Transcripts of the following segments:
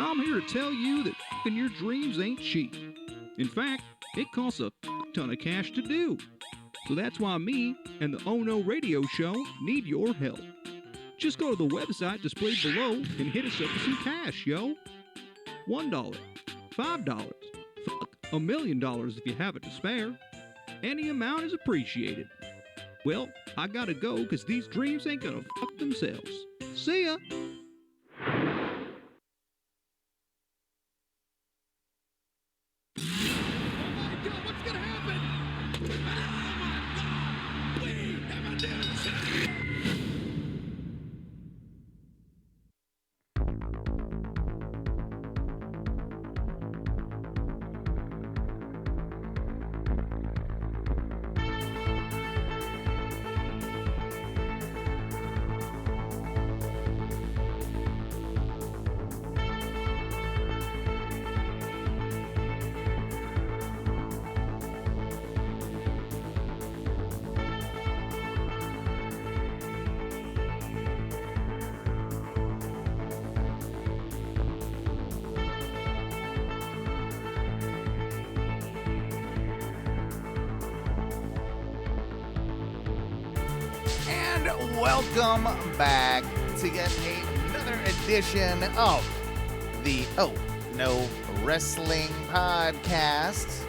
And I'm here to tell you that f***ing your dreams ain't cheap. In fact, it costs a ton of cash to do. So that's why me and the Ohno radio show need your help. Just go to the website displayed below and hit us up with some cash, yo. $1, $5, $1 million if you have it to spare. Any amount is appreciated. Well, I gotta go because these dreams ain't gonna fuck themselves. See ya! Welcome back to yet another edition of the Ohno Wrestling Podcast.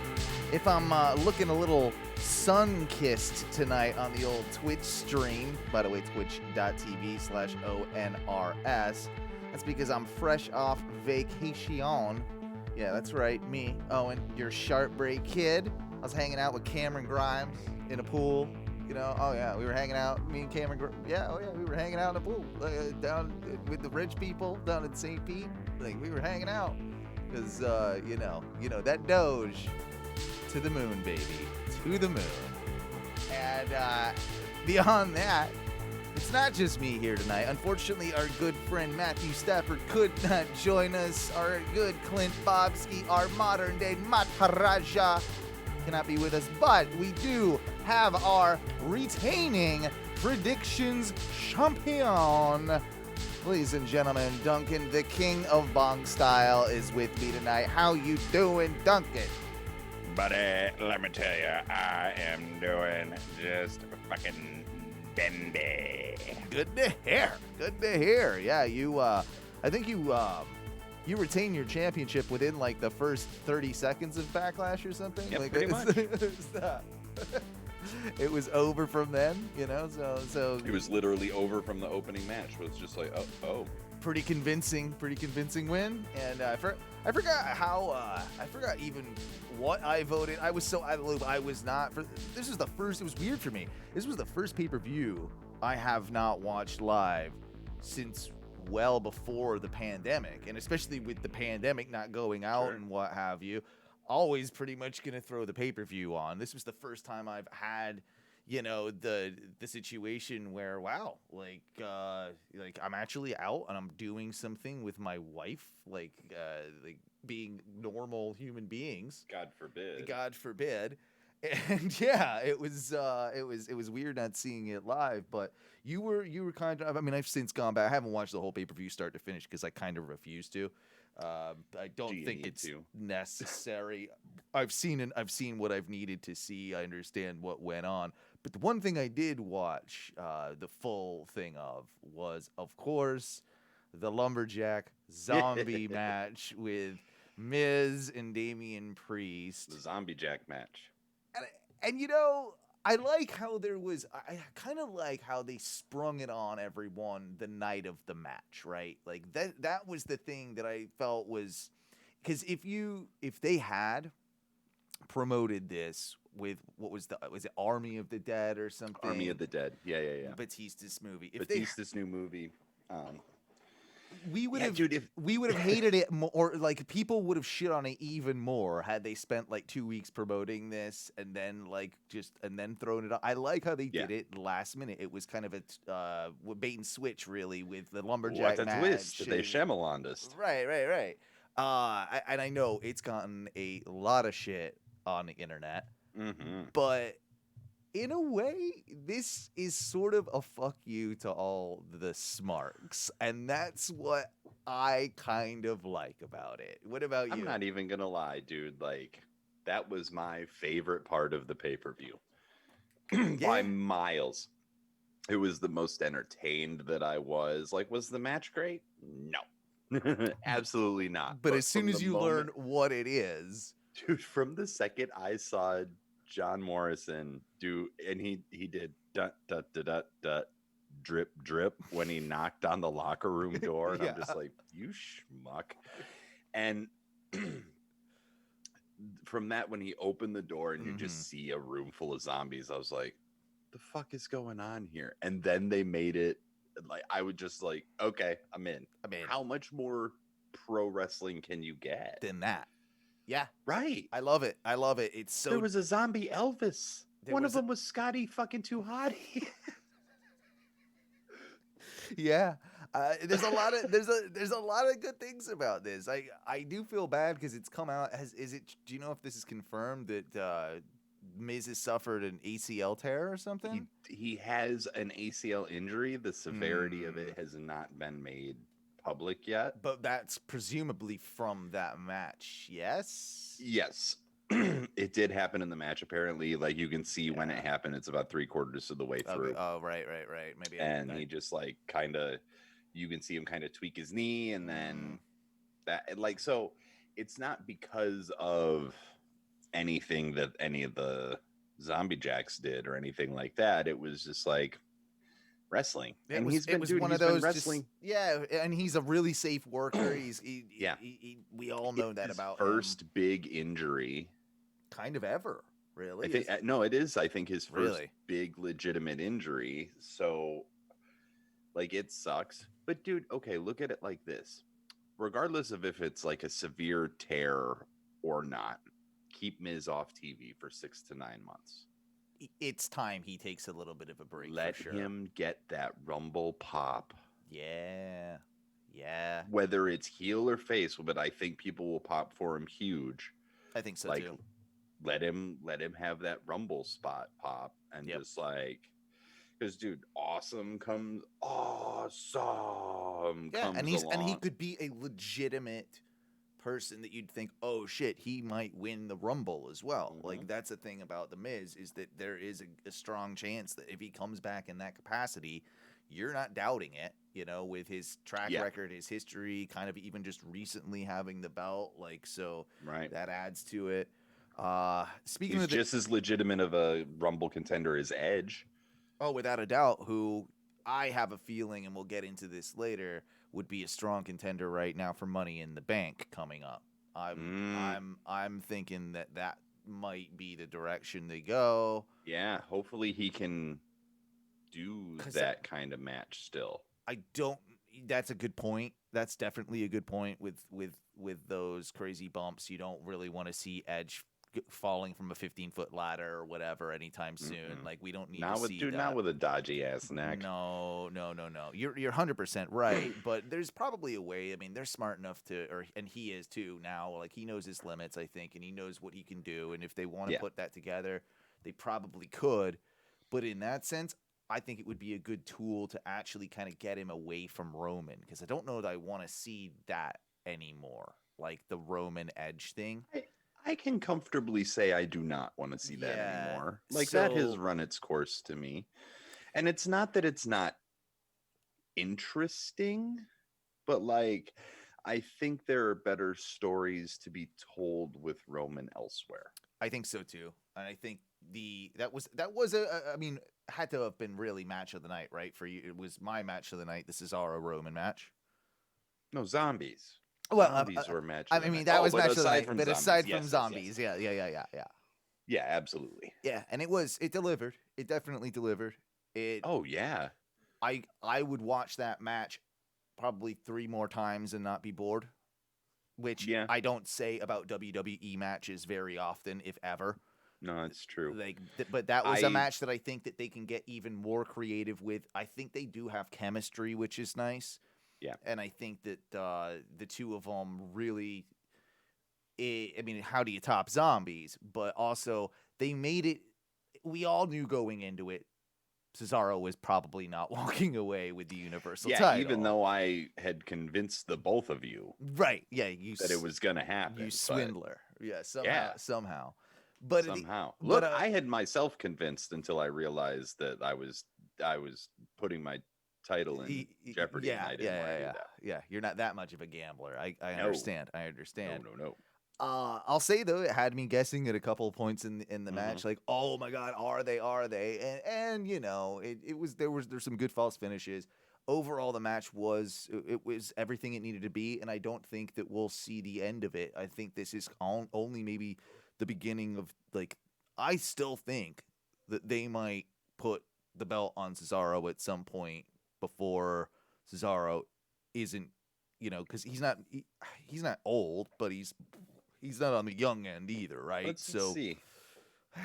If I'm looking a little sun-kissed tonight on the old Twitch stream, by the way, twitch.tv/ONRS, that's because I'm fresh off vacation. Yeah, that's right, me, Owen, your sharp break kid. I was hanging out with Cameron Grimes in a pool. You know, oh yeah, we were hanging out, me and Cameron, we were hanging out in the pool, down with the rich people down in St. Pete. Like, we were hanging out, because, you know, that Doge, to the moon, baby, to the moon. And, beyond that, it's not just me here tonight. Unfortunately, our good friend Matthew Stafford could not join us. Our good Clint Bobsky, our modern-day Maharaja, cannot be with us, but we do have our retaining predictions champion. Ladies and gentlemen, Duncan, the king of bong style, is with me tonight. How you doing, Duncan? Buddy, let me tell you, I am doing just fucking bendy. Good to hear. Good to hear. Yeah, you, I think you retain your championship within, like, the first 30 seconds of Backlash or something? Yep, like, pretty much. It was over from then, you know, so It was literally over from the opening match. It was just like, oh. Pretty convincing win. And I forgot even what I voted. I was not for, this is the first, it was weird for me. This was the first pay-per-view I have not watched live since well before the pandemic, and especially with the pandemic not going out and what have you, always pretty much gonna throw the pay-per-view on. This was the first time I've had, you know, the situation where, wow, like I'm actually out and I'm doing something with my wife, like being normal human beings. God forbid. And yeah, it was weird not seeing it live, but you were kind of, I mean, I've since gone back. I haven't watched the whole pay-per-view start to finish because I kind of refuse to. I don't think it's necessary. I've seen what I've needed to see. I understand what went on. But the one thing I did watch the full thing of was, of course, the Lumberjack Zombie match with Miz and Damian Priest. The Zombie Jack match. And you know, I like how I kind of like how they sprung it on everyone the night of the match, right? Like that was the thing that I felt was, because if they had promoted this with was it Army of the Dead or something? Army of the Dead. Yeah. Batista's movie. Batista's new movie. We would have hated it more, or like people would have shit on it even more had they spent like 2 weeks promoting this and then thrown it on. I like how they did it last minute. It was kind of a bait and switch, really, with the Lumberjack match. What a twist! They Shyamalan'd us. Right. And I know it's gotten a lot of shit on the internet, but in a way, this is sort of a fuck you to all the smarks, and that's what I kind of like about it. What about you? I'm not even gonna lie, dude. Like, that was my favorite part of the pay-per-view by miles. It was the most entertained that I was. Like, was the match great? No, absolutely not. But as soon from as the you learn moment- what it is, dude, from the second I saw John Morrison do, and he did dut dut dut dut dut drip drip when he knocked on the locker room door, and I'm just like, you schmuck. And from that, when he opened the door and you just see a room full of zombies, I was like, the fuck is going on here? And then they made it like, I would just like, okay, I'm in. How much more pro wrestling can you get than that. Yeah, right? I love it. I love it. It's so. There was a zombie Elvis. One of them was Scotty fucking Too Hottie. Yeah, there's a lot of there's a lot of good things about this. I do feel bad because it's come out. Do you know if this is confirmed that Miz has suffered an ACL tear or something? He has an ACL injury. The severity of it has not been made public yet. But that's presumably from that match, yes? Yes. It did happen in the match, apparently. Like, you can see when it happened. It's about 3/4 of the way through. Okay. Oh, right. Maybe. And he just, like, kind of, you can see him kind of tweak his knee, and then that, like, so it's not because of anything that any of the zombie jacks did or anything like that. It was just like wrestling. And he's been wrestling. And he's a really safe worker. We all know that his about first big injury kind of ever, really. I think no, it is. I think his first big legitimate injury. So, like, it sucks. But dude, okay, look at it like this. Regardless of if it's like a severe tear or not, keep Miz off TV for 6 to 9 months. It's time he takes a little bit of a break. Let for sure. him get that Rumble pop. Yeah. Whether it's heel or face, but I think people will pop for him huge. I think so too. Let him have that Rumble spot pop, and just like, because dude, awesome. Yeah, and he could be a legitimate person that you'd think, oh shit, he might win the Rumble as well. Like, that's the thing about the Miz, is that there is a strong chance that if he comes back in that capacity, you're not doubting it, you know, with his track record, his history, kind of even just recently having the belt, like, so that adds to it. Speaking He's of just as legitimate of a Rumble contender as Edge. Oh, without a doubt, who I have a feeling, and we'll get into this later, would be a strong contender right now for Money in the Bank coming up. I'm thinking that might be the direction they go. Yeah, hopefully he can do that kind of match still. That's a good point. That's definitely a good point with those crazy bumps. You don't really want to see Edge falling from a 15-foot ladder or whatever anytime soon. Like, we don't need to see that. Not with a dodgy ass neck. No. You're 100% right, but there's probably a way. I mean, they're smart enough and he is too now. Like, he knows his limits, I think, and he knows what he can do. And if they want to put that together, they probably could. But in that sense, I think it would be a good tool to actually kind of get him away from Roman, because I don't know that I want to see that anymore. Like the Roman Edge thing. I can comfortably say I do not want to see that anymore. Like, that has run its course to me. And it's not that it's not interesting, but like, I think there are better stories to be told with Roman elsewhere. I think so too. And I think that was had to have been really match of the night, right? For you, it was my match of the night, the Cesaro Roman match. No, zombies. Well, zombies were match. I mean, that was match of the night, but aside from yes, zombies, yes. Yeah, Yeah, absolutely. Yeah, and it delivered. It definitely delivered. Oh yeah. I would watch that match probably 3 more times and not be bored, which I don't say about WWE matches very often, if ever. No, it's true. Like, but that was a match that I think that they can get even more creative with. I think they do have chemistry, which is nice. Yeah. And I think that the two of them really, I mean, how do you top zombies? But also, they made it we all knew going into it, Cesaro was probably not walking away with the Universal Yeah, title. even though I had convinced the both of you right, yeah, that it was going to happen. you but swindler, somehow, Yeah. somehow. But somehow, but, look, I had myself convinced until I realized that I was putting my title in jeopardy, and I didn't want to do that. Yeah, you're not that much of a gambler. I No. understand. I understand. No. I'll say though, it had me guessing at a couple of points in the Mm-hmm. match, like, oh my god, are they? And you know, there's some good false finishes. Overall, the match was everything it needed to be, and I don't think that we'll see the end of it. I think this is only maybe the beginning of, like, I still think that they might put the belt on Cesaro at some point before Cesaro isn't, because he's not old, but he's not on the young end either, right? Let's see.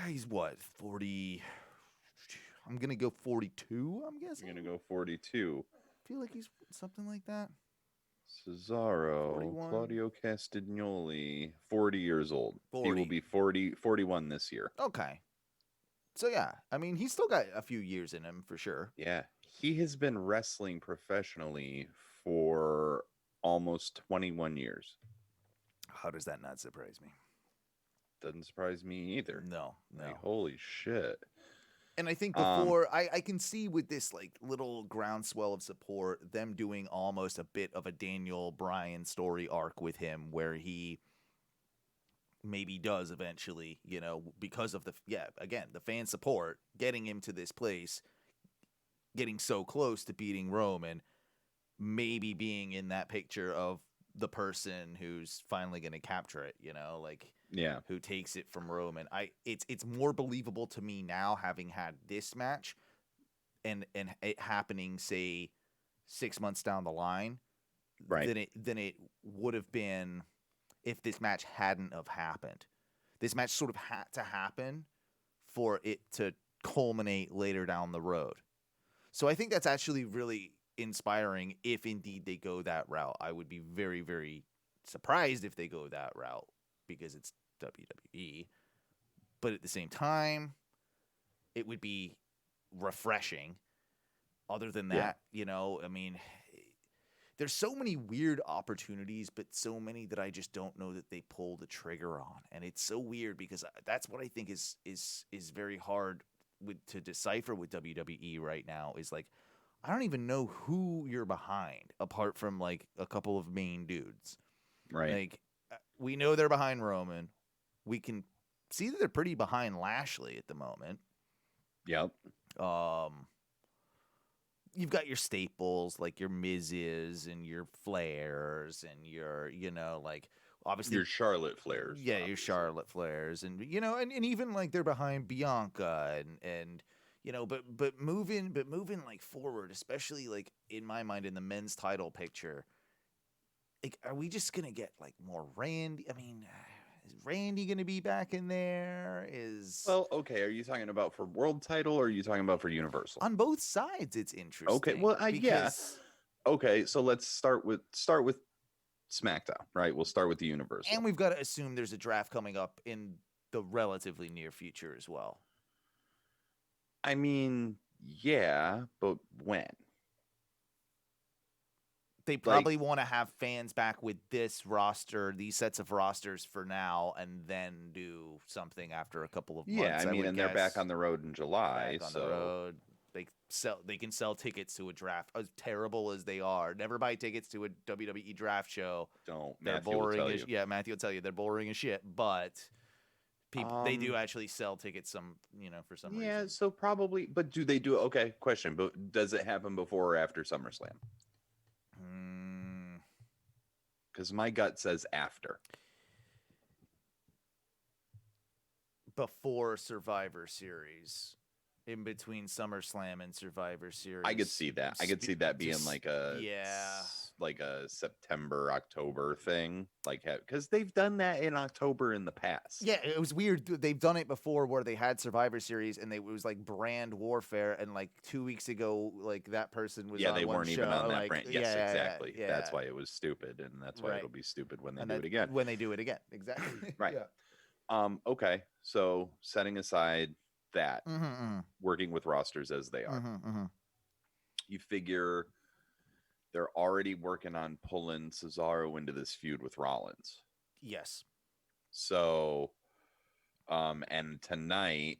He's what, 40? I'm gonna go 42. I'm guessing. You're gonna go 42. I feel like he's something like that. Cesaro, 41. Claudio Castagnoli, 40 years old. 40. He will be 41 this year. Okay. So yeah, I mean, he's still got a few years in him for sure. Yeah, he has been wrestling professionally for almost 21 years. How does that not surprise me? Doesn't surprise me either. No. Like, holy shit. And I think before, I can see with this, like, little groundswell of support, them doing almost a bit of a Daniel Bryan story arc with him, where he maybe does eventually, because of the fan support, getting him to this place, getting so close to beating Roman, maybe being in that picture of the person who's finally going to capture it, Yeah. who takes it from Roman. It's more believable to me now, having had this match and it happening, say, 6 months down the line, Right. than it would have been if this match hadn't have happened. This match sort of had to happen for it to culminate later down the road. So I think that's actually really inspiring if indeed they go that route. I would be very, very surprised if they go that route because it's WWE. But at the same time, it would be refreshing. Other than that, I mean, there's so many weird opportunities, but so many that I just don't know that they pull the trigger on. And it's so weird because that's what I think is very hard to decipher with WWE right now, is like, I don't even know who you're behind apart from like a couple of main dudes. Right. Like, we know they're behind Roman. We can see that they're pretty behind Lashley at the moment. Yep. You've got your staples like your Miz's and your Flairs and your, like, obviously Your Charlotte Flairs. Yeah, obviously. your Charlotte Flairs, and and even like they're behind Bianca and but moving like forward, especially like in my mind in the men's title picture. Like, are we just gonna get like more Randy? I mean, is Randy gonna be back in there? Well, okay. Are you talking about for world title or are you talking about for Universal? On both sides, it's interesting. Okay, well, yeah. because- Okay, so let's start with SmackDown, right? We'll start with the Universal. And we've got to assume there's a draft coming up in the relatively near future as well. I mean, yeah, but when? They probably want to have fans back with this roster, these sets of rosters for now, and then do something after a couple of months. Yeah, I mean, would and they're guess. back on the road in July. Back on so the road. They can sell tickets to a draft, as terrible as they are. Never buy tickets to a WWE draft show. don't. They're Matthew will boring tell as you. yeah. Matthew will tell you they're boring as shit. But people they do actually sell tickets for some reason. Yeah, so probably. But do they do it? Okay, question. But does it happen before or after SummerSlam? Because my gut says after. Before Survivor Series, in between SummerSlam and Survivor Series. I could see that. I could see that being like a yeah. like a September, October thing, like because they've done that in October in the past. Yeah, it was weird. They've done it before where they had Survivor Series and it was like brand warfare. And like 2 weeks ago, like that person was Yeah, on they one weren't show, even on that like, brand. Yes, yeah, exactly. yeah. That's why it was stupid, and that's why Right. it'll be stupid when they And do it again. When they do it again, exactly. Right. Yeah. Okay. So setting aside that, Mm-hmm. working with rosters as they are. Mm-hmm. You figure they're already working on pulling Cesaro into this feud with Rollins. Yes. So, and tonight,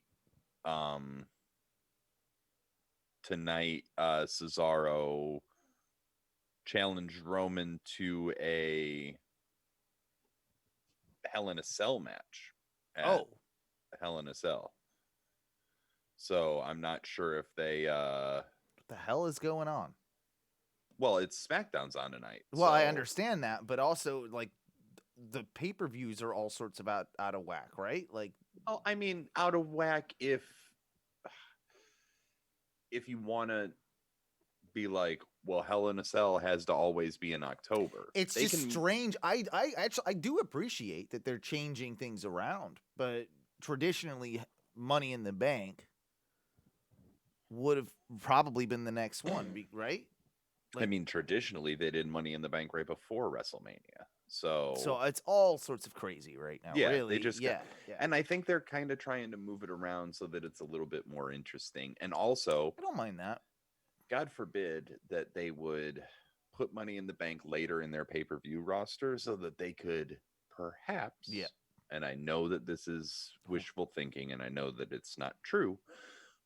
Cesaro challenged Roman to a Hell in a Cell match. At Hell in a Cell. So I'm not sure if they What the hell is going on? well, it's SmackDown's on tonight. Well, I so- understand that, but also like the pay-per-views are all sorts of out of whack, right? Like, Oh, I mean, out of whack if you want to be like, well, Hell in a Cell has to always be in October. it's They just strange. I actually I do appreciate that they're changing things around, but traditionally Money in the Bank would have probably been the next one, right? I mean, traditionally they did Money in the Bank right before WrestleMania. So it's all sorts of crazy right now. Yeah, really. they just yeah. and I think they're kind of trying to move it around so that it's a little bit more interesting. And also, I don't mind that. God forbid that they would put Money in the Bank later in their pay-per-view roster so that they could perhaps, and I know that this is wishful thinking and I know that it's not true,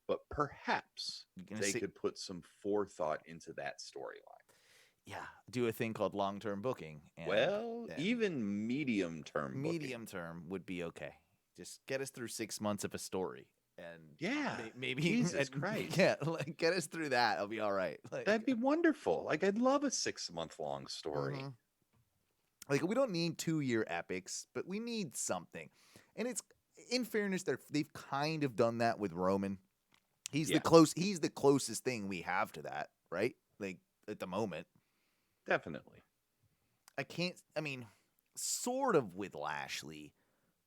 but perhaps they could put some forethought into that storyline. Yeah, do a thing called long-term booking. And, even medium-term medium term would be okay. Just get us through 6 months of a story, and maybe Jesus Christ, like get us through that. I'll be all right. Like, that'd be wonderful. Like I'd love a 6-month-long story. Mm-hmm. Like we don't need 2-year epics, but we need something. And it's in fairness, they've kind of done that with Roman. He's the closest thing we have to that, right? Like at the moment. Definitely. I mean, sort of with Lashley,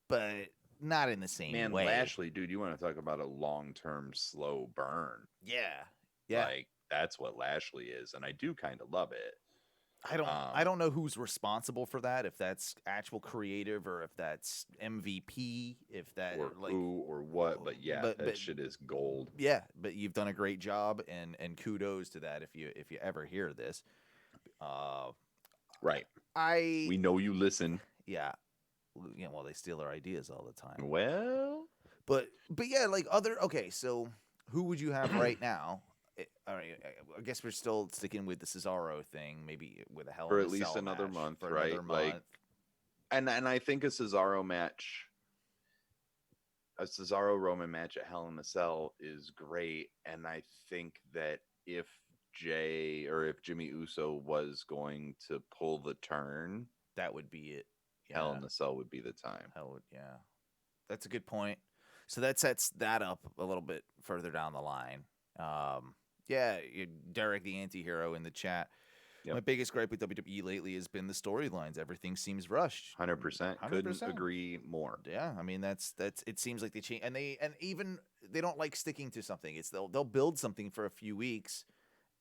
but not in the same way. Lashley, dude, you want to talk about a long-term slow burn. Yeah. Like that's what Lashley is, and I do kind of love it. I don't know who's responsible for that, if that's actual creative or if that's MVP, if that or like who or what, but that shit is gold. Yeah, but you've done a great job, and kudos to that if you ever hear this. Right. We know you listen. Yeah. Well, they steal our ideas all the time. Well, but yeah, like okay, so who would you have right now? All right, I guess we're still sticking with the Cesaro thing, maybe with a Hell for in a at least Cell another match month, for right? Another month. Like, and I think a Cesaro Roman match at Hell in a Cell is great, and I think that if Jimmy Uso was going to pull the turn, that would be it. Yeah. Hell in a Cell would be the time. That's a good point. So that sets that up a little bit further down the line. Derek the Anti-Hero in the chat. Yep. My biggest gripe with WWE lately has been the storylines. Everything seems rushed. 100%. Couldn't agree more. Yeah, I mean that's it seems like they change, and even they don't like sticking to something. It's they'll build something for a few weeks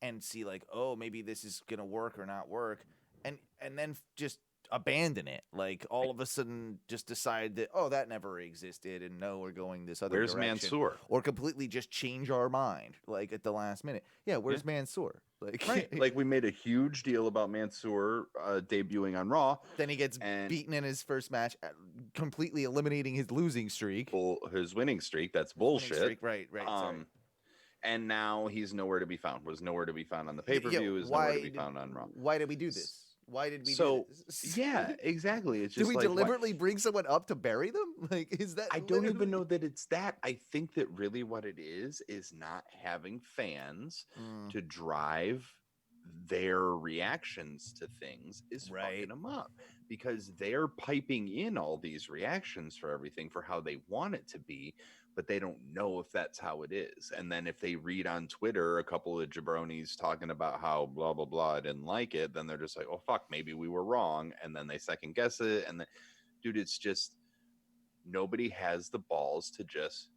and see like, oh, maybe this is gonna work or not work, and then just abandon it. Like all of a sudden just decide that, oh, that never existed, and no, we're going this other direction. Where's Mansoor? Or completely just change our mind like at the last minute. Yeah, where's Mansoor? Like, right. Like we made a huge deal about Mansoor debuting on Raw. Then he gets beaten in his first match, completely eliminating his losing streak. His winning streak. That's bullshit. Right. Sorry. And now he's nowhere to be found. Was nowhere to be found on the pay-per-view. Is nowhere to be found on Raw. Why did we do this? Why did we do this? Yeah, exactly. It's just do we deliberately bring someone up to bury them? Like, is that? I don't even know that it's that. I think that really what it is not having fans to drive their reactions to things is fucking them up, because they're piping in all these reactions for everything for how they want it to be, but they don't know if that's how it is. And then if they read on Twitter a couple of jabronis talking about how blah blah blah didn't like it, then they're just like, oh fuck, maybe we were wrong, and then they second guess it. And then, dude, it's just nobody has the balls to just,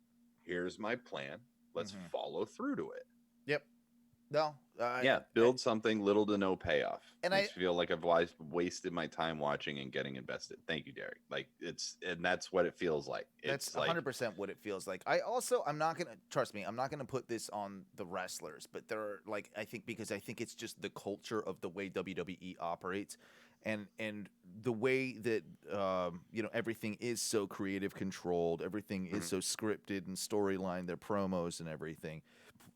here's my plan, let's follow through to it. Yep. No. Yeah, build something, little to no payoff. And Makes me feel like I've wasted my time watching and getting invested. Thank you, Derek. Like and that's what it feels like. That's It's like 100% what it feels like. I'm not gonna trust me. I'm not gonna put this on the wrestlers, but there are like I think because I think it's just the culture of the way WWE operates, and the way that everything is so creative controlled, everything is so scripted and storyline, their promos and everything.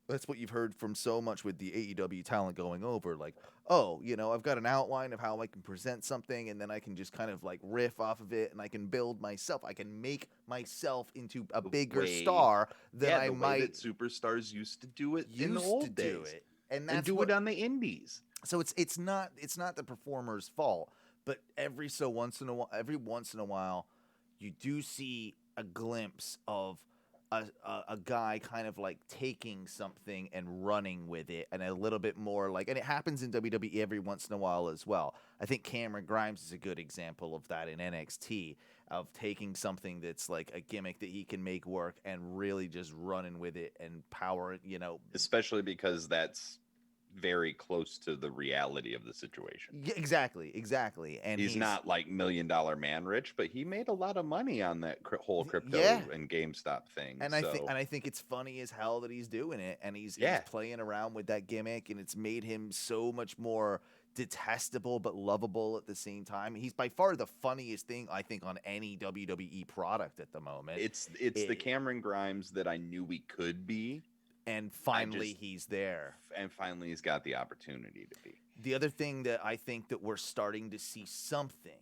That's what you've heard from so much with the AEW talent going over. Like, oh, I've got an outline of how I can present something, and then I can just kind of like riff off of it, and I can build myself. I can make myself into a bigger star than I might. That superstars used to do it in the old days, and that's do it on the indies. So it's not the performer's fault, but every once in a while, you do see a glimpse of a guy kind of like taking something and running with it, and a little bit more like, and it happens in WWE every once in a while as well. I think Cameron Grimes is a good example of that in NXT, of taking something that's like a gimmick that he can make work and really just running with it and power it, Especially because that's very close to the reality of the situation. Yeah, exactly. And he's not like $1 million man rich, but he made a lot of money on that whole crypto and GameStop thing. And I think it's funny as hell that he's doing it, and he's playing around with that gimmick, and it's made him so much more detestable but lovable at the same time. He's by far the funniest thing I think on any WWE product at the moment. It's the Cameron Grimes that I knew we could be. And finally he's there. And finally he's got the opportunity to be. The other thing that I think that we're starting to see something,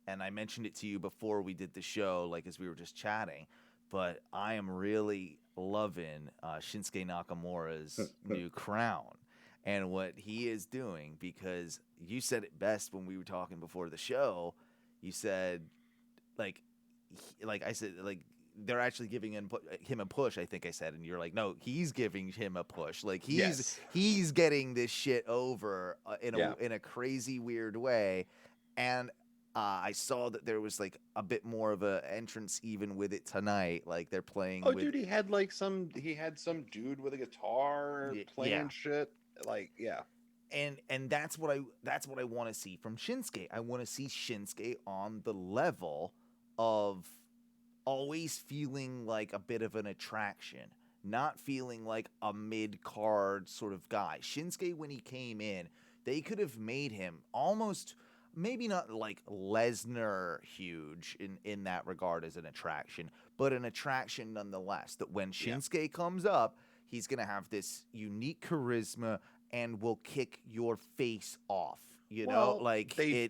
and I mentioned it to you before we did the show, like as we were just chatting, but I am really loving Shinsuke Nakamura's new crown and what he is doing, because you said it best when we were talking before the show. You said, like I said, like, they're actually giving him a push, I think I said, and you're like, no, he's giving him a push. Like he's getting this shit over in a crazy weird way. And I saw that there was like a bit more of a entrance even with it tonight. Like they're playing. Oh, dude, he had some dude with a guitar playing shit. Like, yeah. And that's what I want to see from Shinsuke. I want to see Shinsuke on the level of always feeling like a bit of an attraction, not feeling like a mid-card sort of guy. Shinsuke, when he came in, they could have made him almost, maybe not like Lesnar huge in that regard as an attraction, but an attraction nonetheless, that when Shinsuke comes up, he's going to have this unique charisma and will kick your face off. They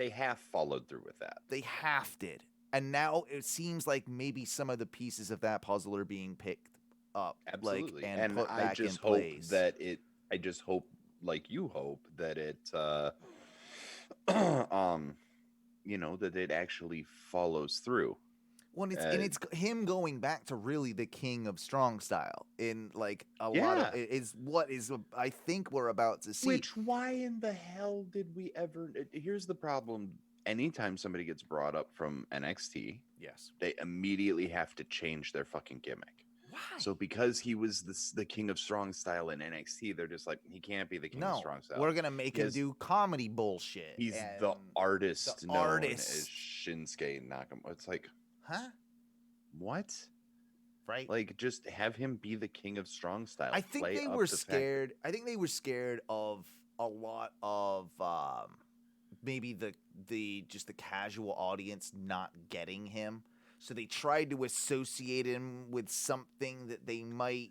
have followed through with that. They half did. And now it seems like maybe some of the pieces of that puzzle are being picked up. Absolutely. And put back in place. I just hope, like you hope, that it, that it actually follows through. Well, it's him going back to really the king of strong style in like a lot of is what is I think we're about to see. Why in the hell did we ever? Here's the problem. Anytime somebody gets brought up from NXT, they immediately have to change their fucking gimmick. Why? So because he was the king of strong style in NXT, they're just like, he can't be the king of strong style. We're gonna make him do comedy bullshit. He's the artist known as Shinsuke Nakamura. It's like, huh? What? Right? Like, just have him be the king of strong style. I think they were scared. I think they were scared of a lot of maybe the just the casual audience not getting him. So they tried to associate him with something that they might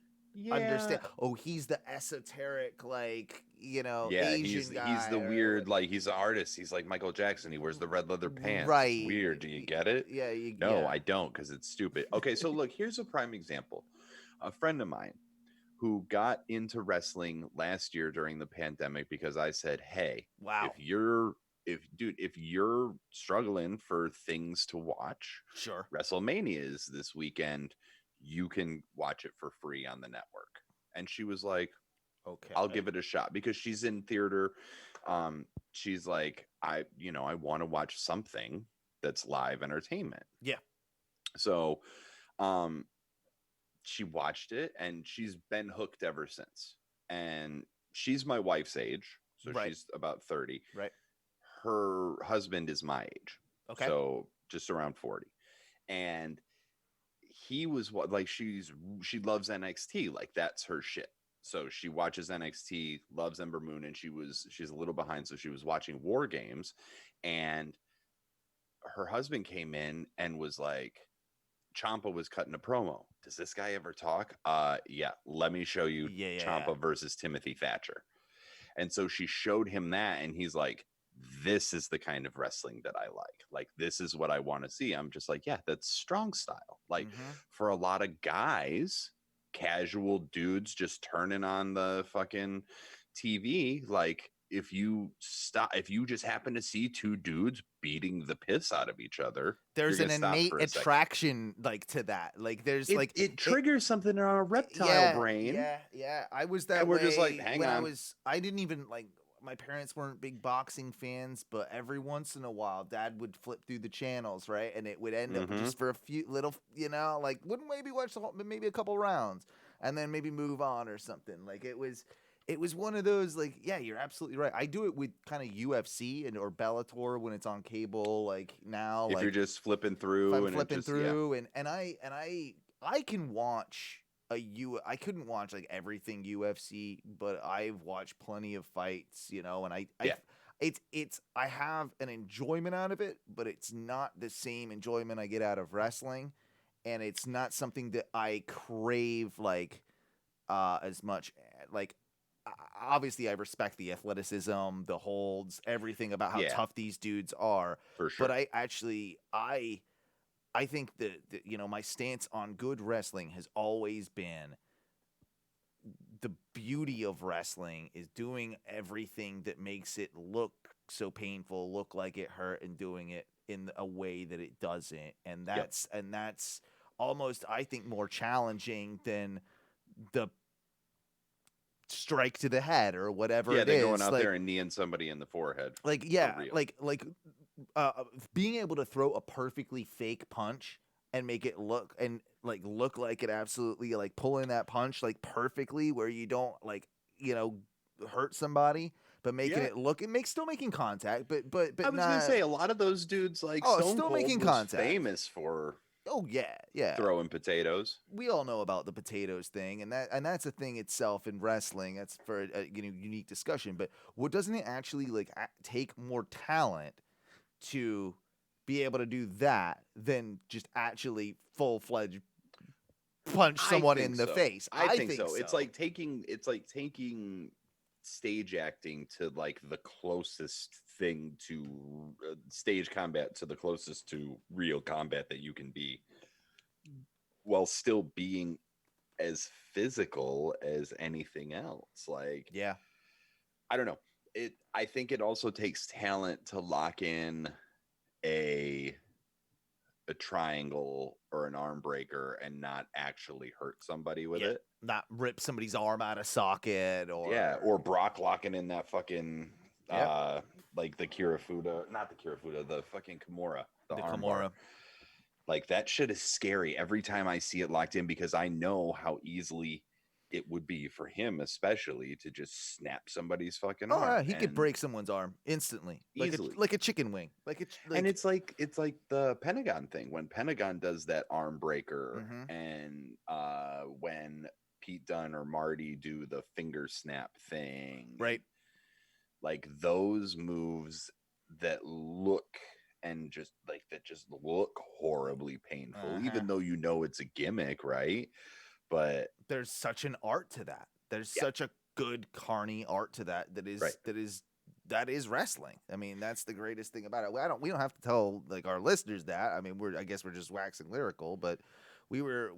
understand. Oh, he's the esoteric, like, Asian guy. He's the weird, like, he's an artist. He's like Michael Jackson. He wears the red leather pants. Right. It's weird. Do you get it? Yeah. No, I don't, because it's stupid. Okay, so look, here's a prime example. A friend of mine who got into wrestling last year during the pandemic because I said, hey, if you're struggling for things to watch, sure, WrestleMania is this weekend, you can watch it for free on the network. And she was like, okay, I'll give it a shot, because she's in theater. She's like, I want to watch something that's live entertainment. Yeah. So she watched it, and she's been hooked ever since. and she's my wife's age, so Right. she's about 30. Right. Her husband is my age, Okay. so just around 40, and he was like she loves NXT, like that's her shit. So she watches NXT, loves Ember Moon, and she's a little behind, so she was watching War Games, and her husband came in and was like, Ciampa was cutting a promo. Does this guy ever talk? Yeah, let me show you Ciampa versus Timothy Thatcher. And so she showed him that, and he's like, this is the kind of wrestling that I like. Like, this is what I want to see. I'm just like, yeah, that's strong style. Like, for a lot of guys, casual dudes just turning on the fucking TV, like, if you just happen to see two dudes beating the piss out of each other, there's an innate attraction like to that. Like there's it triggers something in our reptile brain. Yeah. I was that and we're way just like, hang when on. I didn't even like, my parents weren't big boxing fans, but every once in a while Dad would flip through the channels, right? And it would end up just for a few little, like wouldn't maybe watch maybe a couple rounds and then maybe move on or something. Like it was one of those, like, yeah, you're absolutely right. I do it with kind of UFC or Bellator when it's on cable, like now. If you're just flipping through, and I can watch I couldn't watch like everything UFC, but I've watched plenty of fights, and I have an enjoyment out of it, but it's not the same enjoyment I get out of wrestling, and it's not something that I crave like as much. Like, obviously I respect the athleticism, the holds, everything about how tough these dudes are. For sure. But I think that my stance on good wrestling has always been the beauty of wrestling is doing everything that makes it look so painful, look like it hurt, and doing it in a way that it doesn't. And that's almost, I think, more challenging than the strike to the head or whatever it is. Yeah, they're going out there and kneeing somebody in the forehead. Like, being able to throw a perfectly fake punch and make it look like it absolutely, like, pulling that punch like perfectly where you don't hurt somebody, but making it look, still making contact, but I was gonna say a lot of those dudes, like Stone still Cold making was contact. famous for yeah throwing potatoes. We all know about the potatoes thing, and that's a thing itself in wrestling. That's for a unique discussion. But doesn't it actually take more talent to be able to do that than just actually full-fledged punch someone in the face? I think so. It's like taking stage acting to like the closest thing to stage combat, to the closest to real combat that you can be, while still being as physical as anything else. Like, I don't know. I think it also takes talent to lock in a triangle or an arm breaker and not actually hurt somebody with it. Not rip somebody's arm out of socket, or Brock locking in that fucking like the Kirifuda, not the Kirifuda, the fucking Kimura, the arm bar. Like, that shit is scary every time I see it locked in, because I know how easily it would be for him, especially, to just snap somebody's fucking arm. Yeah, he could break someone's arm instantly, easily, like a chicken wing. And it's like the Pentagon thing, when Pentagon does that arm breaker, and when Pete Dunne or Marty do the finger snap thing, right? Like, those moves that look horribly painful, even though it's a gimmick, right? But there's such an art to that. There's such a good carny art to that that is wrestling. I mean, that's the greatest thing about it. We don't have to tell like our listeners that. I mean, I guess we're just waxing lyrical, but we were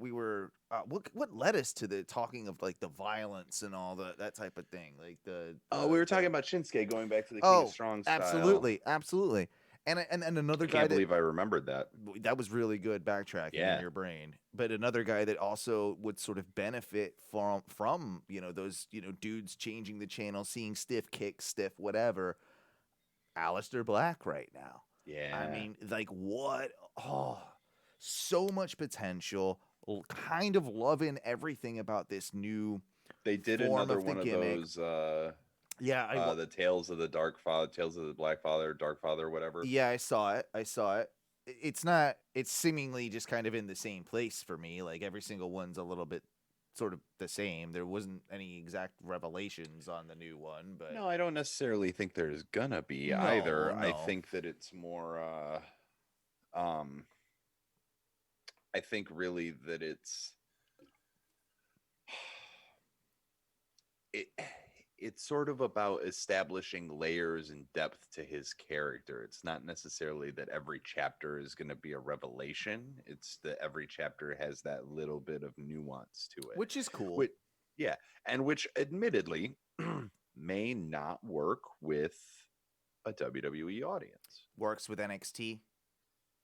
what led us to the talking of like the violence and all that type of thing, like we were talking about Shinsuke, going back to the King of Strong style. Absolutely. And another guy, I can't believe I remembered that. That was really good backtracking in your brain. But another guy that also would sort of benefit from those dudes changing the channel, seeing stiff kicks, stiff whatever. Aleister Black right now. Yeah. I mean, like, what? Oh, so much potential. Kind of loving everything about this new They did form another of the one of gimmick. those. Yeah, The Tales of the Dark Father, Tales of the Black Father, Dark Father, whatever. yeah, I saw it. It's not. It's seemingly just kind of in the same place for me. Like every single one's a little bit sort of the same. There wasn't any exact revelations on the new one, but No, I don't necessarily think there's gonna be No, either. I no. think that it's more. I think really that it it's sort of about establishing layers and depth to his character. It's not necessarily that every chapter is going to be a revelation. It's that every chapter has that little bit of nuance to it, which is cool. which, yeah, and which admittedly may not work with a WWE audience. Works with NXT.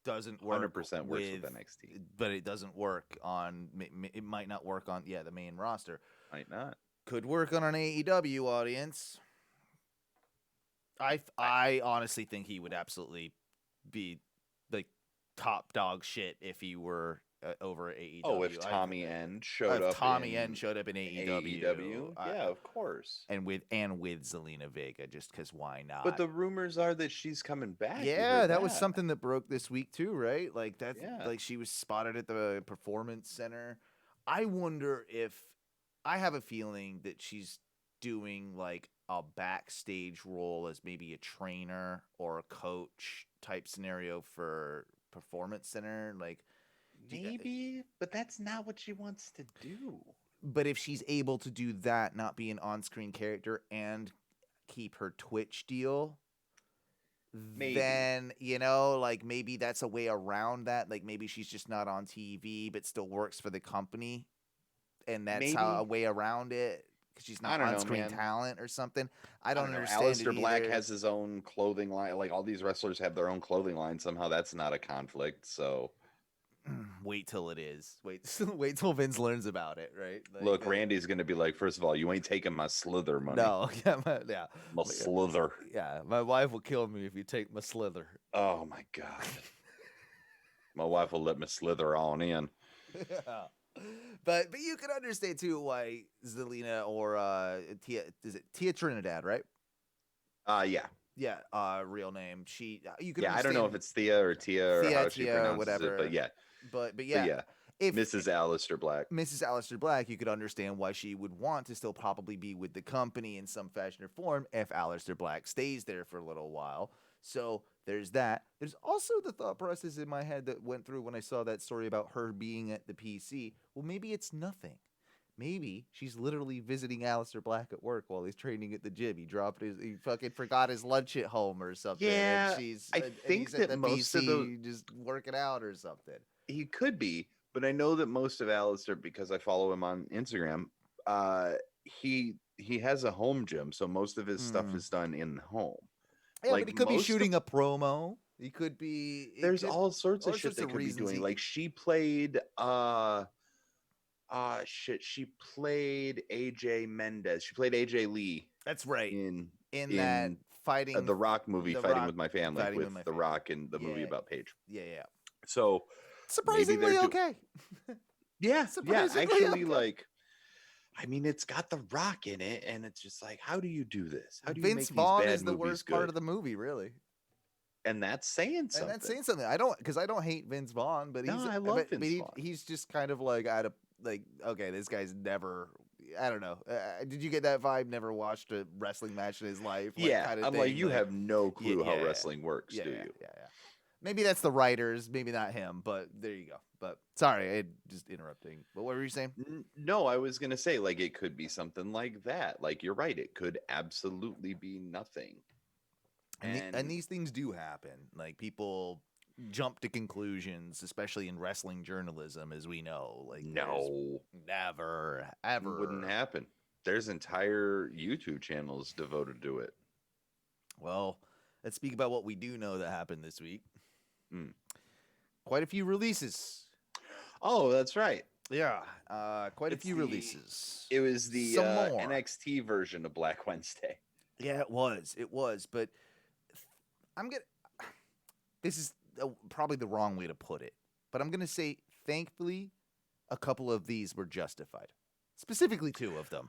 Doesn't work 100% works with NXT, but it doesn't work on. It might not work on the main roster. Might not. Could work on an AEW audience. I honestly think he would absolutely be like top dog shit if he were over at AEW. Oh, if Tommy End showed up. Tommy End showed up in AEW, yeah, of course. and with Zelina Vega, just because why not? But the rumors are that she's coming back. Yeah, that was something that broke this week too, right? Like that, Yeah. like she was spotted at the Performance Center. I wonder if I have a feeling that she's doing like a backstage role as maybe a trainer or a coach type scenario for Performance Center, like. Maybe, but that's not what she wants to do. But if she's able to do that, not be an on-screen character and keep her Twitch deal, Maybe. then, like maybe that's a way around that. Like maybe she's just not on TV, but still works for the company. And that's how a way around it. Because she's not on-screen talent or something. I don't understand. Aleister Black has his own clothing line. Like all these wrestlers have their own clothing line. Somehow that's not a conflict. So... Wait till it is. Wait till Vince learns about it, right? Like, look, Randy's gonna be like, first of all, you ain't taking my slither money. No, yeah, my slither. Yeah, my wife will kill me if you take my slither. Oh my god, my wife will let me slither on in. Yeah. But you can understand too why Zelina or Tia Trinidad, right? Yeah. Yeah, real name. You can. Yeah, I don't know if it's Thea or Tia or how she pronounces whatever. it, but yeah. But yeah. If Mrs. Aleister Black. Mrs. Aleister Black, you could understand why she would want to still probably be with the company in some fashion or form if Aleister Black stays there for a little while. So there's that. There's also the thought process in my head that went through when I saw that story about her being at the PC. Well, maybe it's nothing. Maybe she's literally visiting Aleister Black at work while he's training at the gym. He fucking forgot his lunch at home or something. Yeah, and I think he's at the most PC of the just working out or something. He could be, but I know that most of Aleister, because I follow him on Instagram, he has a home gym, so most of his stuff is done in home. Yeah, but he could be shooting a promo. He could be. There's all sorts of shit they could be doing. Like she played. She played AJ Mendez. She played AJ Lee. That's right. In that fighting the Rock movie, Fighting with My Family, with The Rock in the movie about Paige. Yeah. So surprisingly okay. Yeah, surprisingly actually, okay. like, I mean, it's got The Rock in it, and it's just like, how do you do this? How do you Vince make Vaughn these bad is the movies worst good? part of the movie, really. And that's saying something. I don't hate Vince Vaughn, but I love Vince Vaughn. He's just kind of like okay, this guy's never. I don't know. Did you get that vibe? Never watched a wrestling match in his life. I'm thing, like, you have no clue how wrestling works, do you? Yeah. Maybe that's the writers, maybe not him, but there you go. But sorry, I just interrupting. But what were you saying? No, I was gonna say, like, it could be something like that. Like, you're right, it could absolutely be nothing. And these things do happen. Like, people jump to conclusions, especially in wrestling journalism, as we know. Like, no, never, ever. It wouldn't happen. There's entire YouTube channels devoted to it. Well, let's speak about what we do know that happened this week. Quite a few releases. Oh, that's right. Yeah, quite a few releases. It was the NXT version of Black Wednesday. Yeah, it was. But this is probably the wrong way to put it, but I'm going to say, thankfully, a couple of these were justified. Specifically 2 of them.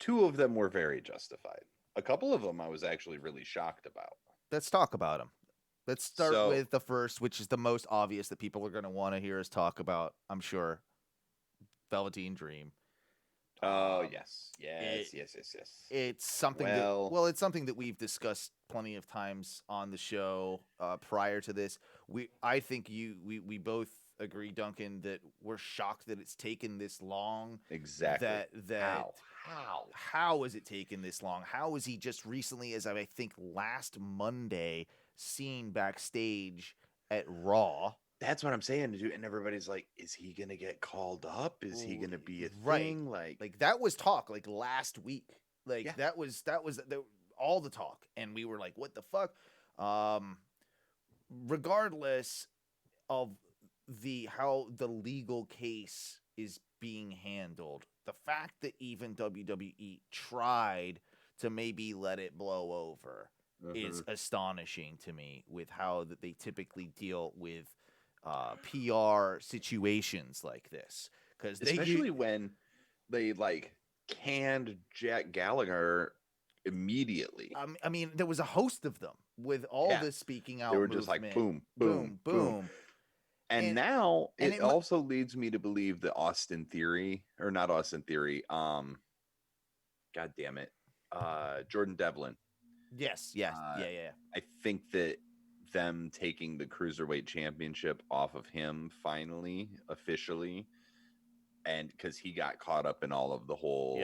2 of them were very justified. A couple of them I was actually really shocked about. Let's talk about them. Let's start So- with the first, which is the most obvious that people are going to want to hear us talk about, I'm sure. Velveteen Dream. Oh, Um, yes. it- Yes. It's something it's something that we've discussed plenty of times on the show prior to this. I think we both agree, Duncan, that we're shocked that it's taken this long. Exactly. How is it taken this long? How is he just recently, as I think last Monday, seen backstage at Raw? That's what I'm saying, dude. And everybody's like, is he going to get called up? Is he going to be a Right. thing? Like, That was talk like last week. Like Yeah. that was all the talk, and we were like, what the fuck? Regardless of how the legal case is being handled, the fact that even WWE tried to maybe let it blow over is astonishing to me, with how that they typically deal with PR situations like this, because especially when they like canned Jack Gallagher immediately. I mean, there was a host of them with all Yeah. this speaking out. They were just like movement. boom, boom. And now and it also leads me to believe the Austin Theory, or not Austin Theory, God damn it, Jordan Devlin. Yes, yeah. I think that them taking the Cruiserweight Championship off of him finally, officially, and because he got caught up in all of the whole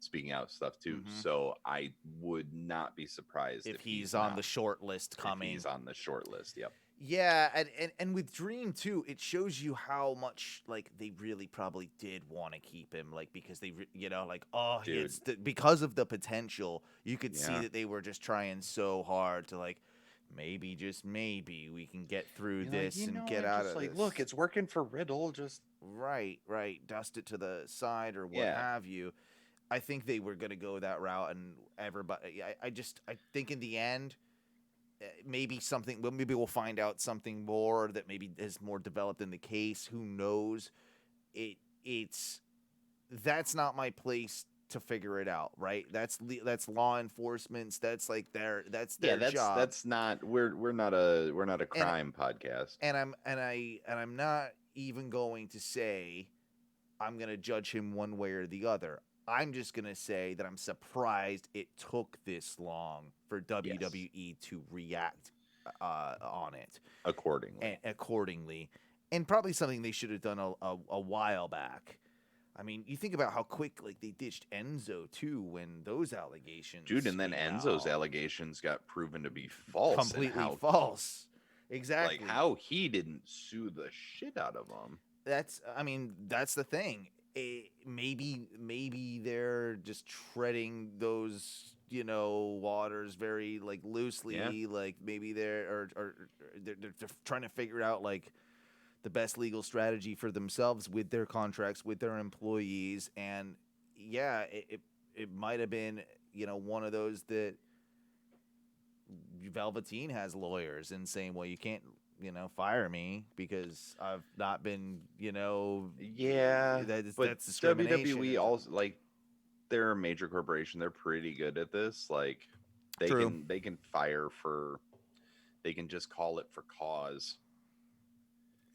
speaking out stuff too. Mhm. So I would not be surprised if he's on the short list coming. If he's on the short list, yep. Yeah, and with Dream too, it shows you how much like they really probably did want to keep him, like because they Dude. it's because of the potential. You could see Yeah. that they were just trying so hard to like maybe, just maybe, we can get through You're this like, and get out of like, this. look, it's working for Riddle. Just right, dust it to the side or what Yeah. have you. I think they were gonna go that route, and everybody. I think in the end, maybe something. Well, maybe we'll find out something more that maybe is more developed in the case. Who knows? That's not my place to figure it out. Right? That's law enforcement's. That's like their job. That's not. We're not a crime podcast. And I'm not even going to say I'm going to judge him one way or the other. I'm just going to say that I'm surprised it took this long for WWE to react on it Accordingly. and probably something they should have done a while back. I mean, you think about how quick like they ditched Enzo too when those allegations. Dude, and then came Enzo's out. Allegations got proven to be false. Completely false. Exactly. Like how he didn't sue the shit out of him. That's the thing. Maybe they're just treading those waters very like loosely. Yeah. Like maybe they're trying to figure out like the best legal strategy for themselves with their contracts with their employees. And yeah, it might have been one of those that Velveteen has lawyers and saying, well, you can't fire me because I've not been, Yeah, that's but discrimination. WWE also, like, they're a major corporation. They're pretty good at this. Like, they True. can fire for, they can just call it for cause.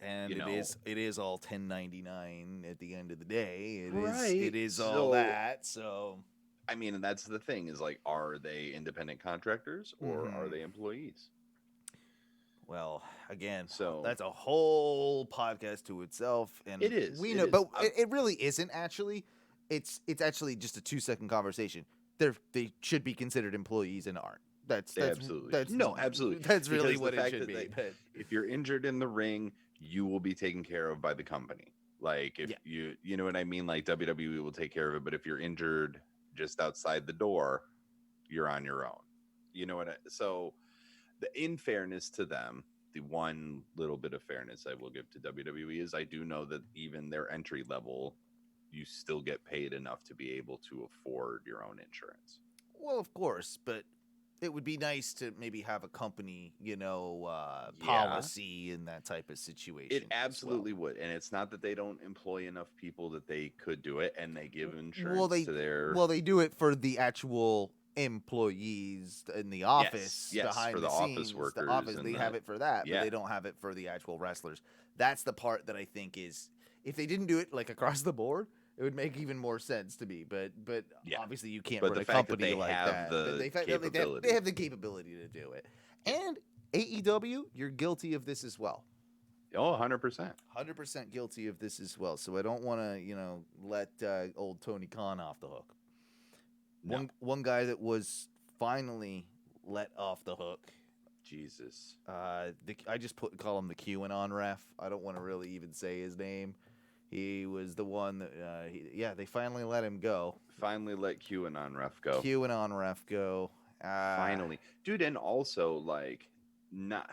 And you know. it is all 1099 at the end of the day. Right. It is all So- that. So I mean, and that's the thing is like, are they independent contractors or are they employees? well, again, So that's a whole podcast to itself, and It is, We it know, is. but it really isn't actually. It's actually just a 2-second conversation. They should be considered employees and aren't. That's absolutely. Absolutely. That's really Because the what it fact should that be. they- But if you're injured in the ring, you will be taken care of by the company. Like if you know what I mean, like WWE will take care of it, but if you're injured just outside the door, you're on your own. You know what so in fairness to them, the one little bit of fairness I will give to WWE is I do know that even their entry level, you still get paid enough to be able to afford your own insurance. well, of course, but It would be nice to maybe have a company, Yeah. policy in that type of situation. It absolutely would, and it's not that they don't employ enough people that they could do it, and they give insurance to their. Well, they do it for the actual employees in the office yes, behind for the the office scenes. workers The office, and they the- have it for that, yeah. but they don't have it for the actual wrestlers. That's the part that I think is, if they didn't do it like across the board, it would make even more sense to me. But Yeah. obviously you can't But run the a fact that company they like have that. the But capability. they have the capability to do it. And AEW, you're guilty of this as well. Oh, 100%. 100% guilty of this as well. So I don't want to, let old Tony Khan off the hook. No. One guy that was finally let off the hook. Jesus. I just call him the QAnon ref. I don't want to really even say his name. He was the one that they finally let him go. Finally let QAnon ref go. QAnon ref go. Finally. Dude, and also, like, not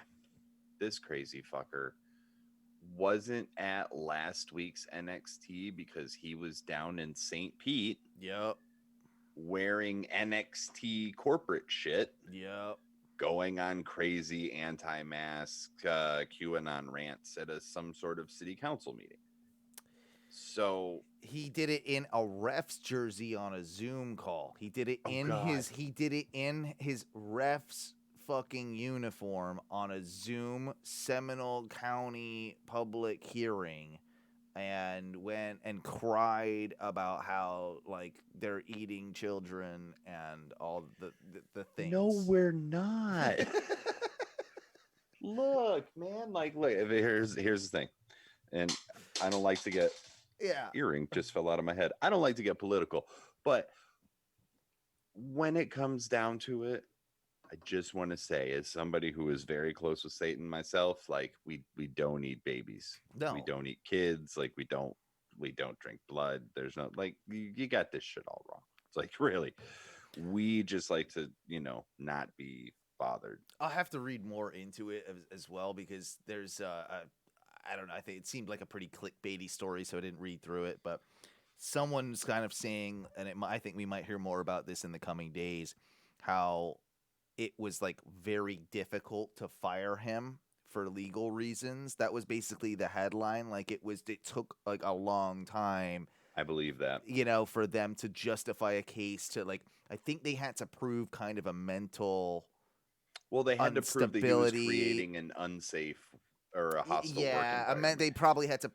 this crazy fucker wasn't at last week's NXT because he was down in St. Pete. Yep. Wearing NXT corporate shit. Yep. Going on crazy anti-mask QAnon rants at some sort of city council meeting. So he did it in a ref's jersey on a Zoom call. He did it in his ref's fucking uniform on a Zoom Seminole County public hearing, and went and cried about how, like, they're eating children and all the things. no, we're not. Look, man, like, look, here's the thing, and I don't like to get earring just fell out of my head. I don't like to get political, but when it comes down to it, I just want to say, as somebody who is very close with Satan myself, like, we don't eat babies. No. We don't eat kids. Like, we don't drink blood. There's no, like, you got this shit all wrong. It's like, really, we just like to, not be bothered. I'll have to read more into it as well, because there's I don't know, I think it seemed like a pretty clickbaity story, so I didn't read through it, but someone's kind of saying, and I think we might hear more about this in the coming days, how it was, like, very difficult to fire him for legal reasons. That was basically the headline. Like, it took, like, a long time, I believe that, for them to justify a case to, like, I think they had to prove kind of a mental. Well, they had to prove that he was creating an unsafe or a hostile work environment. They probably had to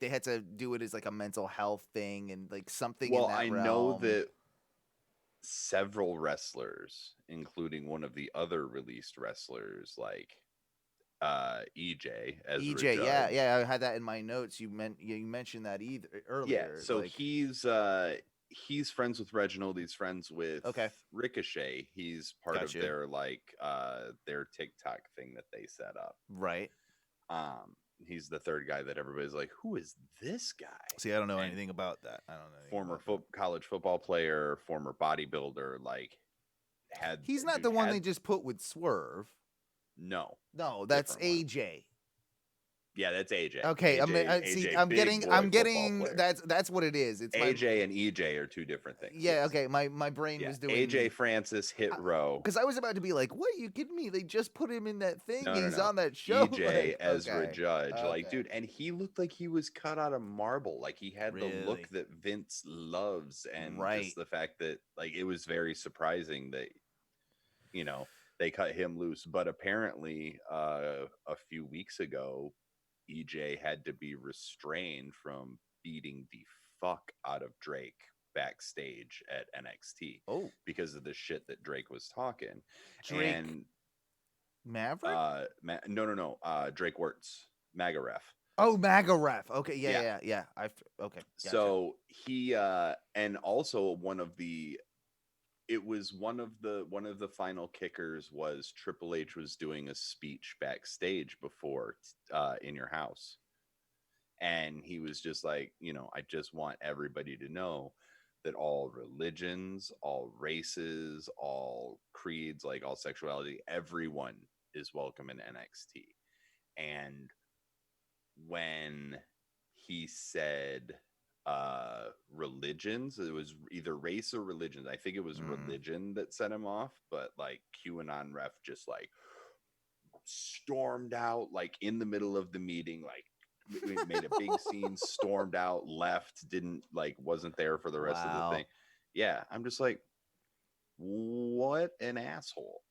they had to do it as, like, a mental health thing and, like, something. Well, in that I realm. know that several wrestlers, including one of the other released wrestlers, like EJ, yeah, I had that in my notes. You mentioned that earlier. Yeah, so he's friends with Reginald. He's friends with Ricochet. He's part of their their TikTok thing that they set up. Right. He's the third guy that everybody's like, who is this guy? See, I don't know anything about that. I don't know. Former college football player, former bodybuilder, He's not the one they just put with Swerve. No, that's AJ. Yeah, that's AJ. Okay, AJ, I'm getting that's what it is. It's AJ and EJ are two different things. Yeah, okay. My brain was doing AJ Francis Hit Row. Because I was about to be like, "What? You kidding me? They just put him in that thing. No, He's on that show." EJ Ezra Judge, dude, and he looked like he was cut out of marble. Like, he had the look that Vince loves, and just the fact that, like, it was very surprising that they cut him loose. But apparently, a few weeks ago, EJ had to be restrained from beating the fuck out of Drake backstage at NXT. Because of the shit that Drake was talking. Drake and Maverick? No. Drake Wirtz, MAGA ref. Oh, MAGA ref. Okay, yeah. Okay. Gotcha. So he and also it was one of the final kickers was Triple H was doing a speech backstage before In Your House. And he was just like, I just want everybody to know that all religions, all races, all creeds, like all sexuality, everyone is welcome in NXT. And when he said religions. It was either race or religion. I think it was religion that set him off, but like QAnon ref just like stormed out like in the middle of the meeting, like made a big scene, stormed out, left, didn't like, wasn't there for the rest of the thing. Yeah, I'm just like, what an asshole.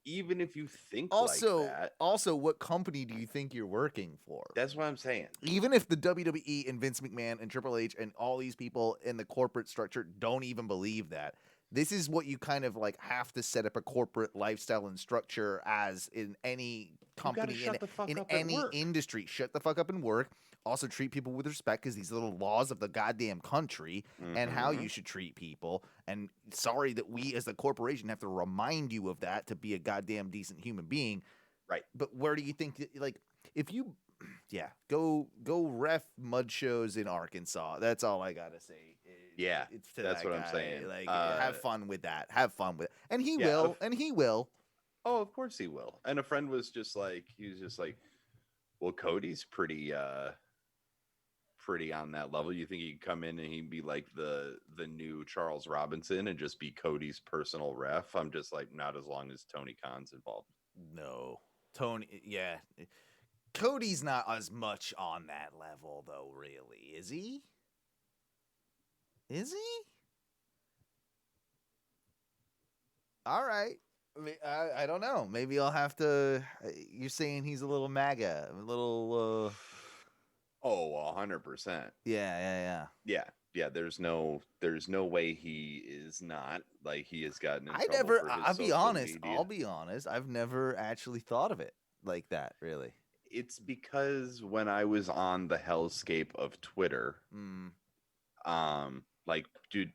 Even if you think like that. Also, what company do you think you're working for? That's what I'm saying. Even if the WWE and Vince McMahon and Triple H and all these people in the corporate structure don't even believe that, this is what you kind of like have to set up a corporate lifestyle and structure as in any company, in any industry. Shut the fuck up and work. Also treat people with respect, because these little laws of the goddamn country and how you should treat people. And sorry that we as the corporation have to remind you of that to be a goddamn decent human being. Right. But where do you think, like, if you, go ref mud shows in Arkansas. That's all I gotta say. Yeah, it's to that's that what guy. I'm saying. Like, have fun with that. Have fun with it. And he will. Oh, of course he will. And a friend was just like, he was just like, well, Cody's pretty on that level. You think he'd come in and he'd be like the new Charles Robinson and just be Cody's personal ref? I'm just like, not as long as Tony Khan's involved. No. Cody's not as much on that level, though, really. Is he? All right. I don't know. Maybe I'll have to... You're saying he's a little MAGA, a little... Oh, 100%. Yeah. Yeah, there's no way he is not. Like, he has gotten in trouble for his I'll be honest. media. I'll be honest. I've never actually thought of it like that, really. It's because when I was on the hellscape of Twitter, like, dude,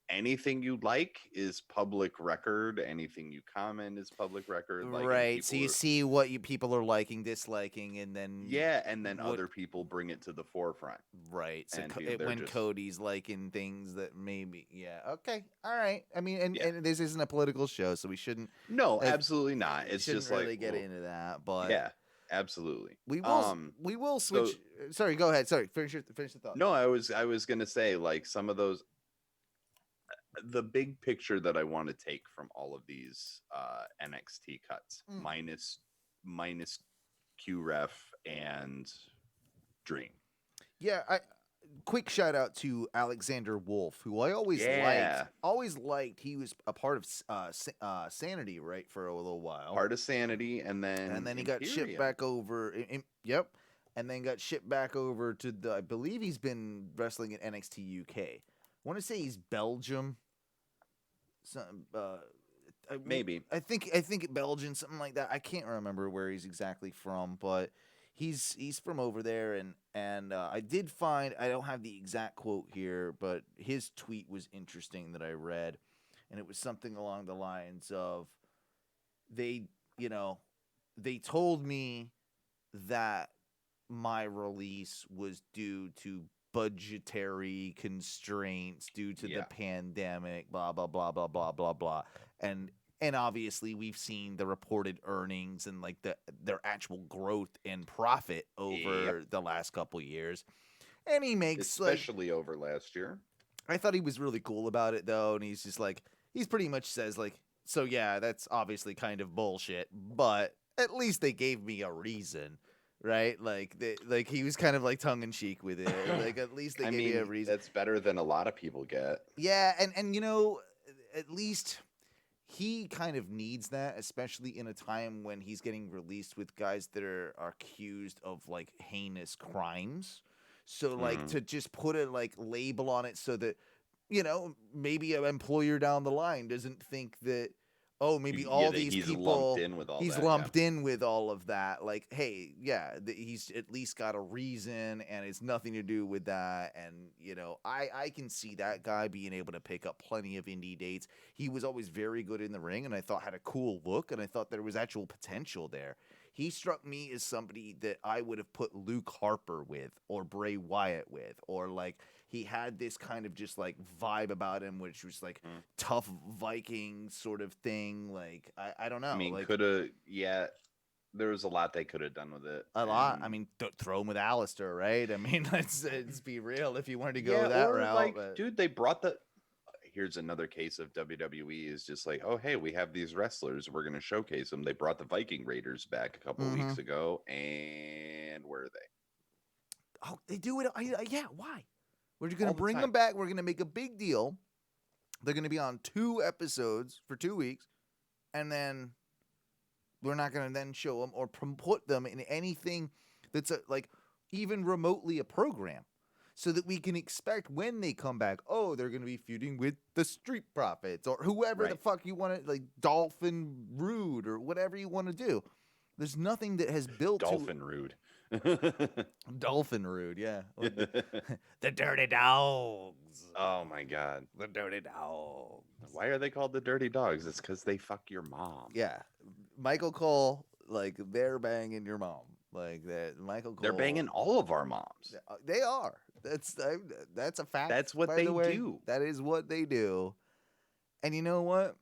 anything you like is public record. Anything you comment is public record. Like, right. So you see what people are liking, disliking, and then other people bring it to the forefront. Right. So when Cody's liking things that maybe, okay, all right. I mean, and this isn't a political show, so we shouldn't. No, absolutely not. It's just really like get into that, but yeah, absolutely. We will switch. Sorry, go ahead. Sorry, finish the thought. No, I was gonna say, like, some of those. The big picture that I want to take from all of these NXT cuts, minus QRef and Dream. Yeah, quick shout out to Alexander Wolf, who I always liked. He was a part of Sanity, right, for a little while. Part of Sanity, and then he got shipped back over. Yep, and then got shipped back over to I believe he's been wrestling in NXT UK. I want to say he's Belgium. Maybe I think Belgian, something like that. I can't remember where he's exactly from, but he's from over there. And I did find, I don't have the exact quote here, but his tweet was interesting that I read, and it was something along the lines of, they told me that my release was due to budgetary constraints due to the pandemic, blah blah blah blah blah blah blah, and obviously we've seen the reported earnings and like their actual growth and profit over the last couple years, and he makes especially over last year. I thought he was really cool about it though, and he's just like, he's pretty much says like, so yeah, that's obviously kind of bullshit, but at least they gave me a reason. Right, like he was kind of like tongue in cheek with it. Like, at least they gave me a reason. That's better than a lot of people get. Yeah, and at least he kind of needs that, especially in a time when he's getting released with guys that are accused of like heinous crimes. So like to just put a like label on it so that maybe an employer down the line doesn't think that. Oh, maybe all these people. He's lumped in with all of that. Like, hey, he's at least got a reason, and it's nothing to do with that. And I can see that guy being able to pick up plenty of indie dates. He was always very good in the ring, and I thought had a cool look, and I thought there was actual potential there. He struck me as somebody that I would have put Luke Harper with, or Bray Wyatt with, or like. He had this kind of just like vibe about him, which was like tough Viking sort of thing. Like, I don't know. I mean, like, could have, there was a lot they could have done with it. A lot. and- I mean, throw him with Alistair, right? I mean, let's be real. If you wanted to go yeah, that or route, like, but... dude, they brought the. Here's another case of WWE is just like, oh hey, we have these wrestlers, we're gonna showcase them. They brought the Viking Raiders back a couple weeks ago, and where are they? Oh, they do it. Yeah, why? We're just gonna All the bring them time. back. We're gonna make a big deal. They're gonna be on 2 episodes for 2 weeks, and then we're not gonna then show them or put them in anything that's like even remotely a program, so that we can expect when they come back. Oh, they're gonna be feuding with the Street Profits or whoever the Right. fuck you want to, like Dolphin Rude or whatever you want to do. There's nothing that has built Dolphin Rude. Dolphin Rude, yeah. The Dirty Dogs. Oh my god. The Dirty Dogs. Why are they called the Dirty Dogs? It's because they fuck your mom. Yeah. Michael Cole, like, they're banging your mom. Like, that. Michael Cole. They're banging all of our moms. They are. That's a fact. That's what by they the way. do. That is what they do. And you know what?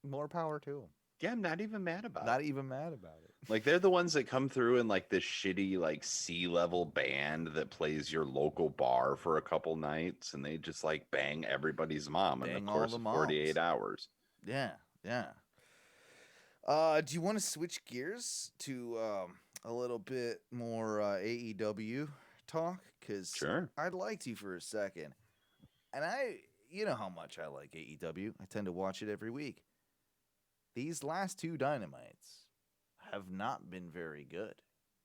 More power to them. Yeah, I'm not even mad about Not it. even mad about it. Like, they're the ones that come through in like this shitty like C-level band that plays your local bar for a couple nights, and they just like bang everybody's mom in Bang the all course the of 48 moms. hours. Yeah, yeah. Do you want to switch gears to a little bit more AEW talk? Because Sure. I'd like to for a second. And you know how much I like AEW. I tend to watch it every week. These last 2 Dynamites have not been very good.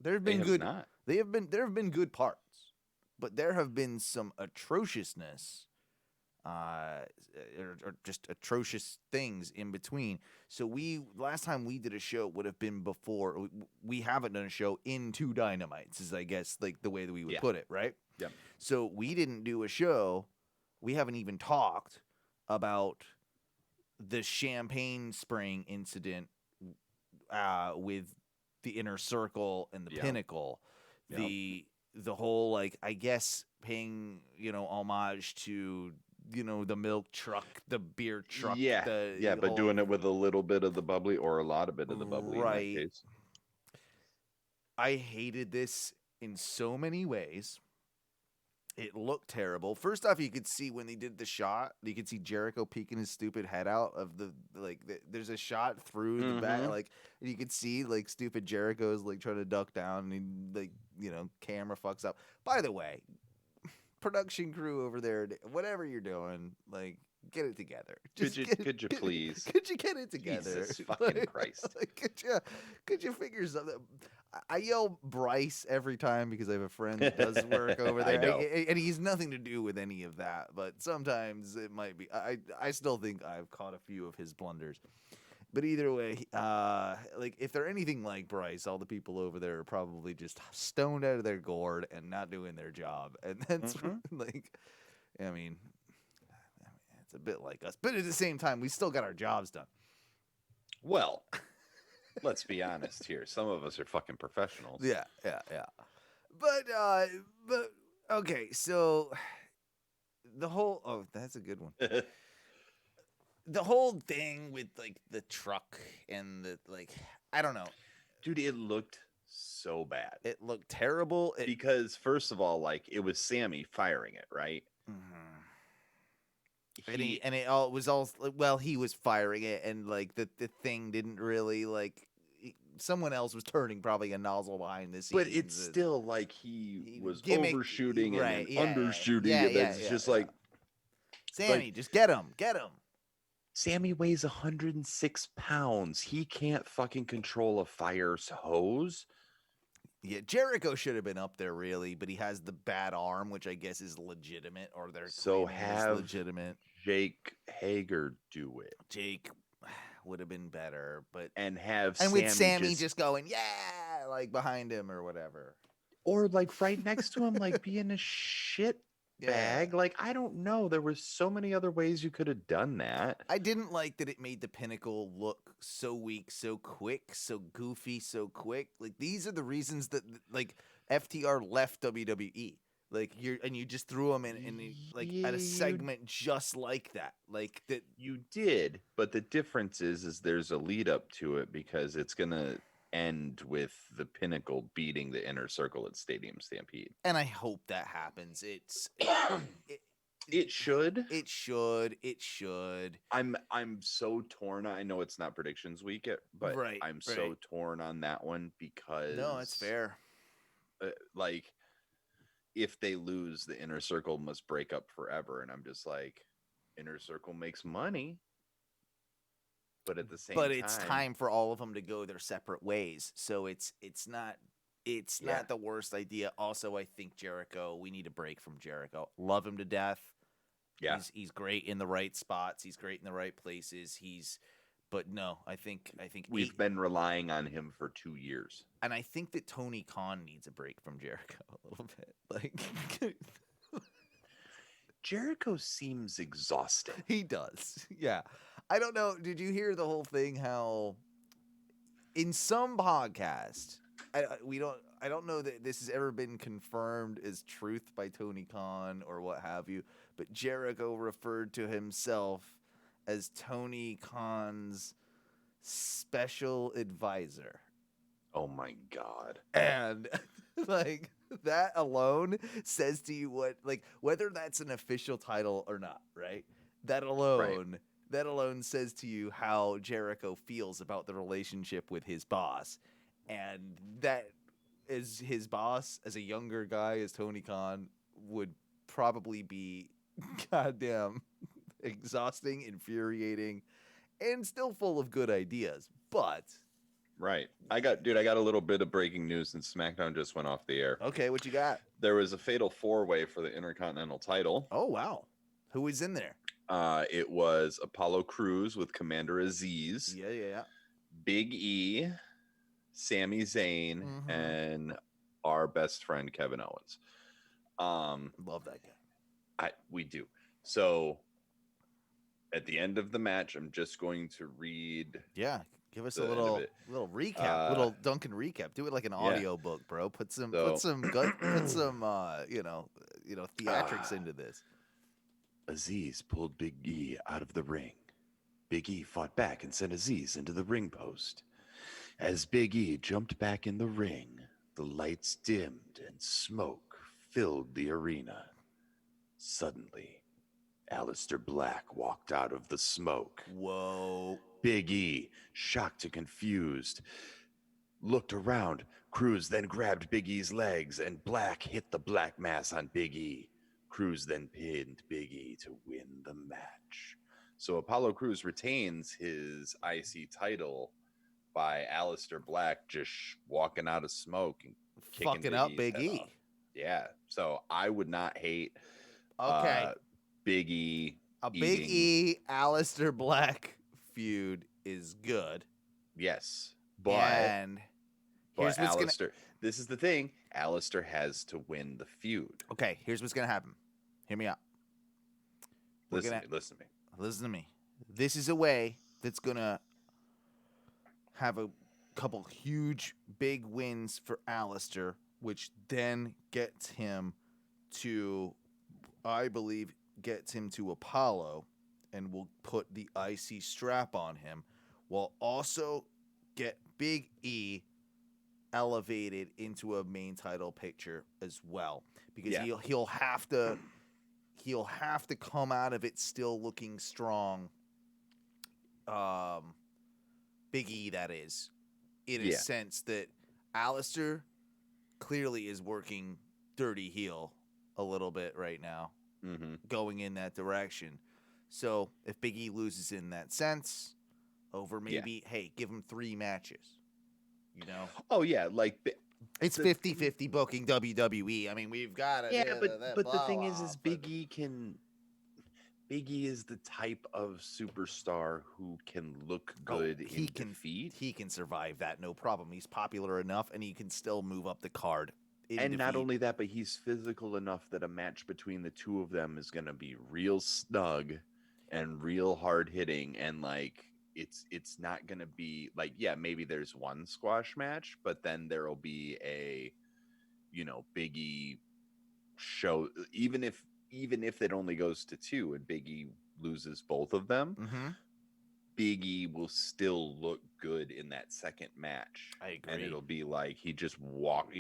There have They been have good. not. There have been good parts, but there have been some atrociousness, or just atrocious things in between. So last time we did a show would have been before. We haven't done a show in 2 Dynamites, is I guess like the way that we would Yeah. put it, right? Yep. So we didn't do a show. We haven't even talked about the champagne spraying incident with the Inner Circle and the Yeah. Pinnacle. Yep. The whole, like, I guess paying, homage to, the milk truck, the beer truck. Yeah. the But whole- doing it with a little bit of the bubbly or a lot of bit of the bubbly Right. in that case. I hated this in so many ways. It looked terrible. First off, you could see when they did the shot, you could see Jericho peeking his stupid head out of there's a shot through the back, Mhm. like, and you could see, like, stupid Jericho's, like, trying to duck down, and he, like, camera fucks up. By the way, production crew over there, whatever you're doing, like, get it together. Could you please? Could you get it together? Jesus fucking Christ. Like, could you figure something? I yell Bryce every time because I have a friend that does work over I there, know. and he's nothing to do with any of that. But sometimes it might be. I still think I've caught a few of his blunders. But either way, like, if they're anything like Bryce, all the people over there are probably just stoned out of their gourd and not doing their job, and that's like, I mean, it's a bit like us. But at the same time, we still got our jobs done. Well, let's be honest here. Some of us are fucking professionals. Yeah. But okay, so the whole that's a good one. The whole thing with, like, the truck and the, like, I don't know. Dude, it looked so bad. It looked terrible. Because first of all, like, it was Sammy firing it, right? And it all was all, well, he was firing it, and, like, the thing didn't really, like, someone else was turning probably a nozzle behind the scenes. But it's still like he was gimmick- overshooting right, and yeah, undershooting, yeah, and it's just like Sammy, just get him. Sammy weighs 106 pounds. He can't fucking control a fire hose. Yeah, Jericho should have been up there, really, but he has the bad arm, which I guess is legitimate, or they're So claiming is have legitimate. Jake Hager do it, Jake would have been better, but and have with Sammy just going, yeah, like, behind him or whatever. or like right next to him, like being a shit bag. Like, I don't know. There were so many other ways you could have done that. I didn't like that it made the Pinnacle look so weak, so quick, so goofy, so quick. Like, these are the reasons that, like, FTR left WWE. Like, you just threw him in like, at a segment just like that. Like, that. You did, but the difference is there's a lead up to it, because it's gonna end with the Pinnacle beating the Inner Circle at Stadium Stampede. And I hope that happens. It should. It should. I'm so torn. I know it's not predictions week, but I'm so torn on that one because no, it's fair. Like, if they lose, the Inner Circle must break up forever, and I'm just like, Inner Circle makes money, but at the same time, it's time for all of them to go their separate ways. So it's not the worst idea. Also, I think Jericho, we need a break from Jericho. Love him to death. Yeah, he's great in the right spots. He's great in the right places. But no, I think we've been relying on him for 2 years, and I think that Tony Khan needs a break from Jericho a little bit. Like Jericho seems exhausted. He does. Yeah. I don't know. Did you hear the whole thing? How in some podcast, I don't know that this has ever been confirmed as truth by Tony Khan or what have you, but Jericho referred to himself as Tony Khan's special advisor. Oh my God. And like that alone says to you what, like, whether that's an official title or not, right? That alone says to you how Jericho feels about the relationship with his boss. And that is his boss, as a younger guy as Tony Khan, would probably be goddamn exhausting, infuriating, and still full of good ideas. But right. I got a little bit of breaking news since SmackDown just went off the air. Okay, what you got? There was a fatal 4-way for the Intercontinental title. Oh, wow. Who was in there? It was Apollo Crews with Commander Aziz. Yeah. Big E, Sami Zayn, and our best friend Kevin Owens. Love that guy. We do. So at the end of the match, I'm just going to read. Yeah, give us a little recap, little Duncan recap. Do it like an audio book, bro. Put some theatrics into this. Aziz pulled Big E out of the ring. Big E fought back and sent Aziz into the ring post. As Big E jumped back in the ring, the lights dimmed and smoke filled the arena. Suddenly, Aleister Black walked out of the smoke. Whoa. Big E, shocked and confused, looked around. Crews then grabbed Big E's legs, and Black hit the black mass on Big E. Crews then pinned Big E to win the match. So Apollo Crews retains his IC title by Aleister Black just walking out of smoke and fucking up Big E. Off. Yeah. So I would not hate Big E. Big E Aleister Black feud is good. Yes. But Aleister, this is the thing. Aleister has to win the feud. Okay, here's what's going to happen. Hear me out. Listen to me. This is a way that's going to have a couple huge, big wins for Aleister, which then gets him to, I believe, Apollo, and will put the IC strap on him, while also get Big E elevated into a main title picture as well, because he'll have to come out of it still looking strong. Big E, that is, in a sense that Aleister clearly is working dirty heel a little bit right now, going in that direction. So if Big E loses in that sense, over maybe, hey, give him 3 matches, you know? Oh, yeah, like... It's 50-50 booking WWE. I mean, we've got it. Yeah, but the thing is Big E is the type of superstar who can look good in defeat. He can survive that, no problem. He's popular enough, and he can still move up the card. And not only that, but he's physical enough that a match between the two of them is going to be real snug and real hard hitting, and like it's not going to be like, yeah, maybe there's one squash match, but then there'll be a, Big E show, even if it only goes to 2 and Big E loses both of them, Biggie will still look good in that second match. I agree. And it'll be like he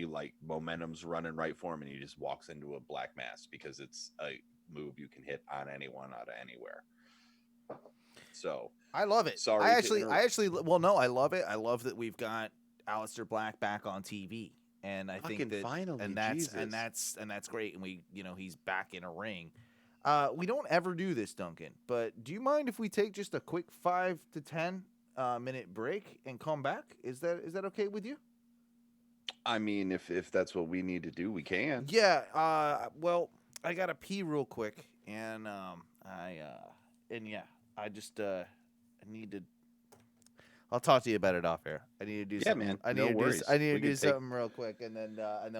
like momentum's running right for him, and he just walks into a black mass because it's a move you can hit on anyone out of anywhere. So I love it. Sorry, I love it. I love that we've got Aleister Black back on TV, and I think that finally, and that's Jesus. and that's great. And we, he's back in a ring. We don't ever do this, Duncan, but do you mind if we take just a quick 5 to 10 minute break and come back? Is that okay with you? I mean, if that's what we need to do, we can. Yeah. Well, I gotta pee real quick, and I just I need to. I'll talk to you about it off air. I need to do something. Man. I need No to worries. I need We to do can take- something real quick, and then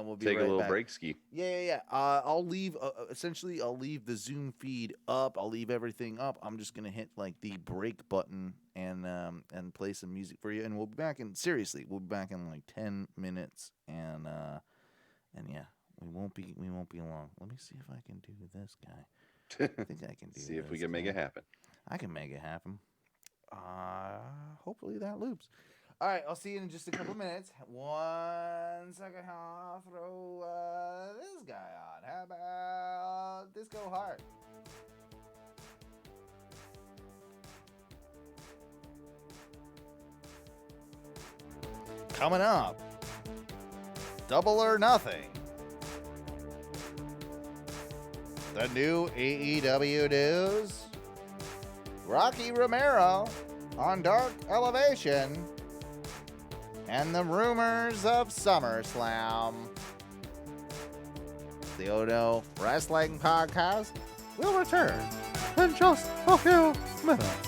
we'll be Take right a little back. break ski. Yeah. I'll leave. Essentially, I'll leave the Zoom feed up. I'll leave everything up. I'm just gonna hit like the break button and play some music for you, and we'll be back in. Seriously, we'll be back in like 10 minutes, and yeah, we won't be long. Let me see if I can do this guy. I think I can do. See if we this can make guy. it happen. I can make it happen. Hopefully that loops. All right, I'll see you in just a couple minutes. 1 second, I'll throw this guy on. How about Disco Heart? Coming up, Double or Nothing. The new AEW news. Rocky Romero on Dark Elevation, and the rumors of SummerSlam. The Ohno Wrestling Podcast will return in just a few minutes.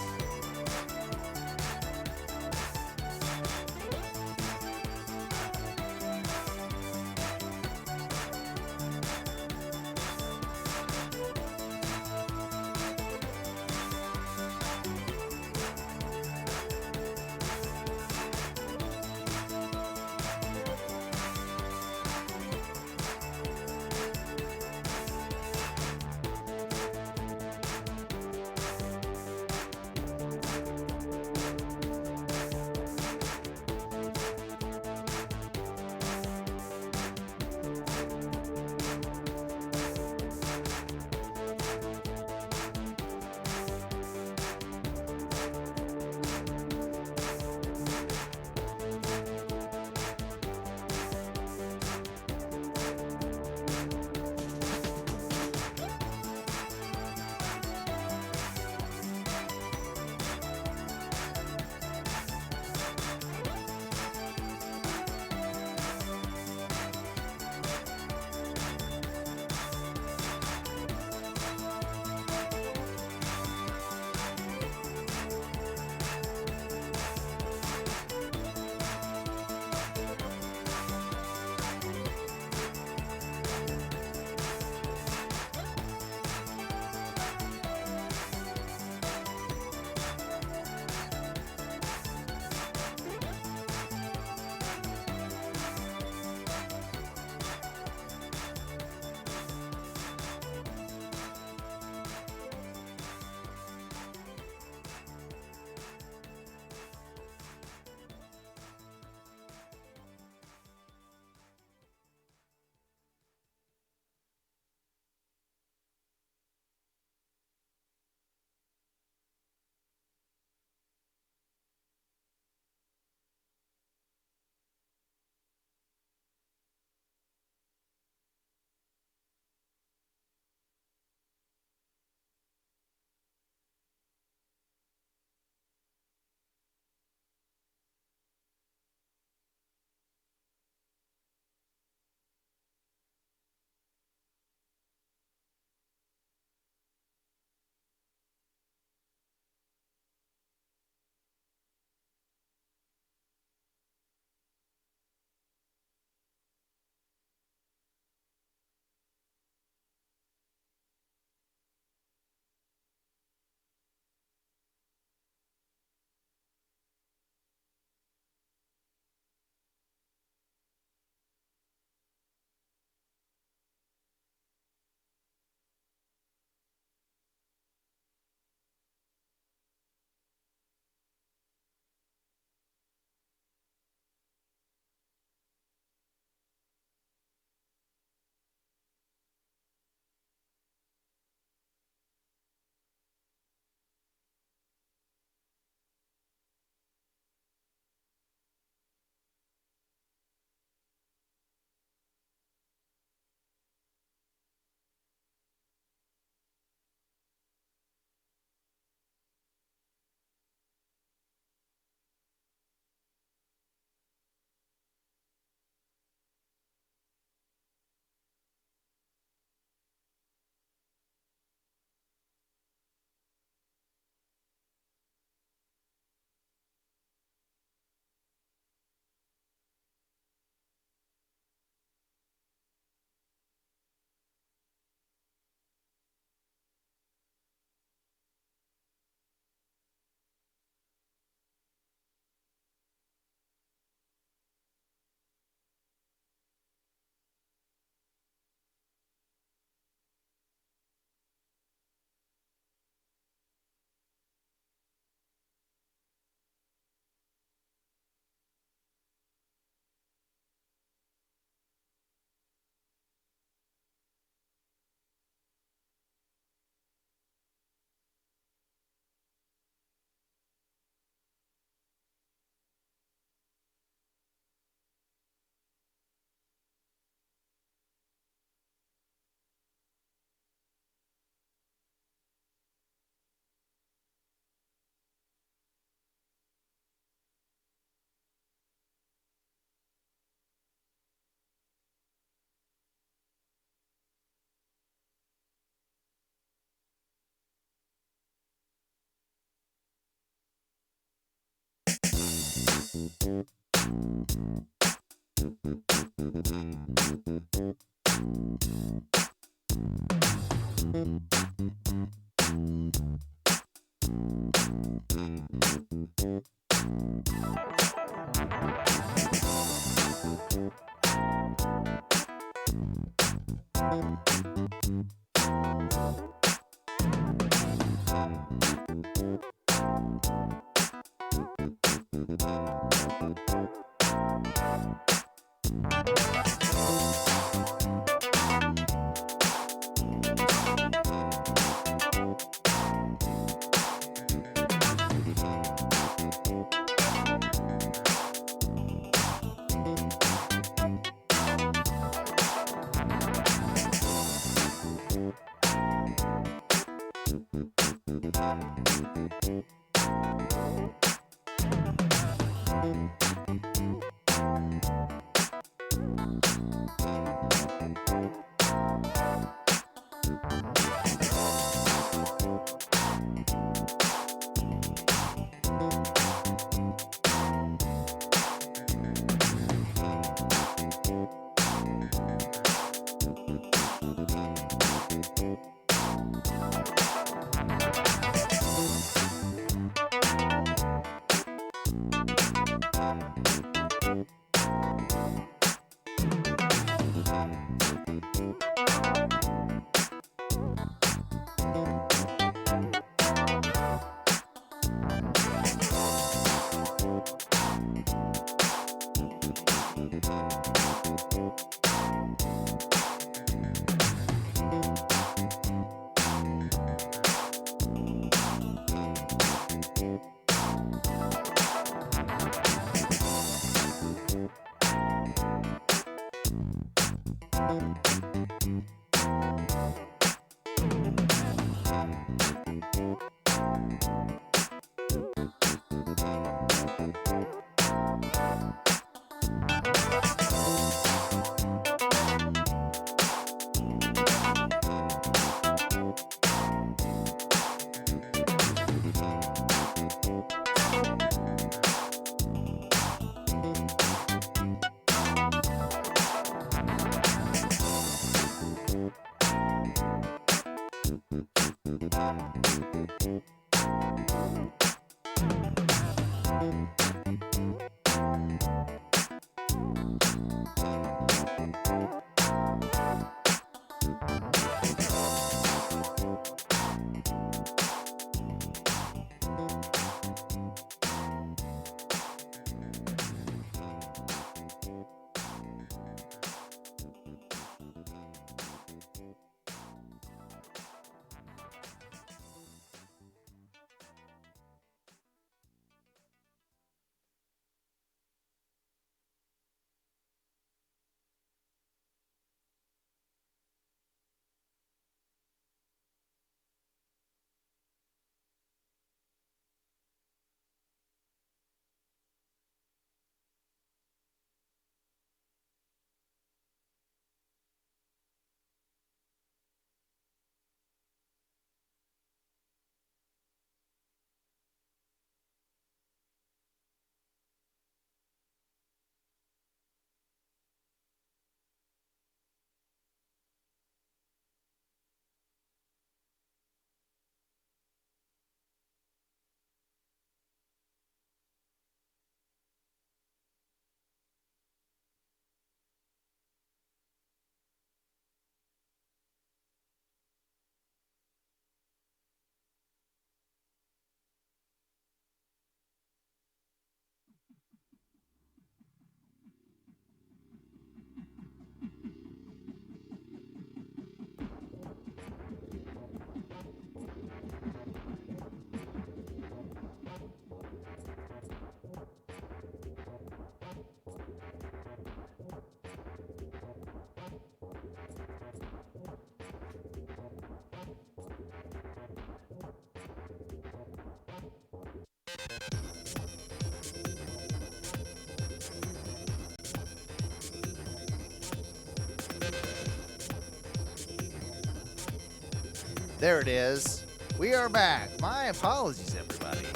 There it is. We are back. My apologies, everybody.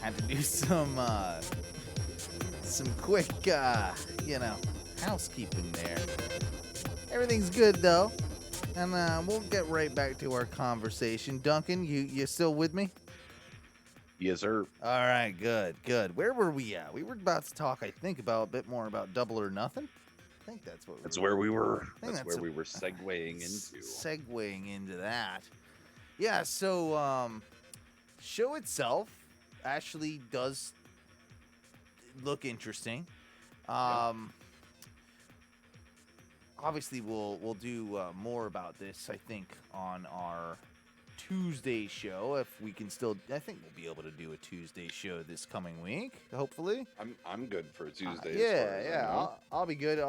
Had to do some some quick, housekeeping there. Everything's good, though. And we'll get right back to our conversation. Duncan, you still with me? Yes, sir. All right, good. Where were we at? We were about to talk, I think, about a bit more about Double or Nothing. I think that's what. That's where we were. That's where we were segueing into. Segueing into that. Yeah. So, show itself actually does look interesting. Obviously, we'll do more about this, I think, on our Tuesday show. If we can still, I think we'll be able to do a Tuesday show this coming week. Hopefully, I'm good for Tuesday. I'll be good.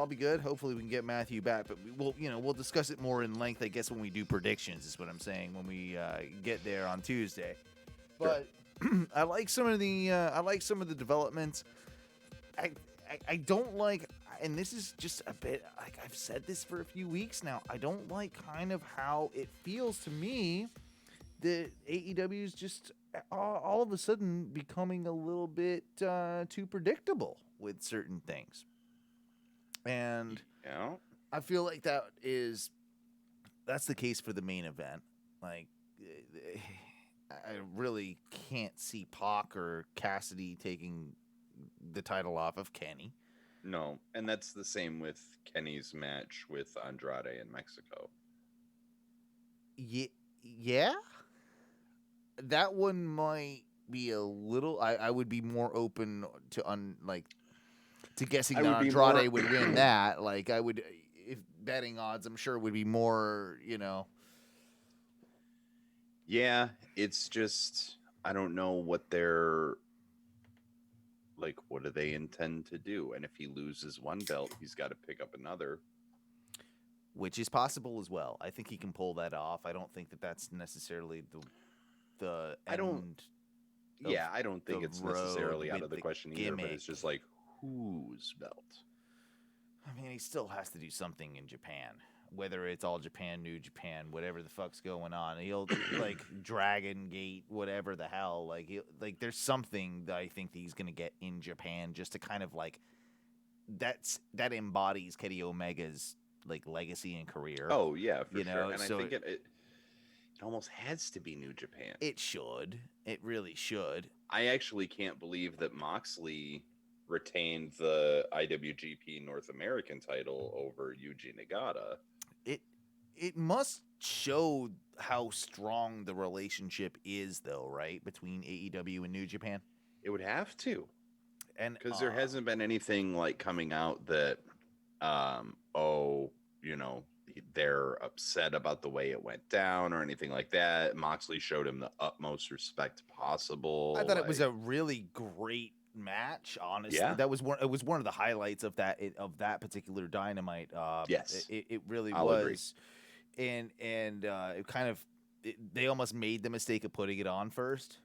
Hopefully, we can get Matthew back, but we'll discuss it more in length, I guess, when we do predictions. Is what I'm saying when we get there on Tuesday. But I like some of the developments. I don't like. And this is just a bit, like I've said this for a few weeks now, I don't like kind of how it feels to me that AEW is just all of a sudden becoming a little bit too predictable with certain things. And I feel like that's the case for the main event. Like, I really can't see Pac or Cassidy taking the title off of Kenny. No, and that's the same with Kenny's match with Andrade in Mexico. Yeah? That one might be a little... I would be more open to guessing that Andrade would win that. Like, I would... If betting odds, I'm sure, would be more, Yeah, it's just... I don't know what they're... Like, what do they intend to do? And if he loses one belt, he's got to pick up another. Which is possible as well. I think he can pull that off. I don't think that that's necessarily the I don't think it's necessarily out of the question either, but it's just like, whose belt? I mean, he still has to do something in Japan. Whether it's All Japan, New Japan, whatever the fuck's going on, he'll like Dragon Gate, whatever the hell. Like there's something that I think that he's gonna get in Japan just to kind of like that embodies Kenny Omega's like legacy and career. Oh yeah, for sure. And so I think it almost has to be New Japan. It should. It really should. I actually can't believe that Moxley retained the IWGP North American title over Yuji Nagata. It must show how strong the relationship is, though, right, between AEW and New Japan? It would have to. And because there hasn't been anything like coming out that they're upset about the way it went down or anything like that. Moxley showed him the utmost respect possible. I thought it was a really great match, honestly. Yeah. It was one of the highlights of that particular Dynamite. Yes. It really I'll was. agree. And it kind of they almost made the mistake of putting it on first.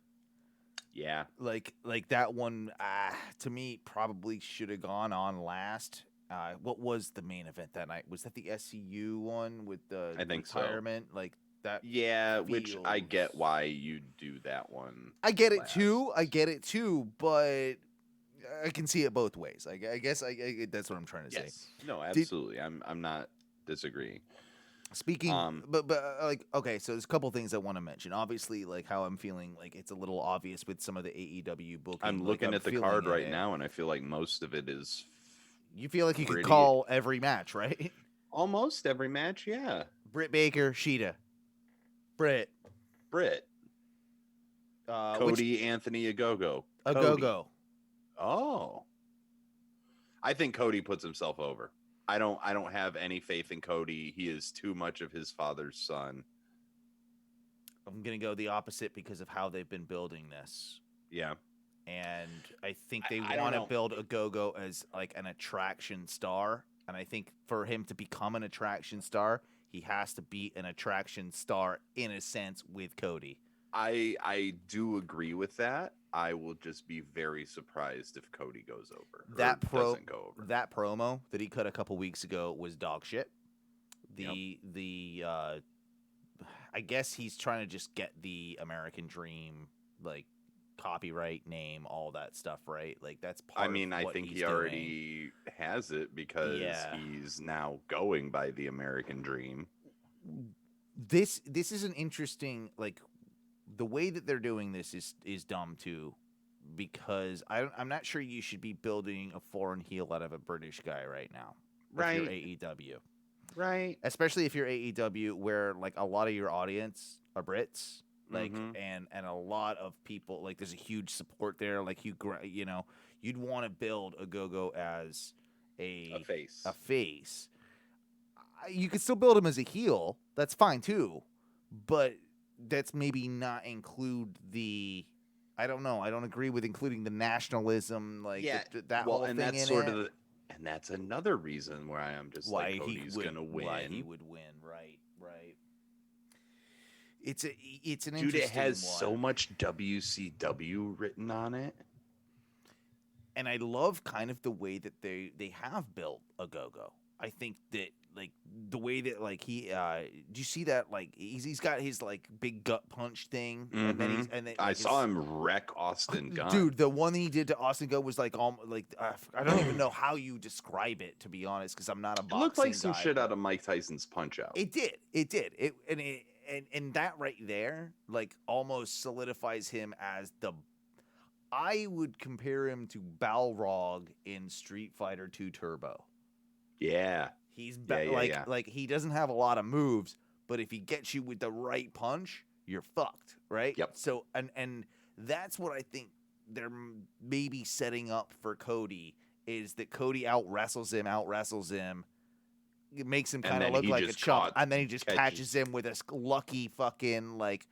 Yeah. Like that one to me probably should have gone on last. What was the main event that night? Was that the SCU one with the retirement? So. Like that. Yeah, which I get why you do that one. I get it too, but I can see it both ways. I guess that's what I'm trying to say. No, absolutely. I'm not disagreeing. Speaking, but like, okay, so there's a couple things I want to mention. Obviously, like how I'm feeling, like it's a little obvious with some of the AEW booking. I'm looking at the card right now, and I feel like most of it is. You feel like you could call every match, right? Almost every match, yeah. Britt Baker, Sheeta. Britt. Cody, Anthony, Agogo. Agogo. Oh. I think Cody puts himself over. I don't have any faith in Cody. He is too much of his father's son. I'm going to go the opposite because of how they've been building this. Yeah. And I think they want to build Agogo as like an attraction star. And I think for him to become an attraction star, he has to be an attraction star in a sense with Cody. I do agree with that. I will just be very surprised if Cody goes over. Doesn't go over. That promo that he cut a couple weeks ago was dog shit. I guess he's trying to just get the American Dream like copyright, name, all that stuff, right? Like that's part. I mean, of I what think he's he already has it because Yeah. he's now going by the American Dream. This is an interesting, like, the way that they're doing this is dumb too, because I'm not sure you should be building a foreign heel out of a British guy right now. If you're AEW. Right. Especially if you're AEW, where like a lot of your audience are Brits, like, and a lot of people, like, there's a huge support there. Like you'd want to build a Go-Go as a face. A face. You could still build him as a heel. That's fine too, but that's maybe not include the. I don't know. I don't agree with including the nationalism, like that whole thing that's in sort it. of and that's another reason why I'm just Why like Cody's gonna win. Why he would win, right? It's an Dude, interesting it has one. so much WCW written on it. And I love kind of the way that they have built a Go-Go. I think that, like, the way that, like, he do you see that, like, he's got his, like, big gut punch thing, and then I saw him wreck Austin Gunn. Dude, the one he did to Austin Gunn was like I don't even know how you describe it, to be honest, because I'm not a boxing guy. It looked like some shit out of Mike Tyson's Punch-Out. It did. And that right there, like, almost solidifies him as I would compare him to Balrog in Street Fighter 2 Turbo. Yeah. He's like he doesn't have a lot of moves, but if he gets you with the right punch, you're fucked, right? Yep. So and that's what I think they're maybe setting up for Cody, is that Cody out wrestles him, it makes him kind of look like a chump, and then he just catches him with a lucky fucking, like,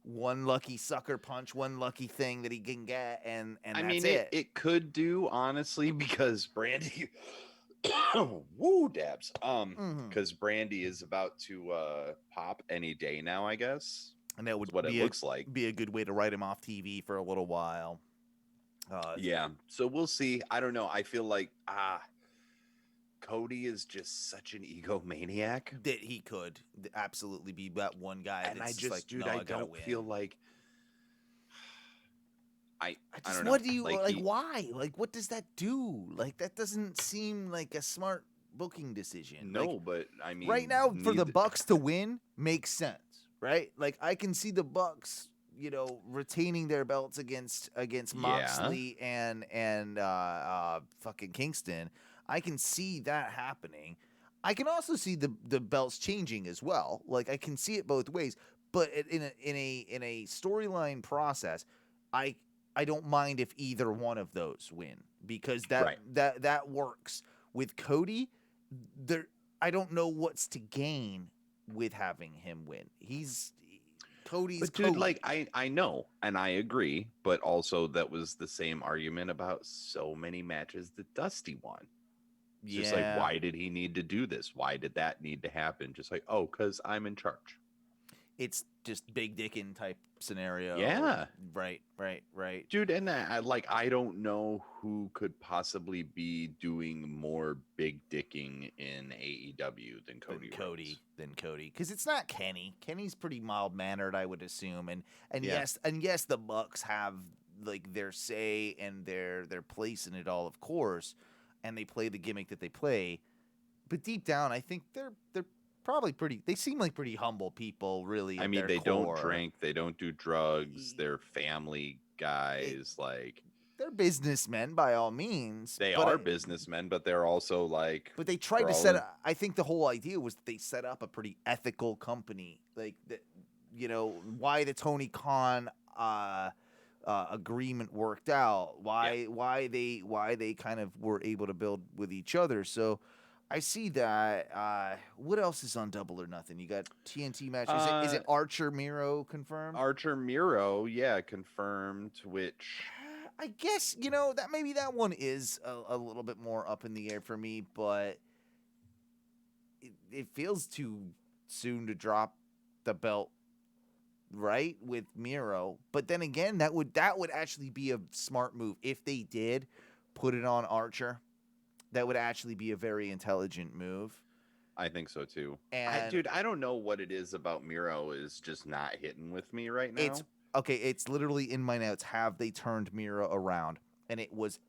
one lucky sucker punch, one lucky thing that he can get, and I that's mean, it. It could do, honestly, because Brandy woo dabs. Because Brandy is about to pop any day now, I guess. And that would what it looks like. Be a good way to write him off TV for a little while. Yeah. So we'll see. I don't know. I feel like Cody is just such an egomaniac that he could absolutely be that one guy. And that's I just, like, dude, no, I don't feel like. I don't know. What do you like? Why? Like, what does that do? Like, that doesn't seem like a smart booking decision. No, like, but I mean, right now for the Bucks to win makes sense, right? Like, I can see the Bucks, retaining their belts against Moxley and fucking Kingston. I can see that happening. I can also see the belts changing as well. Like, I can see it both ways. But in a storyline process, I don't mind if either one of those win, because that works. With Cody, I don't know what's to gain with having him win. Cody's But dude, Cody. like, I know, and I agree, but also that was the same argument about so many matches that Dusty won. It's just like, why did he need to do this? Why did that need to happen? Just like, because I'm in charge. It's just big dickin' type scenario. Yeah. Right. Dude, and I don't know who could possibly be doing more big dicking in AEW than Cody. Because it's not Kenny. Kenny's pretty mild mannered, I would assume. And yes, the Bucks have, like, their say and their place in it all, of course, and they play the gimmick that they play. But deep down, I think they're probably they seem like pretty humble people, really. I mean, they don't drink, they don't do drugs, they're family guys. They're businessmen by all means. They are businessmen, but they're also like. But they tried to set up. I think the whole idea was that they set up a pretty ethical company, like that. Why the Tony Khan agreement worked out. Why they kind of were able to build with each other. So I see that. What else is on Double or Nothing? You got TNT match. Is it Archer MIRO confirmed? Archer MIRO, yeah, confirmed. Which I guess that maybe that one is a little bit more up in the air for me, but it feels too soon to drop the belt, right, with MIRO. But then again, that would actually be a smart move if they did put it on Archer. That would actually be a very intelligent move. I think so too. And dude, I don't know what it is about MIRO is just not hitting with me right now. Okay, it's literally in my notes. Have they turned MIRO around? And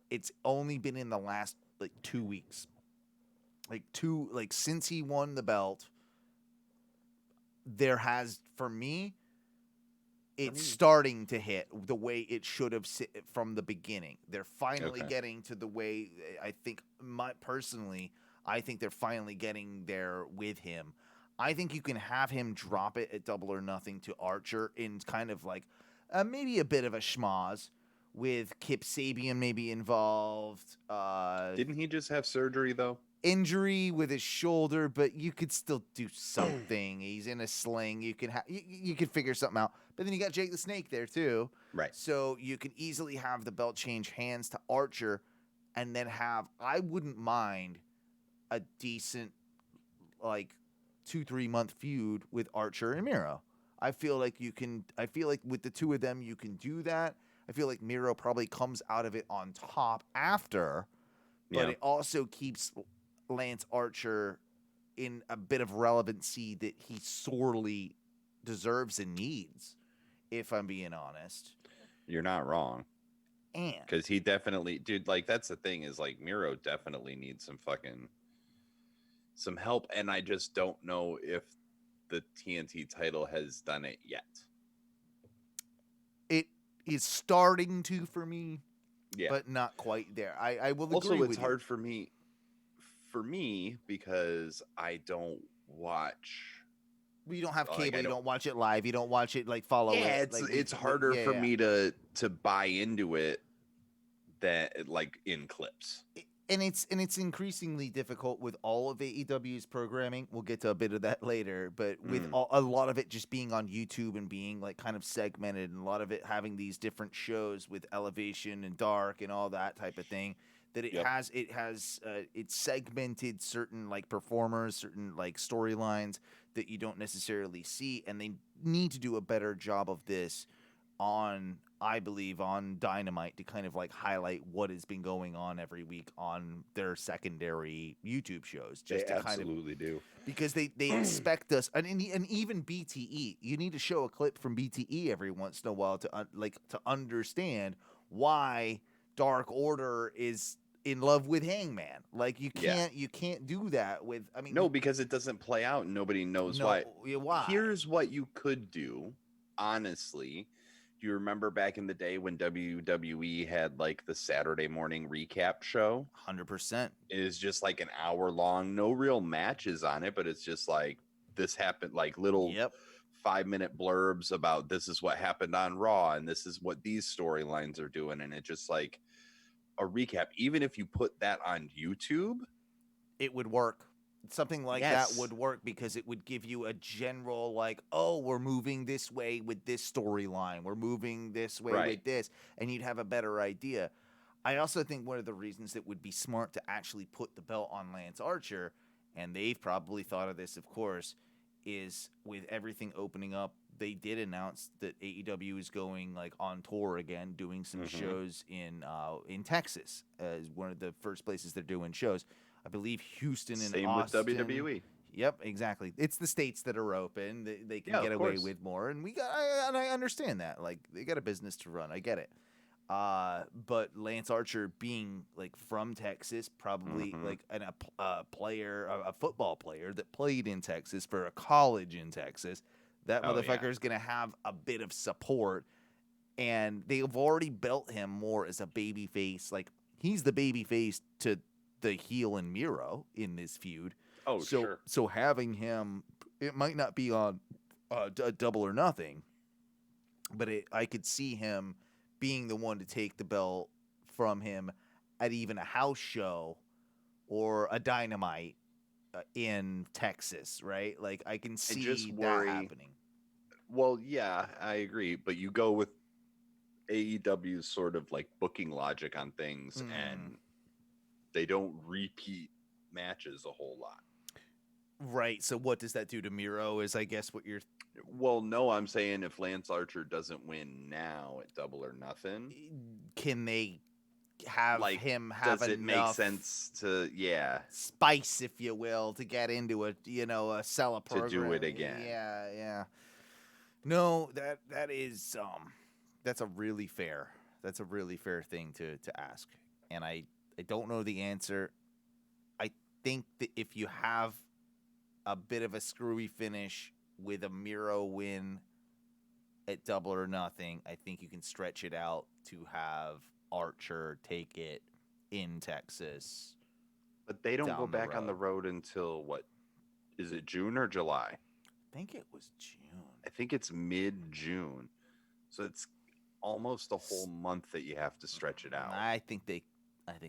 it's only been in the last like 2 weeks. Since he won the belt, there has, for me, it's starting to hit the way it should have from the beginning. They're finally getting to the way I think I think they're finally getting there with him. I think you can have him drop it at Double or Nothing to Archer in kind of like maybe a bit of a schmoz with Kip Sabian maybe involved. Didn't he just have surgery though? Injury with his shoulder, but you could still do something. He's in a sling. You can you can figure something out. But then you got Jake the Snake there too, right? So you can easily have the belt change hands to Archer, and then have. I wouldn't mind a decent 2-3 month feud with Archer and MIRO. I feel like you can. I feel like with the two of them, you can do that. I feel like MIRO probably comes out of it on top after, but it also keeps Lance Archer in a bit of relevancy that he sorely deserves and needs, if I'm being honest. You're not wrong. And because he definitely, dude, like that's the thing is like MIRO definitely needs some help, and I just don't know if the TNT title has done it yet. It is starting to for me, yeah, but not quite there. I will also agree with it's you. hard for me because I don't watch. You don't have Like, cable. I You don't- don't watch it live. You don't watch it follow Yeah, it. it's harder for me to buy into it that like in clips. And it's increasingly difficult with all of AEW's programming. We'll get to a bit of that later, but with a lot of it just being on YouTube and being like kind of segmented, and a lot of it having these different shows with Elevation and Dark and all that type of thing, that it's segmented certain like performers, certain like storylines that you don't necessarily see, and they need to do a better job of this on, I believe, on Dynamite to kind of like highlight what has been going on every week on their secondary YouTube shows. Just They to kind of absolutely do, because they expect us, and even BTE. You need to show a clip from BTE every once in a while to to understand why Dark Order is in love with Hangman. Like you can't do that with. I mean, no, because it doesn't play out and nobody knows why. Here's what you could do, honestly. Do you remember back in the day when WWE had like the Saturday morning recap show? 100%. It is just like an hour long, no real matches on it, but it's just like this happened, like little 5-minute blurbs about this is what happened on Raw and this is what these storylines are doing, and it just like a recap. Even if you put that on YouTube, it would work. Something like that would work because it would give you a general like, oh, we're moving this way with this storyline. We're moving this way with this. And you'd have a better idea. I also think one of the reasons it would be smart to actually put the belt on Lance Archer, and they've probably thought of this, of course, is with everything opening up, they did announce that AEW is going like on tour again, doing some shows in Texas as one of the first places they're doing shows. I believe Houston and Austin. Same with WWE. Yep, exactly. It's the states that are open. They can get away with more, and I understand that. Like they got a business to run. I get it. But Lance Archer being like from Texas, probably like a football player that played in Texas for a college in Texas, that motherfucker is gonna have a bit of support, and they've already built him more as a baby face. Like he's the baby face to the heel and MIRO in this feud. Oh, sure. So having him, it might not be on Double or Nothing, but I could see him being the one to take the belt from him at even a house show or a Dynamite in Texas, right? Like I can see that happening. Well, yeah, I agree, but you go with AEW's sort of like booking logic on things, and they don't repeat matches a whole lot. Right. So what does that do to MIRO is I guess what you're... Well, no, I'm saying if Lance Archer doesn't win now at Double or Nothing, can they have like, him have does it enough make sense to spice, if you will, to get into a sell a program to do it again? Yeah. No, that is that's a really fair thing to ask, and I don't know the answer. I think that if you have a bit of a screwy finish with a MIRO win at Double or Nothing, I think you can stretch it out to have Archer take it in Texas. But they don't down go the back on the road until what? Is it June or July? I think it was June. I think it's mid-June. So it's almost a whole month that you have to stretch it out. I think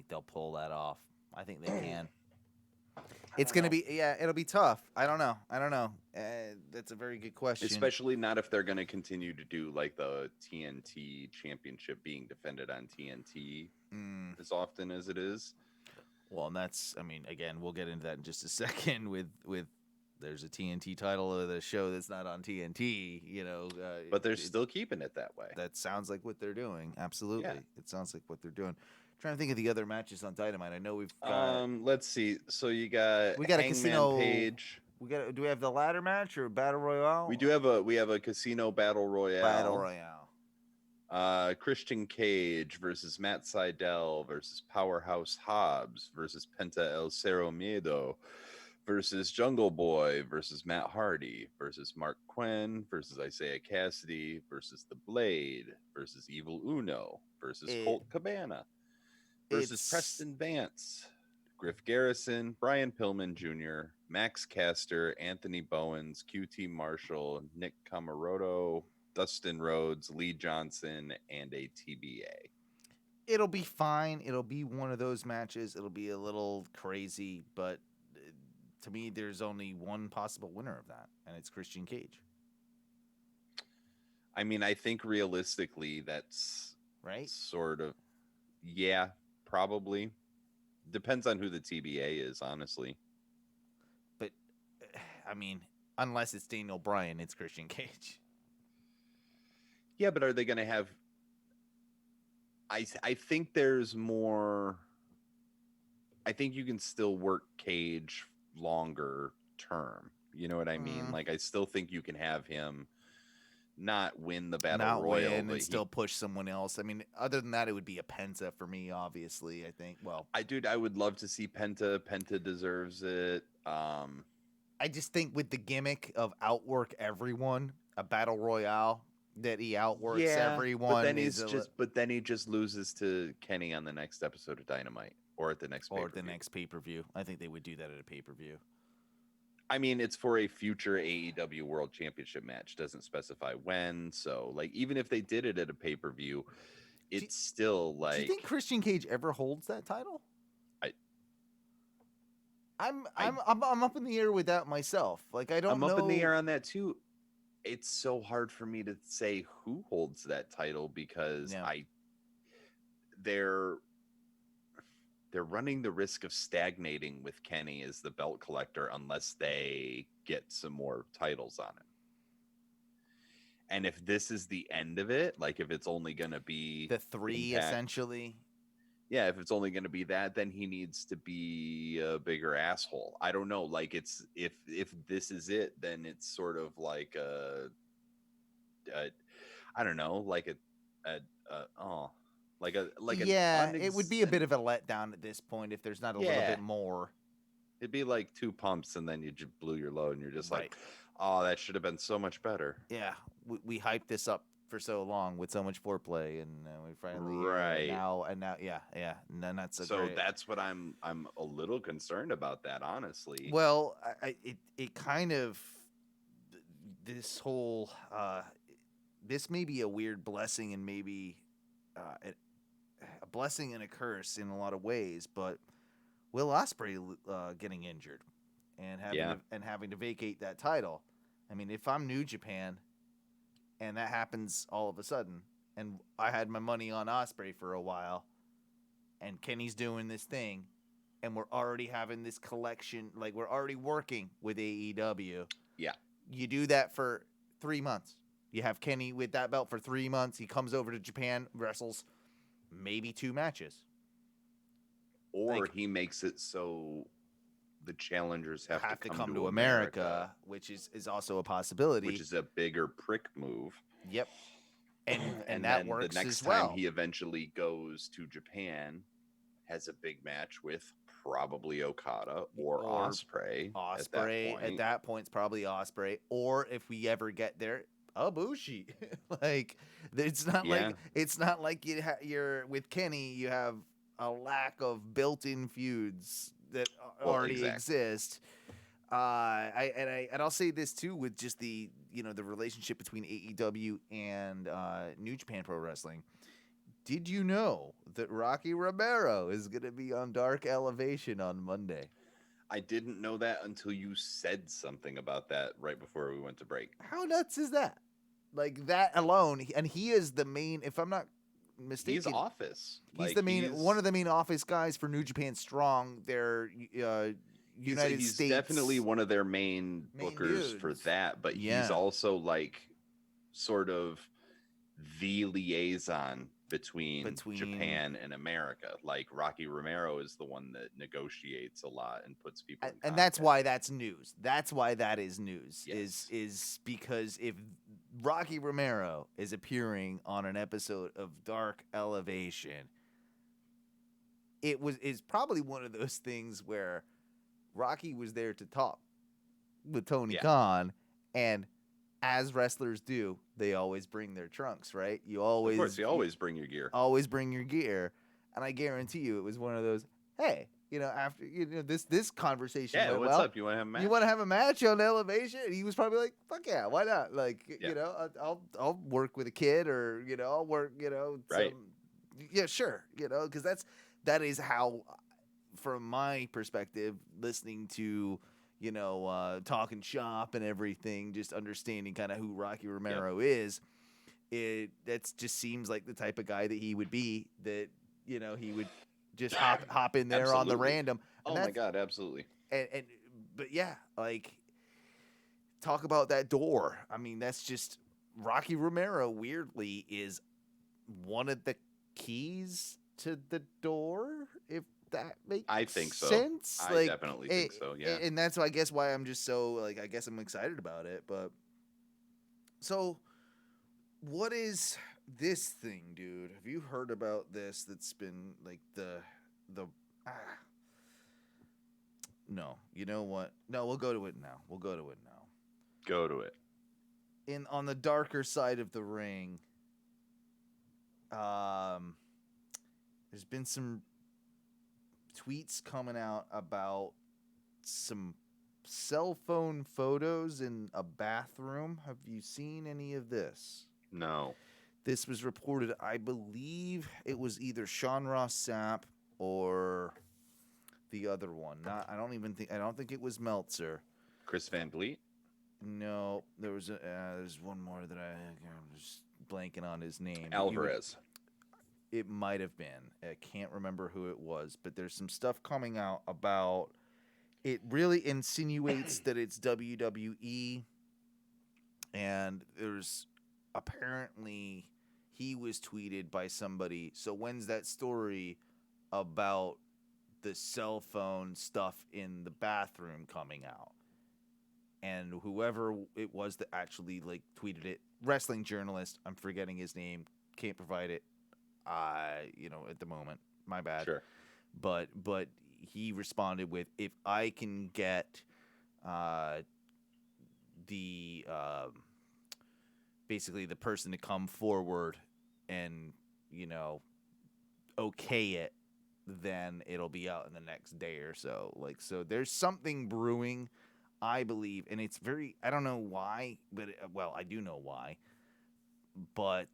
they'll pull that off. I think they can. It's going to be, it'll be tough. I don't know. That's a very good question. Especially not if they're going to continue to do like the TNT championship being defended on TNT as often as it is. Well, and that's, I mean, again, we'll get into that in just a second with there's a TNT title of the show that's not on TNT, you know. But they're still keeping it that way. That sounds like what they're doing. Absolutely. Yeah. It sounds like what they're doing. Trying to think of the other matches on Dynamite. I know we've got let's see. So we got a casino Page. Do we have the ladder match or battle royale? We have a casino battle royale. Battle royale. Christian Cage versus Matt Sydal versus Powerhouse Hobbs versus Penta El Cero Miedo versus Jungle Boy versus Matt Hardy versus Mark Quinn versus Isaiah Cassidy versus The Blade versus Evil Uno versus Colt Cabana versus Preston Vance, Griff Garrison, Brian Pillman Jr., Max Caster, Anthony Bowens, QT Marshall, Nick Camaroto, Dustin Rhodes, Lee Johnson, and a TBA. It'll be fine. It'll be one of those matches. It'll be a little crazy, but to me, there's only one possible winner of that, and it's Christian Cage. I mean, I think realistically, that's right. Sort of, yeah, probably. Depends on who the TBA is, honestly. But I mean, unless it's Daniel Bryan, it's Christian Cage. Yeah, but are they going to have? I think there's more. I think you can still work Cage longer term. You know what I mean? Like, I still think you can have him not win the battle royal and still push someone else. I mean, other than that, it would be a Penta for me, obviously. I think. Well, I would love to see Penta. Penta deserves it. I just think with the gimmick of outwork everyone, a battle royale that he outworks everyone. But then he just loses to Kenny on the next episode of Dynamite. Or at the next pay-per-view. I think they would do that at a pay-per-view. I mean, it's for a future AEW World Championship match. Doesn't specify when. So, like, even if they did it at a pay-per-view, it's still like. Do you think Christian Cage ever holds that title? I'm up in the air with that myself. Like, I don't know. I'm up in the air on that too. It's so hard for me to say who holds that title because they're running the risk of stagnating with Kenny as the belt collector unless they get some more titles on it. And if this is the end of it, like if it's only going to be the three essentially. Yeah, if it's only going to be that, then he needs to be a bigger asshole. I don't know. Like it's if this is it, then it's sort of like I don't know, like it would be a bit of a letdown at this point if there's not a little bit more. It'd be like 2 pumps and then you just blew your load and you're just like, oh, that should have been so much better. Yeah, we hyped this up for so long with so much foreplay and we finally now that's that's what I'm a little concerned about that, honestly. Well, it kind of this whole this may be a weird blessing and maybe a blessing and a curse in a lot of ways, but Will Osprey getting injured and having to vacate that title. I mean, if I'm New Japan and that happens all of a sudden, and I had my money on Osprey for a while, and Kenny's doing this thing, and we're already having this collection, like we're already working with AEW. Yeah. You do that for 3 months. You have Kenny with that belt for 3 months. He comes over to Japan, wrestles maybe 2 matches. Or he makes it so the challengers have to come to America, which is also a possibility. which is a bigger prick move. Yep. And that then works the next as time well. he eventually goes to Japan, has a big match with probably Okada or Osprey. Osprey at that point, it's probably Osprey. Or if we ever get there, Ibushi. Like it's not like you're with Kenny. You have a lack of built-in feuds that already exist. I'll say this too with just the the relationship between AEW and New Japan Pro Wrestling. Did you know that Rocky Romero is going to be on Dark Elevation on Monday? I didn't know that until you said something about that right before we went to break. How nuts is that? Like that alone, and he is the main. If I'm not mistaken, he's office. He's one of the main office guys for New Japan Strong. Their United he's States. Definitely one of their main bookers dudes. for that, but he's also like sort of the liaison between Japan and America. Like Rocky Romero is the one that negotiates a lot and puts people in and that's why that's news. That's why that is news. Yes. Is because if Rocky Romero is appearing on an episode of Dark Elevation, is probably one of those things where Rocky was there to talk with Tony Khan, and as wrestlers do, they always bring their trunks, right? You always bring your gear. Always bring your gear, and I guarantee you, it was one of those. Hey, after this conversation. Yeah, what's up? You want to have a match? You want to have a match on Elevation? And he was probably like, "Fuck yeah, why not?" Like, I'll work with a kid, or I'll work, right? Yeah, sure, because that is how, from my perspective, listening to. Talking shop and everything, just understanding kind of who Rocky Romero is. That just seems like the type of guy that he would be. That he would just hop in there on the random. And my god, absolutely. But yeah, like talk about that door. I mean, that's just Rocky Romero. Weirdly, is one of the keys to the door. If that makes sense. I definitely think so, yeah. And that's I guess why I'm just so I guess I'm excited about it. But so what is this thing, dude? Have you heard about this? That's been like No, you know what? No, we'll go to it now. Go to it. On the darker side of the ring, there's been some tweets coming out about some cell phone photos in a bathroom. Have you seen any of this? No. This was reported, I believe it was either Sean Ross Sapp or the other one. I don't think it was Meltzer. Chris Van Vliet? No, there's one more that I'm just blanking on his name. Alvarez. It might have been. I can't remember who it was, but there's some stuff coming out about it really insinuates that it's WWE, and there's apparently he was tweeted by somebody. So when's that story about the cell phone stuff in the bathroom coming out? And whoever it was that actually tweeted it, wrestling journalist, I'm forgetting his name, can't provide it. At the moment, my bad. Sure. But he responded with, if I can get basically the person to come forward and okay it, then it'll be out in the next day or so. So there's something brewing, I believe, and it's I don't know why, but I do know why, but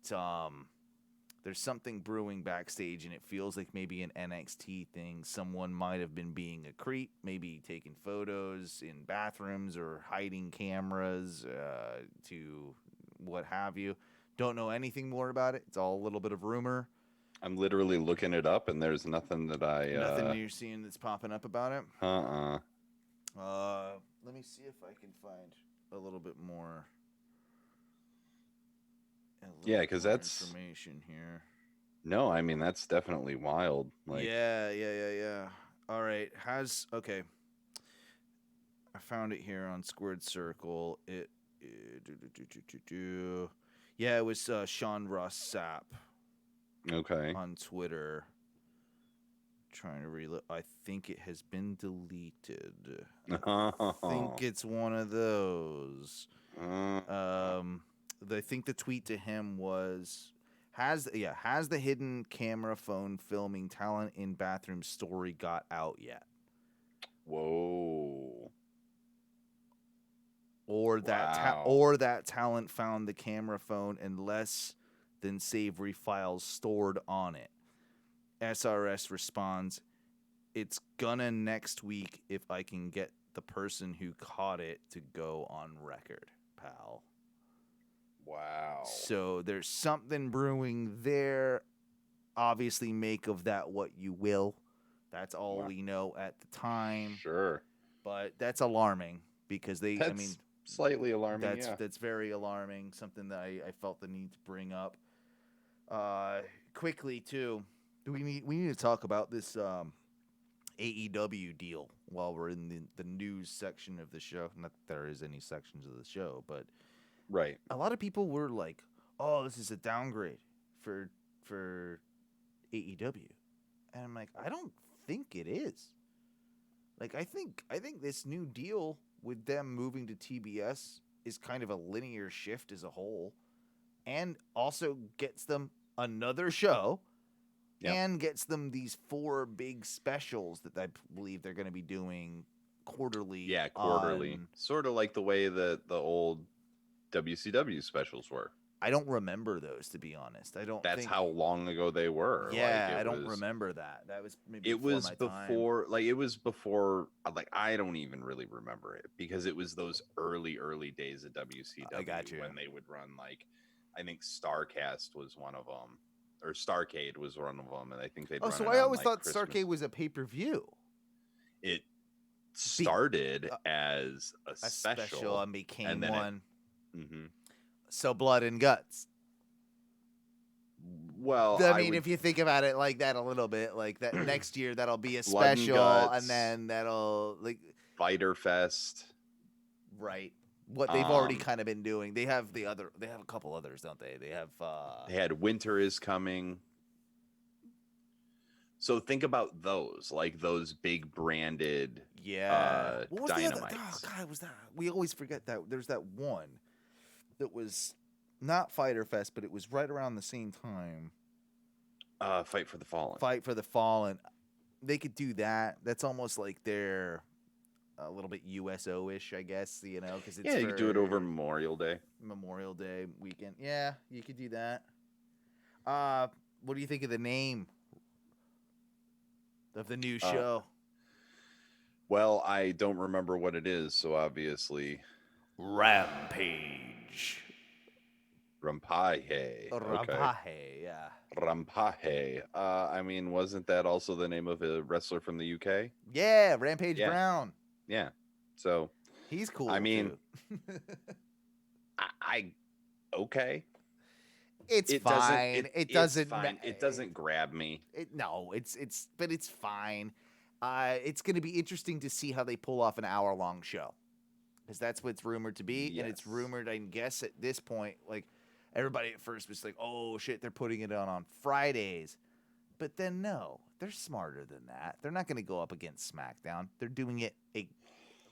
there's something brewing backstage, and it feels like maybe an NXT thing. Someone might have been being a creep, maybe taking photos in bathrooms or hiding cameras to what have you. Don't know anything more about it. It's all a little bit of rumor. I'm literally looking it up, and there's nothing that nothing you're seeing that's popping up about it? Let me see if I can find a little bit more. Yeah, because that's information here. No, I mean that's definitely wild. Yeah. All right, okay. I found it here on Squared Circle. Yeah, it was Sean Ross Sapp Okay. on Twitter. Trying to reload. I think it has been deleted. I think it's one of those. I think the tweet to him was has the hidden camera phone filming talent in bathroom story got out yet? Whoa. Or that Wow. that talent found the camera phone and less than savory files stored on it. SRS responds, "It's gonna next week if I can get the person who caught it to go on record, pal." Wow. So there's something brewing there. Obviously, make of that what you will. That's all we know at the time. Sure. But that's alarming because That's slightly alarming. That's very alarming. Something that I felt the need to bring up. Quickly too, we need to talk about this AEW deal while we're in the news section of the show. Not that there is any sections of the show, but right. A lot of people were like, "Oh, this is a downgrade for AEW," and I'm like, I don't think it is. Like, I think this new deal with them moving to TBS is kind of a linear shift as a whole, and also gets them another show, and gets them these 4 big specials that I believe they're going to be doing quarterly. Yeah, quarterly. Sort of like the way that the old WCW specials were. I don't remember those, to be honest. That's how long ago they were. Yeah, I don't remember that. That was maybe it was before time. it was before, like, I don't even really remember it because it was those early days of WCW. I got you. When they would run, like, I think Starcast was one of them, or Starcade was one of them, and I think they'd run so it I on, always like, thought Christmas. Starcade was a pay-per-view. It started as a special and became and then one. Mm-hmm. So Blood and Guts. Well, I mean, if you think about it like that a little bit, like that next year that'll be a Blood and special, Guts, and then that'll like Fighter Fest. Right. What they've already kind of been doing. They have a couple others, don't they? They have they had Winter is Coming. So think about those, like those big branded what was dynamites. The other? Oh God, was that? We always forget that. There's that one that was not Fighter Fest, but it was right around the same time. Fight for the Fallen. Fight for the Fallen. They could do that. That's almost like they're a little bit USO-ish, I guess, you know, because it's you could do it over Memorial Day weekend. Yeah, you could do that. What do you think of the name of the new show? Well, I don't remember what it is, so obviously Rampage. Rampage. Rampage, yeah. Rampage. I mean, wasn't that also the name of a wrestler from the UK? Yeah, Rampage Brown. Yeah. So he's cool. I mean, too. I okay. It's fine. It doesn't. Fine. It doesn't grab me. But it's fine. It's going to be interesting to see how they pull off an hour-long show, because that's what it's rumored to be, and it's rumored, I guess, at this point, like everybody at first was like, "Oh shit, they're putting it on Fridays," but then no, they're smarter than that. They're not going to go up against SmackDown. They're doing it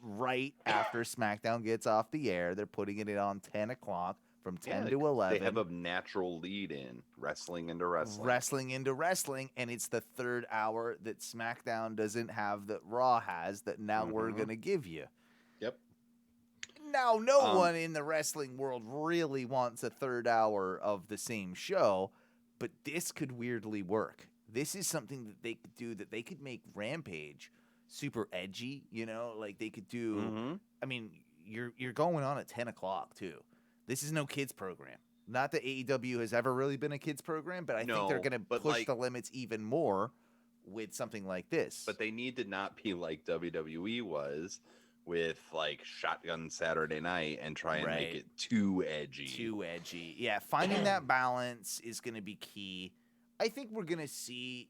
right after SmackDown gets off the air. They're putting it on 10 o'clock. From 10 to 11. They have a natural lead in wrestling into wrestling. Wrestling into wrestling, and it's the third hour that SmackDown doesn't have that Raw has that now we're going to give you. Yep. Now, no one in the wrestling world really wants a third hour of the same show, but this could weirdly work. This is something that they could do, that they could make Rampage super edgy, you know? Like, they could do... I mean, you're going on at 10 o'clock, too. This is no kids program. Not that AEW has ever really been a kids program, but I think they're going to push the limits even more with something like this. But they need to not be like WWE was with like Shotgun Saturday Night and try and make it too edgy. Too edgy. Yeah, finding that balance is going to be key. I think we're going to see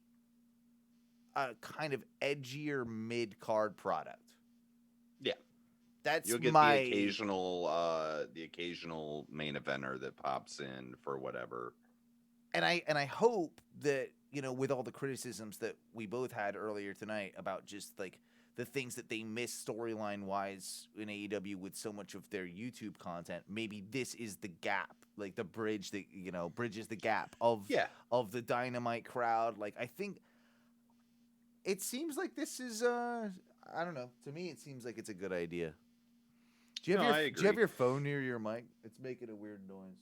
a kind of edgier mid-card product. Yeah. That's You'll get my the occasional main eventer that pops in for whatever. and I hope that, you know, with all the criticisms that we both had earlier tonight about just like the things that they miss storyline wise in AEW with so much of their YouTube content, maybe this is the gap, like the bridge that, you know, bridges the gap of the Dynamite crowd. Like I think it seems like this is I don't know. To me, it seems like it's a good idea. Do you have your phone near your mic? It's making a weird noise.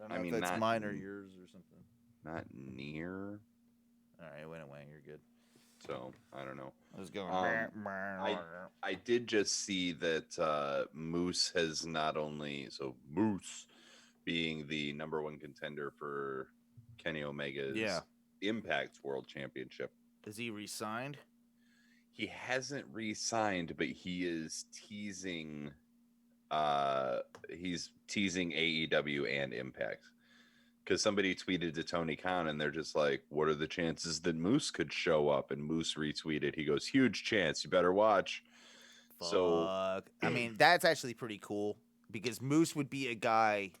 I don't know if that's mine or yours or something. Not near. All right, it went away. You're good. So I don't know. I was going. I did just see that Moose has not only Moose being the #1 contender for Kenny Omega's Impact World Championship. Is he re-signed? He hasn't re-signed, but he is teasing. He's teasing AEW and Impact. Because somebody tweeted to Tony Khan, and they're just like, what are the chances that Moose could show up? And Moose retweeted. He goes, huge chance. You better watch. Fuck. So, I mean, that's actually pretty cool. Because Moose would be a guy...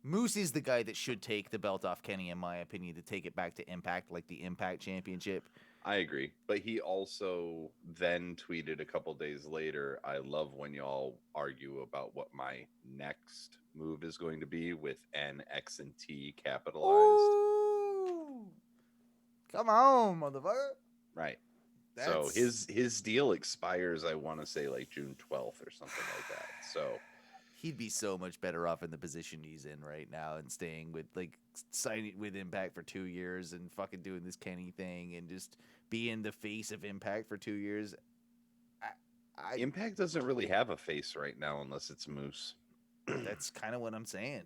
Moose is the guy that should take the belt off Kenny, in my opinion, to take it back to Impact, like the Impact Championship. I agree. But he also then tweeted a couple days later, I love when y'all argue about what my next move is going to be with N, X, and T capitalized. Ooh. Come on, motherfucker. Right. So his deal expires, I want to say, like June 12th or something like that. So he'd be so much better off in the position he's in right now and staying with, like, signing with Impact for 2 years and fucking doing this Kenny thing and just being the face of Impact for 2 years. Impact doesn't really have a face right now unless it's Moose. That's kind of what I'm saying.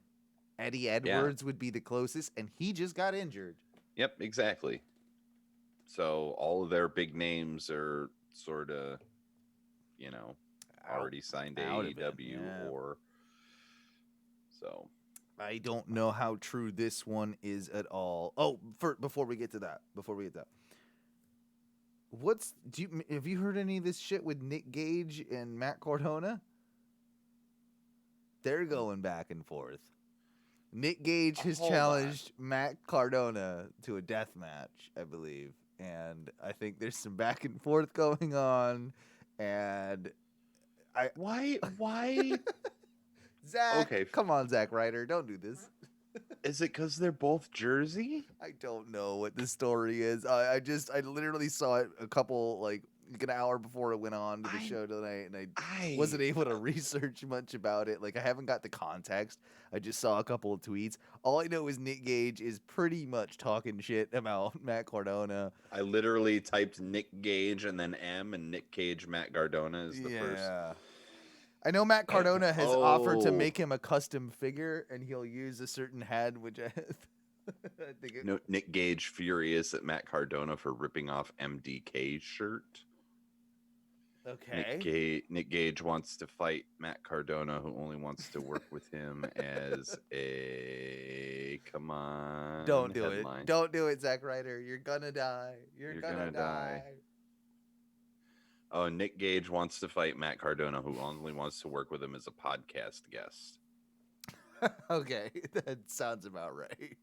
Eddie Edwards would be the closest, and he just got injured. Yep, exactly. So all of their big names are sort of, you know, already signed to AEW or so. I don't know how true this one is at all. Oh, before we get to that, have you heard any of this shit with Nick Gage and Matt Cardona? They're going back and forth. Nick Gage has challenged Matt Cardona to a death match, I believe. And I think there's some back and forth going on. And Why? Zach, okay. Come on, Zack Ryder. Don't do this. Is it because they're both Jersey? I don't know what the story is. I literally saw it a couple, like an hour before it went on to the show tonight, and I wasn't able to research much about it. Like, I haven't got the context. I just saw a couple of tweets. All I know is Nick Gage is pretty much talking shit about Matt Cardona. I literally typed Nick Gage and then M, and Nick Cage, Matt Cardona is the first. I know Matt Cardona has offered to make him a custom figure, and he'll use a certain head, which I think Nick Gage furious at Matt Cardona for ripping off MDK's shirt. Okay. Nick Gage wants to fight Matt Cardona, who only wants to work with him as a come on. Don't do it. Don't do it, Zack Ryder. You're gonna die. You're gonna die. Oh, Nick Gage wants to fight Matt Cardona, who only wants to work with him as a podcast guest. Okay, that sounds about right.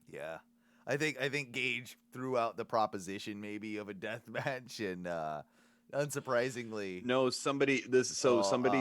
Yeah. I think Gage threw out the proposition maybe of a death match, and unsurprisingly, no. Somebody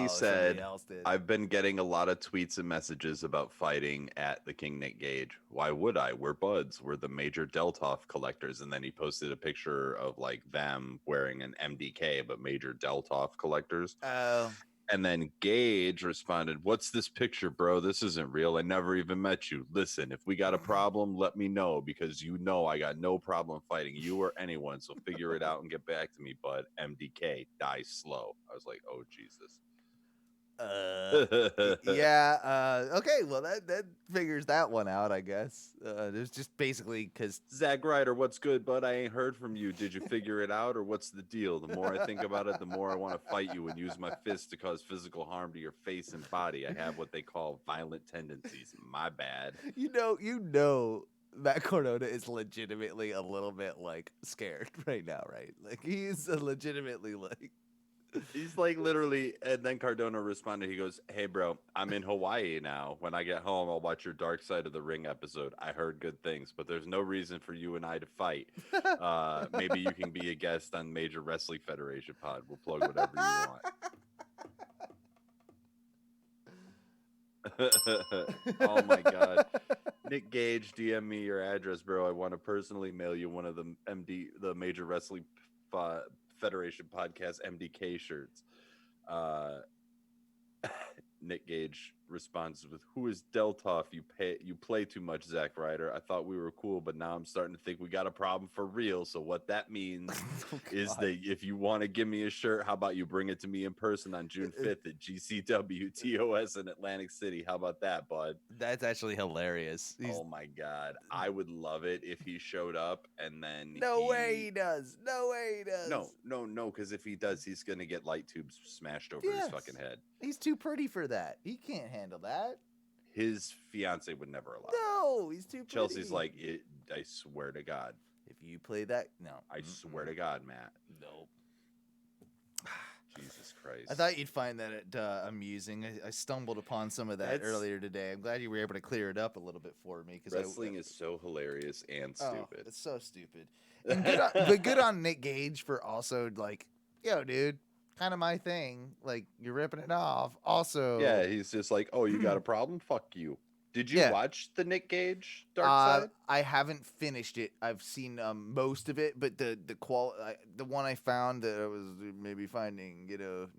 said I've been getting a lot of tweets and messages about fighting at the King Nick Gage. Why would I? We're buds. We're the major Deltoff collectors. And then he posted a picture of like them wearing an MDK, but major Deltoff collectors. Oh. And then Gage responded, what's this picture, bro? This isn't real. I never even met you. Listen, if we got a problem, let me know, because you know I got no problem fighting you or anyone. So figure it out and get back to me, bud. MDK, die slow. I was like, oh, Jesus. Okay, well, that figures that one out, I guess. There's just basically because Zack Ryder, what's good, bud? I ain't heard from you. Did you figure it out, or what's the deal? The more I think about it, the more I want to fight you and use my fists to cause physical harm to your face and body. I have what they call violent tendencies. My bad. You know Matt Cardona is legitimately a little bit like scared right now, right? Like he's legitimately like He's like literally, and then Cardona responded. He goes, "Hey, bro, I'm in Hawaii now. When I get home, I'll watch your Dark Side of the Ring episode. I heard good things, but there's no reason for you and I to fight. Maybe you can be a guest on Major Wrestling Federation pod. We'll plug whatever you want." Oh my God. Nick Gage, DM me your address, bro. I want to personally mail you one of the Major Wrestling Federation podcast MDK shirts. Nick Gage responds with, "Who is Deltoff? You play too much, Zack Ryder. I thought we were cool, but now I'm starting to think we got a problem for real. So what that means is that if you want to give me a shirt, how about you bring it to me in person on June 5th at GCW TOS in Atlantic City? How about that, bud?" That's actually hilarious. Oh my God. I would love it if he showed up and then No way he does. No way he does. No, because if he does, he's gonna get light tubes smashed over his fucking head. He's too pretty for that. He can't handle that. His fiance would never allow No, he's too pretty. Chelsea's like, I swear to God. If you play that, no. I swear to God, Matt. Nope. Jesus Christ. I thought you'd find that amusing. I stumbled upon some of that earlier today. I'm glad you were able to clear it up a little bit for me. Wrestling is so hilarious and stupid. It's so stupid. And but good on Nick Gage for also like, yo, dude, kind of my thing. Like, you're ripping it off. Also, yeah, he's just like, oh, you got a problem? Fuck you. Did you watch the Nick Gage Dark Side? I haven't finished it. I've seen most of it, but the one I found that I was maybe finding,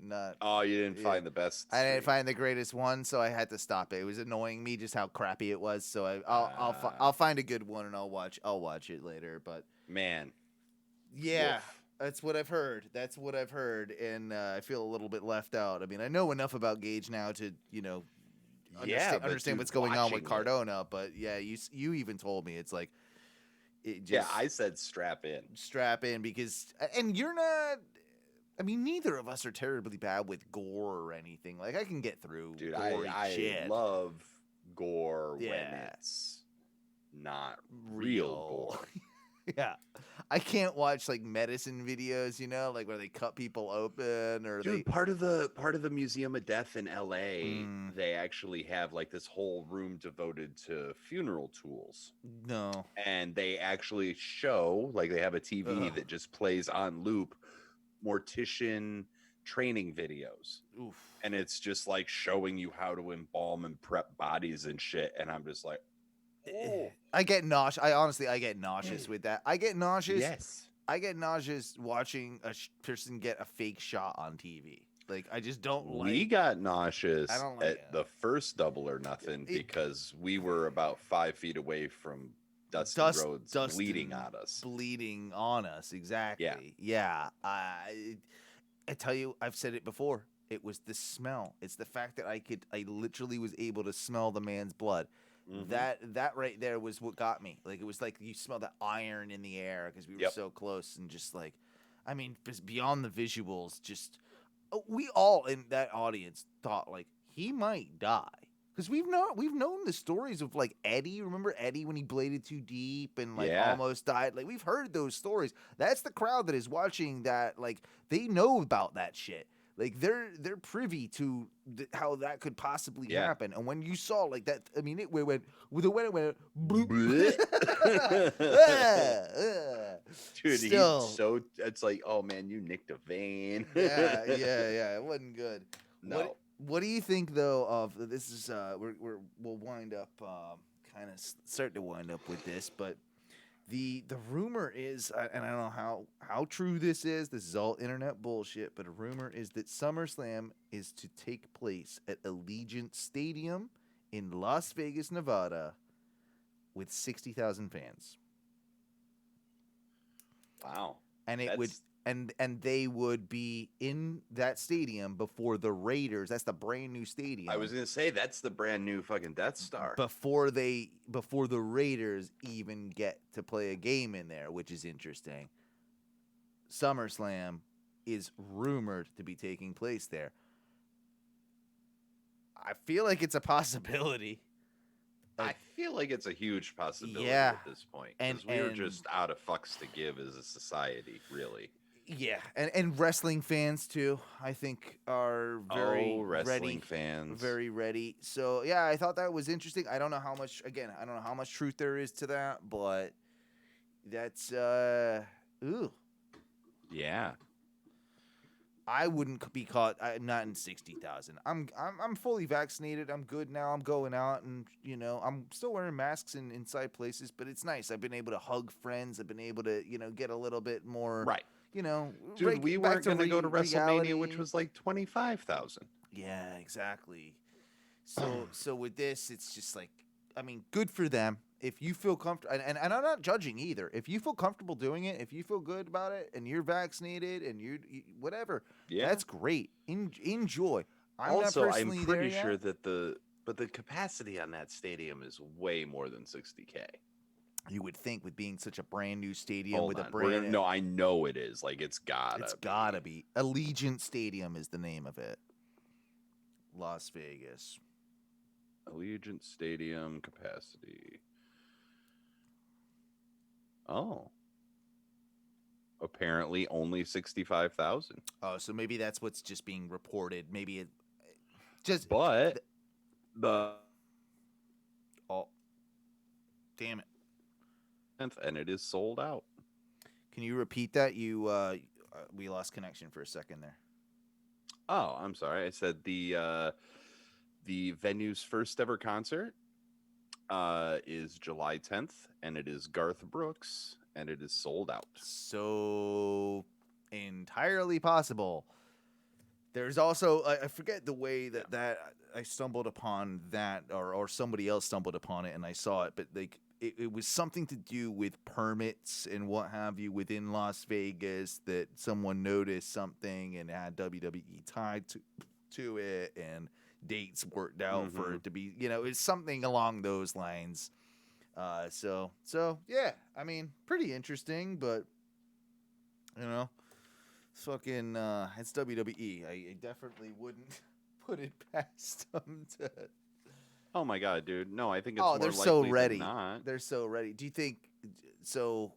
not. Oh, you didn't find the best. I didn't find the greatest one, so I had to stop it. It was annoying me just how crappy it was. So I'll find a good one and I'll watch it later. But man, yeah. Woof. That's what I've heard. And I feel a little bit left out. I mean, I know enough about Gage now to, understand what's going on with Cardona, but yeah, you even told me it's like, I said strap in because, and you're not. I mean, neither of us are terribly bad with gore or anything. Like, I can get through. Dude, gory shit. I love gore when it's not real gore. Yeah. I can't watch like medicine videos, like where they cut people open or part of the Museum of Death in LA, they actually have like this whole room devoted to funeral tools. No. And they actually show, like, they have a TV that just plays on loop mortician training videos. Oof. And it's just like showing you how to embalm and prep bodies and shit. And I'm just like, oh. I get nauseous. I get nauseous with that. I get nauseous. Yes. I get nauseous watching a person get a fake shot on TV. Like, I just don't like. We got nauseous at the first Double or Nothing because we were about 5 feet away from Dustin Rhodes bleeding on us. Exactly. Yeah. I tell you, I've said it before. It was the smell. It's the fact that I literally was able to smell the man's blood. Mm-hmm. That right there was what got me. Like, it was like you smell the iron in the air because we were so close, and just like, I mean, beyond the visuals, just we all in that audience thought like he might die because we've known the stories of like Eddie. Remember Eddie when he bladed too deep and like almost died? Like, we've heard those stories. That's the crowd that is watching that. Like, they know about that shit. Like, they're privy to how that could possibly happen. And when you saw like that, I mean, it went bloop. Dude, still, it's like, oh man, you nicked a vein. yeah, it wasn't good. No. What do you think though of this? Is we'll wind up kind of start to wind up with this, but. The rumor is, and I don't know how true this is. This is all internet bullshit, but a rumor is that SummerSlam is to take place at Allegiant Stadium in Las Vegas, Nevada, with 60,000 fans. Wow! And it would, and they would be in that stadium before the Raiders. That's the brand new stadium. I was gonna say that's the brand new fucking Death Star. Before the Raiders even get to play a game in there, which is interesting. SummerSlam is rumored to be taking place there. I feel like it's a possibility. I feel like it's a huge possibility at this point because we're just out of fucks to give as a society, really. Yeah, and wrestling fans too, I think, are very wrestling ready, fans. very ready. So yeah, I thought that was interesting. I don't know how much. Again, I don't know how much truth there is to that, but that's ooh. Yeah. I wouldn't be caught. Not in 60,000. I'm fully vaccinated. I'm good now. I'm going out, and I'm still wearing masks inside places. But it's nice. I've been able to hug friends. I've been able to get a little bit more. Right. Dude, we weren't going to go to WrestleMania, which was like 25,000. Yeah, exactly. So with this, it's just like, I mean, good for them. If you feel comfortable, and I'm not judging either. If you feel comfortable doing it, if you feel good about it, and you're vaccinated, and you whatever, that's great. Enjoy. I'm pretty sure that the capacity on that stadium is way more than 60K. You would think, with being such a brand new stadium Hold with on. a brand. No, I know it is. Like, it's gotta be. Allegiant Stadium is the name of it. Las Vegas. Allegiant Stadium capacity. Oh. Apparently only 65,000. Oh, so maybe that's what's just being reported. Maybe it just. But oh, damn it! And it is sold out. Can you repeat that? We lost connection for a second there. Oh, I'm sorry. I said the venue's first ever concert is July 10th, and it is Garth Brooks, and it is sold out. So entirely possible. There's also, I forget the way that I stumbled upon that, or somebody else stumbled upon it, and I saw it, but like it was something to do with permits and what have you within Las Vegas, that someone noticed something and had WWE tied to it, and dates worked out for it to be, it's something along those lines. So yeah, I mean, pretty interesting, but fucking, it's WWE. I definitely wouldn't put it past them to. Oh my god, dude! No, I think it's more they're likely so ready. than not. They're so ready. Do you think so?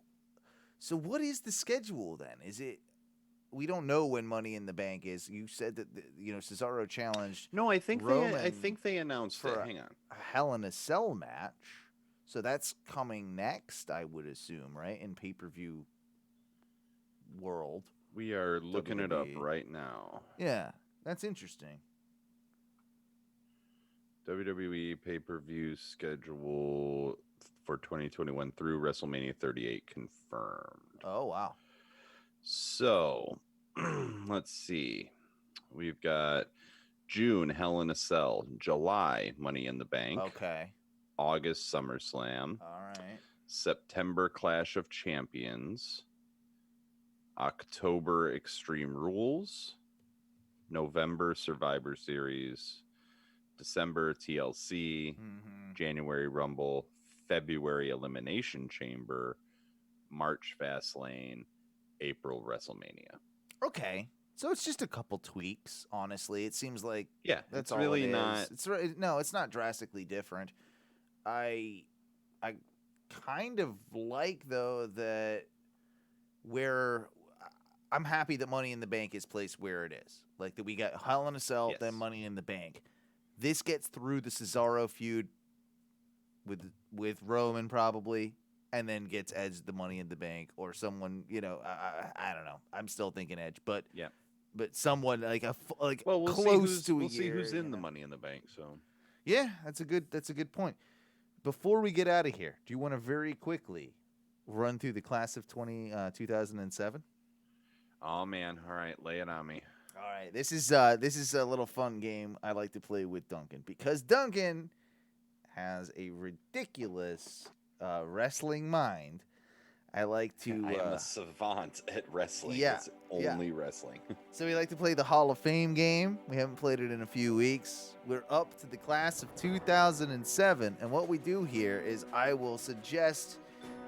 So what is the schedule then? Is it? We don't know when Money in the Bank is. You said that Cesaro challenged. No, I think Roman they announced for it. Hang on. A Hell in a Cell match. So that's coming next, I would assume, right? In pay-per-view world. We are looking WWE. it up right now. Yeah, that's interesting. WWE pay-per-view schedule for 2021 through WrestleMania 38 confirmed. Oh, wow. So, let's see. We've got June, Hell in a Cell. July, Money in the Bank. Okay. August, SummerSlam. All right. September, Clash of Champions. October, Extreme Rules. November, Survivor Series. December, TLC. January, Rumble. February, Elimination Chamber. March, Fastlane. April, WrestleMania. Okay. So it's just a couple tweaks, honestly. It seems like that's it's really all it not. Is. It's not drastically different. I kind of like, though, that I'm happy that Money in the Bank is placed where it is. Like, that we got Hell in a Cell, then Money in the Bank. This gets through the Cesaro feud with Roman probably, and then gets Edge the Money in the Bank, or someone, I don't know. I'm still thinking Edge, but but someone like close to a year. We'll see who's in the Money in the Bank. So yeah, that's a good point. Before we get out of here, do you want to very quickly run through the class of 2007? Oh man, all right, lay it on me. All right, this is a little fun game I like to play with Duncan, because Duncan has a ridiculous wrestling mind. I like to. I am a savant at wrestling. Yeah, it's only wrestling. So we like to play the Hall of Fame game. We haven't played it in a few weeks. We're up to the class of 2007, and what we do here is I will suggest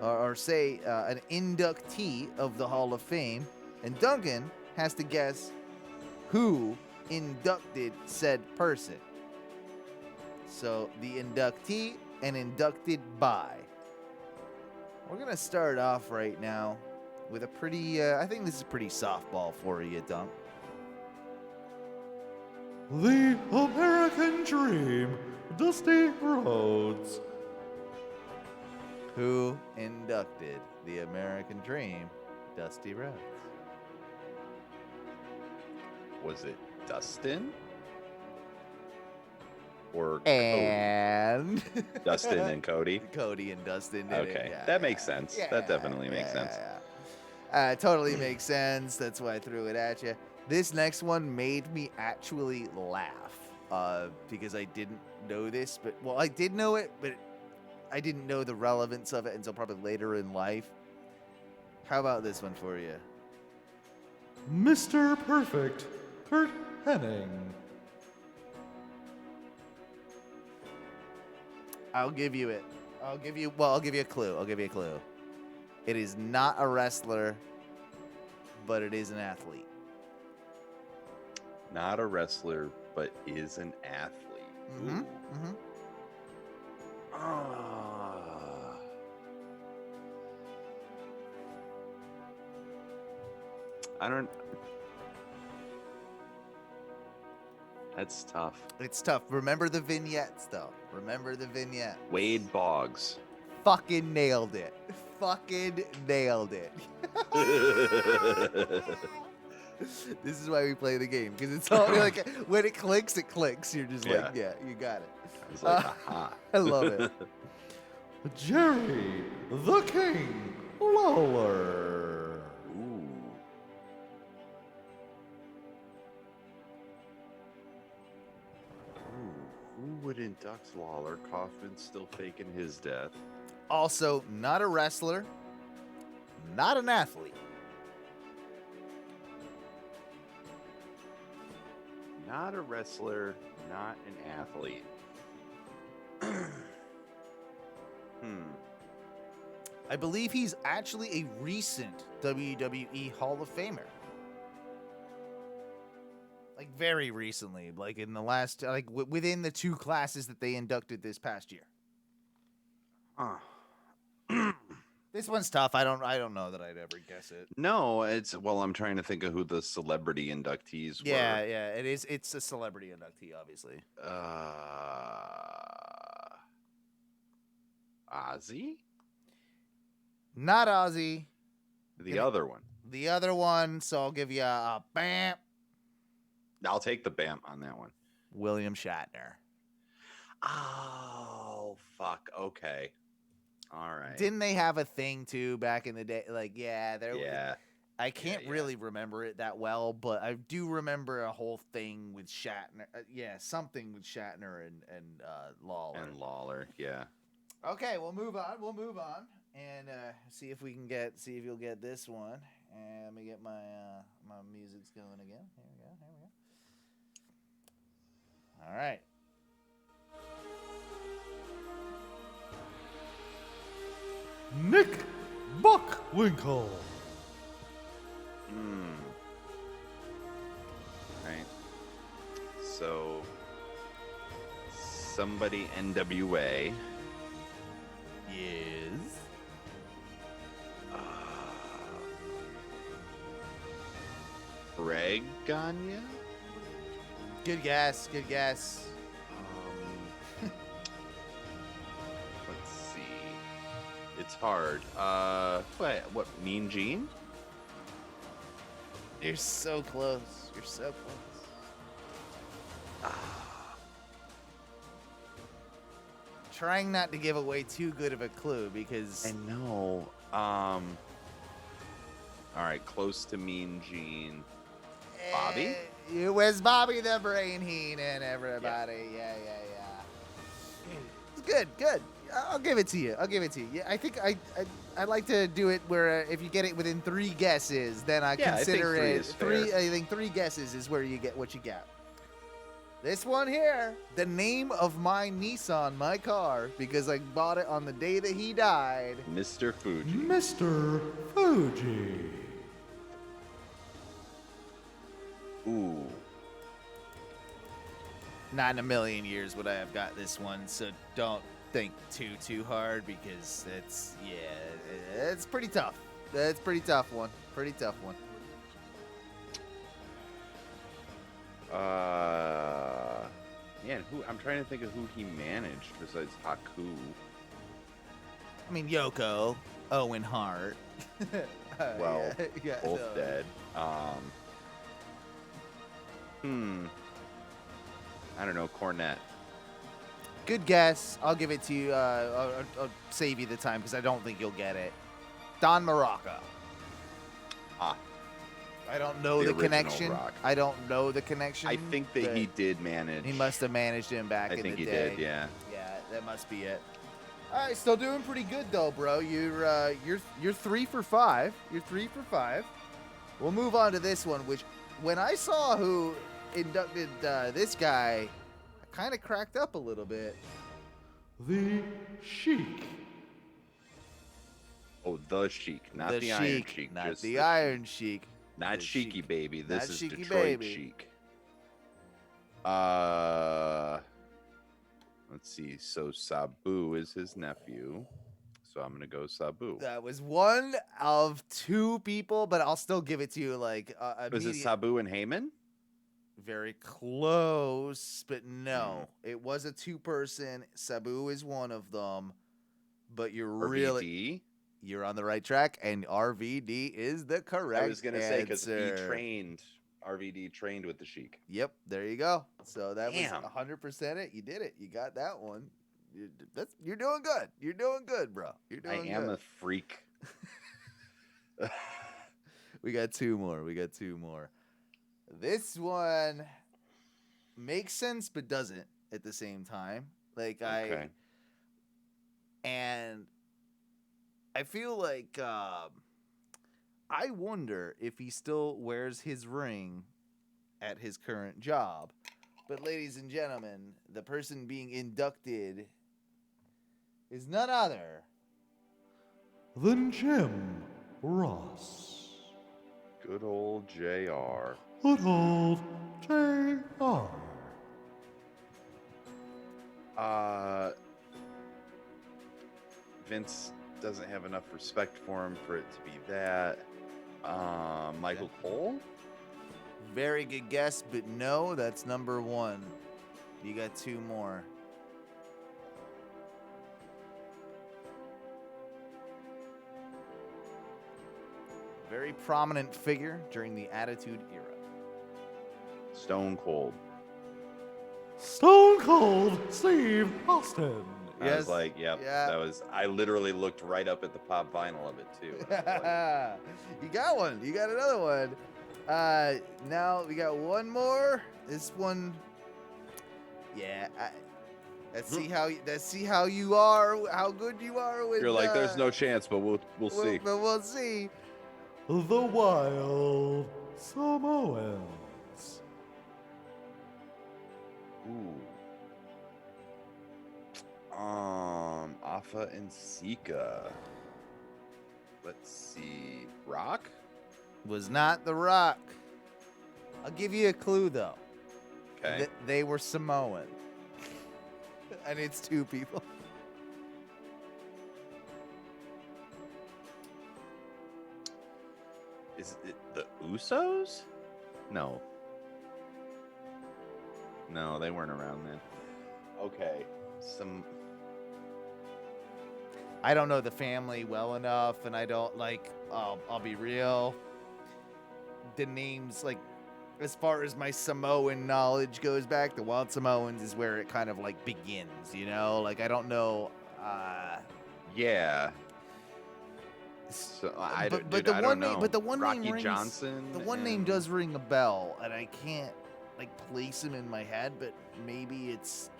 or say an inductee of the Hall of Fame, and Duncan has to guess who inducted said person. So the inductee and inducted by. We're going to start off right now with a pretty, I think this is pretty softball for you, Dunk. The American Dream, Dusty Rhodes. Who inducted the American Dream, Dusty Rhodes? Was it Dustin? Or And Cody? Dustin and Cody? Cody and Dustin did Okay, it. Yeah, that makes sense. That definitely makes sense. Totally makes sense. That's why I threw it at you. This next one made me actually laugh because I didn't know this, but well, I did know it, but I didn't know the relevance of it until probably later in life. How about this one for you? Mr. Perfect, Kurt Hennig. I'll give you it. I'll give you a clue. It is not a wrestler, but it is an athlete. Not a wrestler, but is an athlete. Mm-hmm. Ooh. Mm-hmm. I don't. That's tough. It's tough. Remember the vignettes, though. Remember the vignette. Wade Boggs. Fucking nailed it. Fucking nailed it. This is why we play the game, because it's all like when it clicks, it clicks. You're just like, yeah, you got it. I was like, aha. I love it. Jerry the King Lawler. Ooh. Who would induct Lawler? Kaufman's still faking his death. Also, not a wrestler, not an athlete. Not a wrestler, not an athlete. I believe he's actually a recent WWE Hall of Famer. Like very recently, like in the last, like within the two classes that they inducted this past year. This one's tough. I don't know that I'd ever guess it. No, I'm trying to think of who the celebrity inductees were. Yeah, it is. It's a celebrity inductee, obviously. Ozzy? Not Ozzy. The other one. The other one. So I'll give you a bam. I'll take the bam on that one. William Shatner. Oh, fuck. Okay. All right. Didn't they have a thing too back in the day? Like, yeah, there. Yeah. I can't really remember it that well, but I do remember a whole thing with Shatner. Something with Shatner and Lawler. And Lawler, yeah. Okay, we'll move on. And see if you'll get this one. And let me get my my music's going again. Here we go. All right. Nick Buckwinkle. Right. So, somebody NWA. Is Greg Gagne? good guess. Let's see. It's hard. What, Mean Gene? You're so close. Trying not to give away too good of a clue because I know. All right, close to Mean Gene. Bobby? It was Bobby the Brain Heenan, everybody. Yeah. It's good. I'll give it to you. Yeah, I think I like to do it where if you get it within 3 guesses, then I consider it three. I think 3 guesses is where you get what you get. This one here, the name of my Nissan, my car, because I bought it on the day that he died. Mr. Fuji. Mr. Fuji. Ooh. Not in a million years would I have got this one, so don't think too hard because it's pretty tough. That's a pretty tough one. Pretty tough one. Yeah, and who? I'm trying to think of who he managed besides Haku. I mean, Yoko, Owen Hart. Well, yeah, both no. dead. I don't know, Cornette. Good guess. I'll give it to you. I'll save you the time because I don't think you'll get it. Don Maraca. Ah, I don't know The the original connection. Rock. I don't know the connection. I think that but he did manage. He must have managed him back I in think the he day. did, yeah. Yeah, that must be it. All right, still doing pretty good though, bro. You're 3 for 5. You're 3 for 5. We'll move on to this one, which when I saw who inducted this guy, I kind of cracked up a little bit. The Sheik. Oh, the Sheik, not the Iron Sheik. Not just the Iron Sheik. Not the Sheiky Sheik. baby. This Not is Sheiky Detroit baby. Sheik. Let's see. So Sabu is his nephew. So I'm gonna go Sabu. That was one of 2 people, but I'll still give it to you. Like, Was it Sabu and Heyman? very close, but no. It was a 2-person. Sabu is one of them, but you're on the right track, and RVD is the correct I was gonna say because he answer. trained. RVD trained with the Sheik. Yep, there you go. So that Damn. was 100% it. You did it. You got that one. You're doing good. You're doing good, bro. You're I doing am good. a freak. We got 2 more. This one makes sense but doesn't at the same time. Like Okay. I feel like I wonder if he still wears his ring at his current job. But ladies and gentlemen, the person being inducted is none other Than Jim Ross. Good old JR. Good old J.R. Vince doesn't have enough respect for him for it to be that. Michael Cole? very good guess, but no, that's number 1. You got 2 more. Very prominent figure during the Attitude Era. Stone Cold. Stone Cold Steve Austin. I was like, yep, Yeah. that was, I literally looked right up at the pop vinyl of it too. I was like, You got one. You got another one. Now we got one more. This one, yeah. Let's see how you are. How good you are with. You're like, there's no chance, but we'll see. But we'll see. The Wild Samoans. Ooh. Afa and Sika. Let's see. Rock? Was not The Rock. I'll give you a clue though. Okay. They were Samoan. And it's 2 people. Is it the Usos? No. No, they weren't around then. Okay. I don't know the family well enough, and I don't like. I'll be real. The names, like, as far as my Samoan knowledge goes back, the Wild Samoans is where it kind of like begins. You know, like I don't know. Yeah. So I but dude, the I one don't know. name, but the one Rocky name rings. Johnson. The one name and- does ring a bell, and I can't like place him in my head, but maybe it's.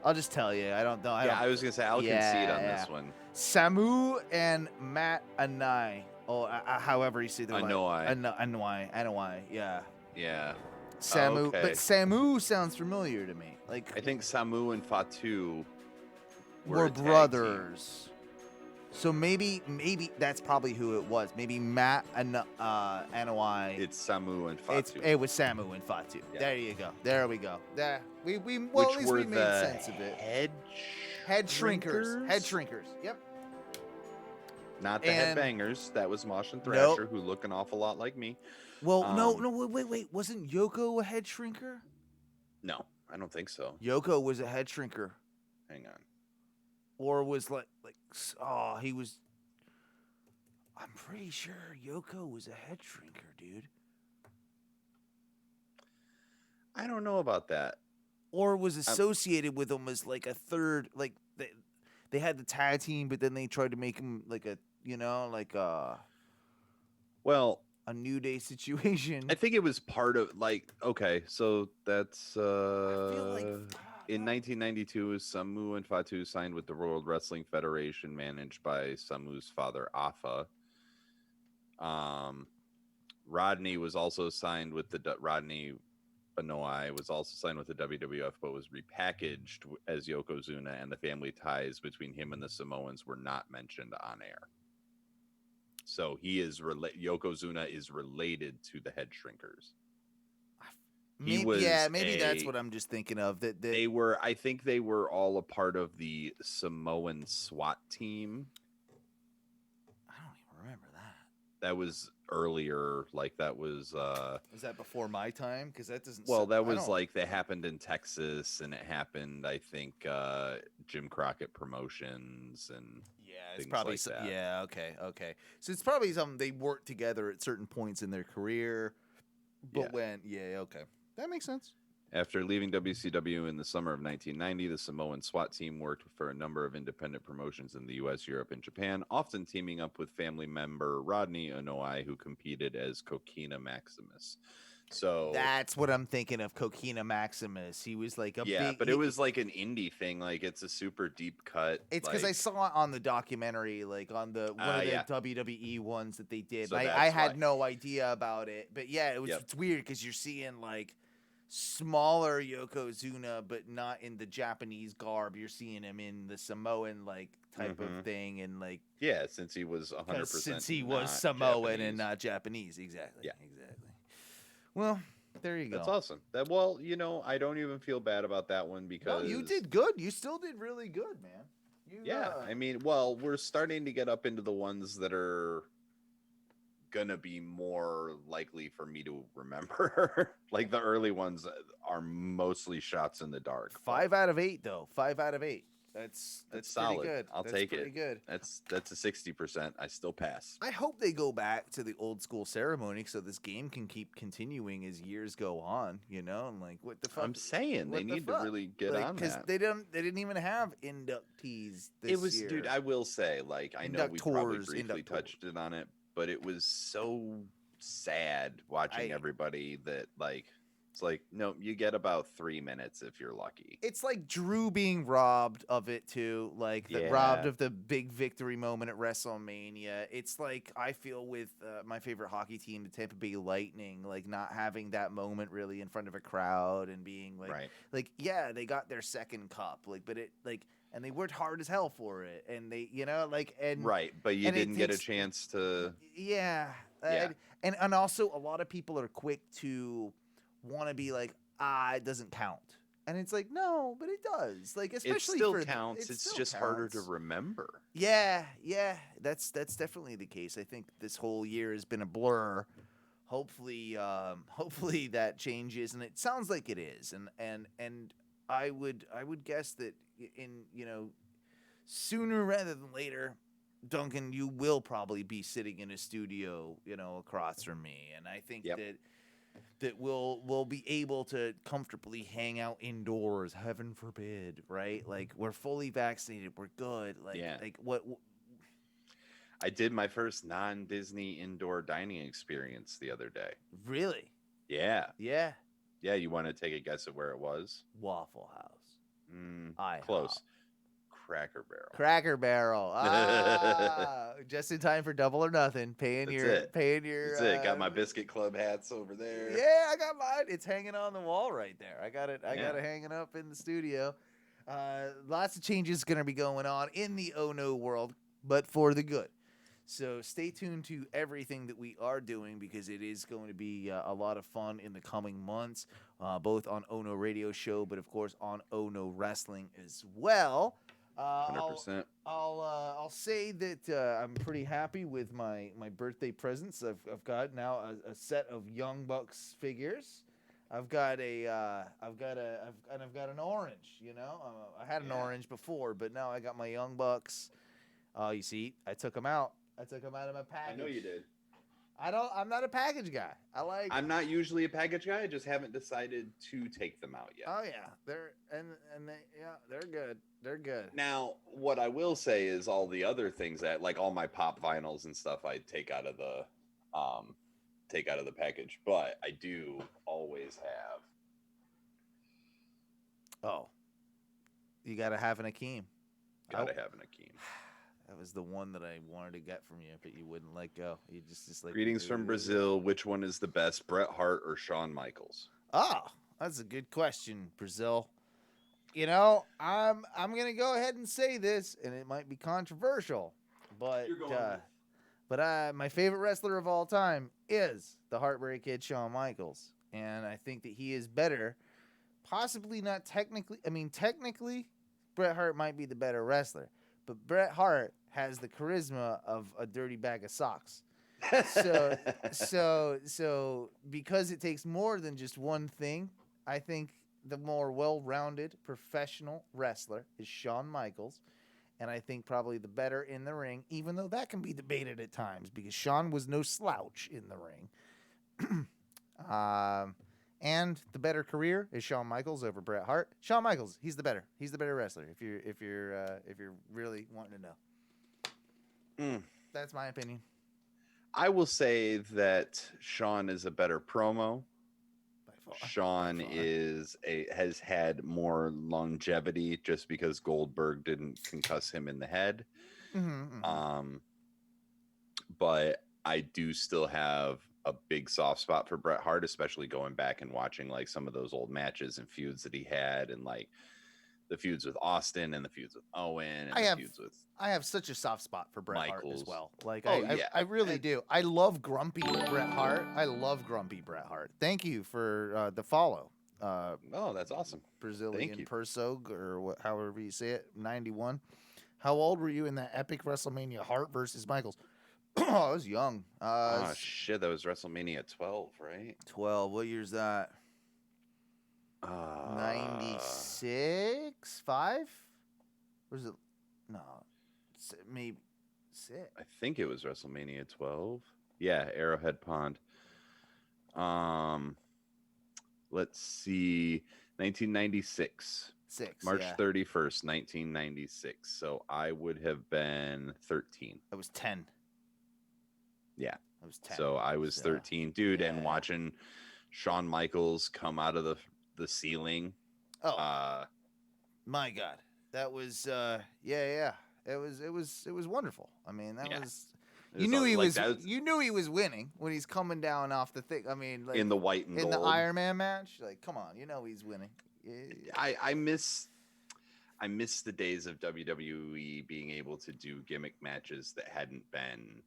I'll just tell you. I don't know. I was gonna say I'll concede on Yeah. this one. Samu and Matt Anai. Oh, however you say the Anai. Yeah. Yeah. Samu, okay. but Samu sounds familiar to me. Like I think Samu and Fatu were a tag team. brothers. So maybe that's probably who it was. Maybe Matt and Anai. It's Samu and Fatu. It was Samu and Fatu. Yeah. There you go. There we go. There. Well, which at least were we made the sense of it. head Head shrinkers. shrinkers? Head shrinkers. Yep. Not the And- headbangers. That was Mosh and Nope. Thrasher, who look an awful lot like me. Well, no, Um, wait. Wasn't Yoko a head shrinker? No, I don't think so. Yoko was a head shrinker, Hang on. or was oh, he was. I'm pretty sure Yoko was a head shrinker, dude. I don't know about that. Or was associated with him as like a third, like they had the tag team, but then they tried to make him like a, like Well, a New Day situation. I think it was part of okay, so that's I feel like in 1992, Samu and Fatu signed with the World Wrestling Federation, managed by Samu's father Afa. Rodney was also signed with Rodney Banoi was also signed with the WWF, but was repackaged as Yokozuna, and the family ties between him and the Samoans were not mentioned on air. So he is Yokozuna is related to the Head Shrinkers. Maybe that's what I'm just thinking of. That They were, I think they were all a part of the Samoan SWAT team. I don't even remember that. That was earlier, that was Was that before my time? Because that doesn't. well, that was that happened in Texas, and it happened, I think, Jim Crockett Promotions, and Yeah, it's things probably like that. Yeah, okay. So it's probably something they worked together at certain points in their career. But okay, that makes sense. After leaving WCW in the summer of 1990, the Samoan SWAT team worked for a number of independent promotions in the U.S., Europe, and Japan, often teaming up with family member Rodney Onoi, who competed as Coquina Maximus. So That's what I'm thinking of, Coquina Maximus. He was like a big... but it was like an indie thing. It's a super deep cut. It's because I saw it on the documentary, on the one of the WWE ones that they did. So I had why. no idea about it. But yeah, it's weird because you're seeing smaller Yokozuna, but not in the Japanese garb. You're seeing him in the Samoan type of thing, and since he was 100%. since he was Samoan and not Japanese, exactly. Yeah. Exactly. Well, there you go. That's awesome. I don't even feel bad about that one because you did good. You still did really good, man. I mean, we're starting to get up into the ones that are gonna be more likely for me to remember. The early ones are mostly shots in the dark. 5 out of 8, though. 5 out of 8. That's solid. Pretty good. I'll That's take pretty it. Good. That's a 60%. I still pass. I hope they go back to the old school ceremony so this game can keep continuing as years go on. And what the fuck? I'm saying they need to really get on that. They didn't even have inductees this year. Dude. I will say, I know we probably briefly Inductors. touched it on it, but it was so sad watching everybody that it's no, you get about 3 minutes if you're lucky. It's like Drew being robbed of it too, robbed of the big victory moment at WrestleMania. It's I feel with my favorite hockey team, the Tampa Bay Lightning, not having that moment really in front of a crowd and being they got their second cup, but it and they worked hard as hell for it, and they and right, but you didn't get a chance to and also a lot of people are quick to want to be it doesn't count, and it's no, but it does, especially it still for counts. It's just harder to remember. Yeah, that's definitely the case. I think this whole year has been a blur. Hopefully that changes, and it sounds like it is, and I would guess that in sooner rather than later, Duncan, you will probably be sitting in a studio across from me, and I think that we'll be able to comfortably hang out indoors. Heaven forbid, right? We're fully vaccinated, we're good. What? I did my first non-Disney indoor dining experience the other day. Really? Yeah. Yeah. Yeah. You want to take a guess at where it was? Waffle House. Close. Cracker Barrel. Cracker Barrel. Just in time for Double or Nothing. Paying your. That's it. Got my Biscuit Club hats over there. Yeah, I got mine. It's hanging on the wall right there. I got it hanging up in the studio. Lots of changes going to be going on in the Ohno world, but for the good. So stay tuned to everything that we are doing, because it is going to be a lot of fun in the coming months, both on Ohno Radio Show, but of course on Ohno Wrestling as well. I'll 100%. I'll say that I'm pretty happy with my birthday presents. I've got now a set of Young Bucks figures. I've got I've got an orange. You know, I had an Yeah. orange before, but now I got my Young Bucks. You see, I took them out. I took them out of my package. I know you did. I'm not a package guy. I'm not usually a package guy. I just haven't decided to take them out yet. Oh yeah, they're good. They're good. Now, what I will say is all the other things that, like all my pop vinyls and stuff, I take out of the package. But I do always have. Oh, you gotta have an Akeem. Gotta have an Akeem. That was the one that I wanted to get from you, but you wouldn't let go. You just like. Greetings from Brazil. Which one is the best, Bret Hart or Shawn Michaels? Oh, that's a good question, Brazil. You know, I'm gonna go ahead and say this, and it might be controversial, but my favorite wrestler of all time is the Heartbreak Kid, Shawn Michaels, and I think that he is better. Possibly not technically. I mean, technically, Bret Hart might be the better wrestler, but Bret Hart has the charisma of a dirty bag of socks. So because it takes more than just one thing, I think the more well-rounded professional wrestler is Shawn Michaels, and I think probably the better in the ring, even though that can be debated at times because Shawn was no slouch in the ring. And the better career is Shawn Michaels over Bret Hart. Shawn Michaels, he's the better wrestler. If you're really wanting to know. That's my opinion. I will say that Shawn is a better promo. Shawn has had more longevity just because Goldberg didn't concuss him in the head. But I do still have a big soft spot for Bret Hart, especially going back and watching like some of those old matches and feuds that he had, and like the feuds with Austin and the feuds with Owen and feuds with I have such a soft spot for Bret Hart Michaels. as well. Like yeah. I really do. I love grumpy Bret Hart. I love grumpy Bret Hart. Thank you for the follow. Oh, that's awesome. Brazilian Persog, or however you say it, 91. How old were you in that epic WrestleMania Hart versus Michaels? I was young. Oh shit, that was WrestleMania 12, right? 12. What year's that? 96, 5? Or is it? No, maybe 6. I think it was WrestleMania 12. Yeah, Arrowhead Pond. Let's see, 1996. March 31st, 1996. So I would have been 13. I was 10. Yeah. I was 10. So I was 13, dude, and watching Shawn Michaels come out of the ceiling. Oh, my God, that was It was wonderful. I mean, that was. You knew he was. You knew he was winning when he's coming down off the thing. I mean, like, in the white and gold. In the Iron Man match. Like, come on, you know he's winning. Yeah. I miss the days of WWE being able to do gimmick matches that hadn't been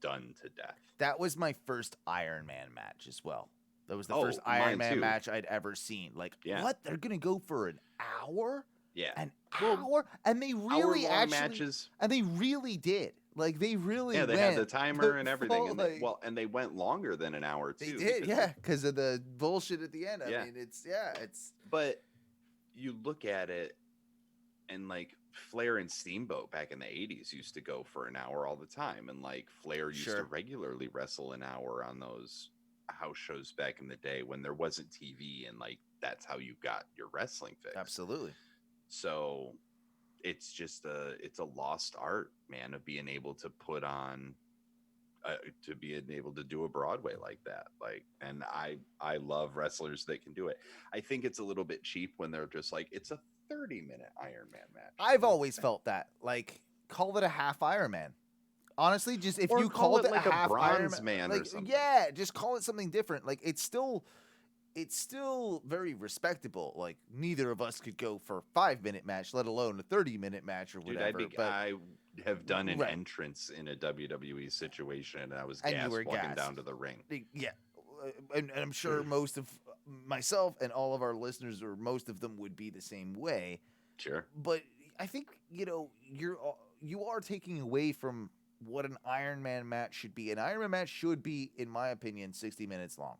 done to death. That was my first Iron Man match as well. That was the first Iron Man match I'd ever seen. Like, what? They're gonna go for an hour? Yeah, an hour, and they really actually matches, and they really did. Like, they really they had the timer and everything, and and they went longer than an hour too. They did, because of the bullshit at the end. I mean, it's. But you look at it, and like Flair and Steamboat back in the 80s used to go for an hour all the time, and like Flair used to regularly wrestle an hour on those house shows back in the day when there wasn't TV, and like that's how you got your wrestling fix. Absolutely. So it's just it's a lost art, man, of being able to put on to being able to do a Broadway like that. Like, and I love wrestlers that can do it. I think it's a little bit cheap when they're just like, it's a 30-minute Iron Man match. I've always felt that. Like, call it a half Iron Man. Honestly, just if you called it like a half Bronze Iron Man like, or something. Yeah, just call it something different. Like, it's still very respectable. Like, neither of us could go for a 5-minute match, let alone a 30-minute match or whatever. Dude, I have done an entrance in a WWE situation, and I was gassed walking down to the ring. Yeah, and I'm sure most of myself and all of our listeners, or most of them, would be the same way. Sure. But think you are taking away from what an Iron Man match should be. An Iron Man match should be, in my opinion, 60 minutes long.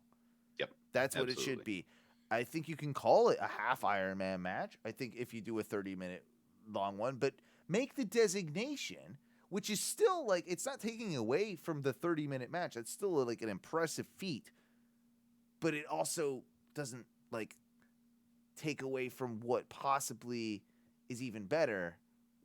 Yep. That's what it should be. I think you can call it a half Iron Man match. I think if you do a 30-minute long one, but make the designation, which is still like, it's not taking away from the 30-minute match. That's still like an impressive feat, but it also doesn't like take away from what possibly is even better